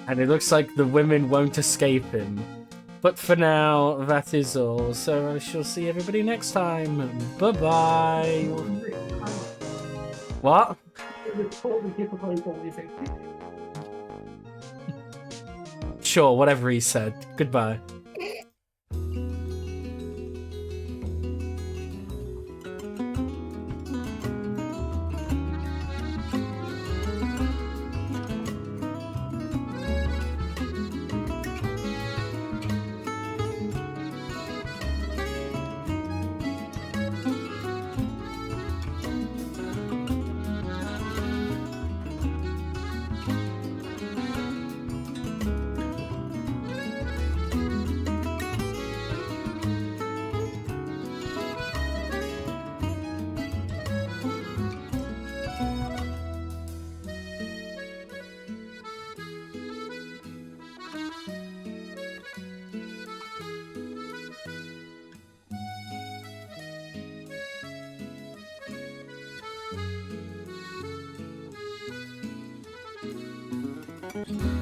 And it looks like the women won't escape him. But for now, that is all. So I shall see everybody next time. Bye-bye. What? Sure, whatever he said. Goodbye. Bye.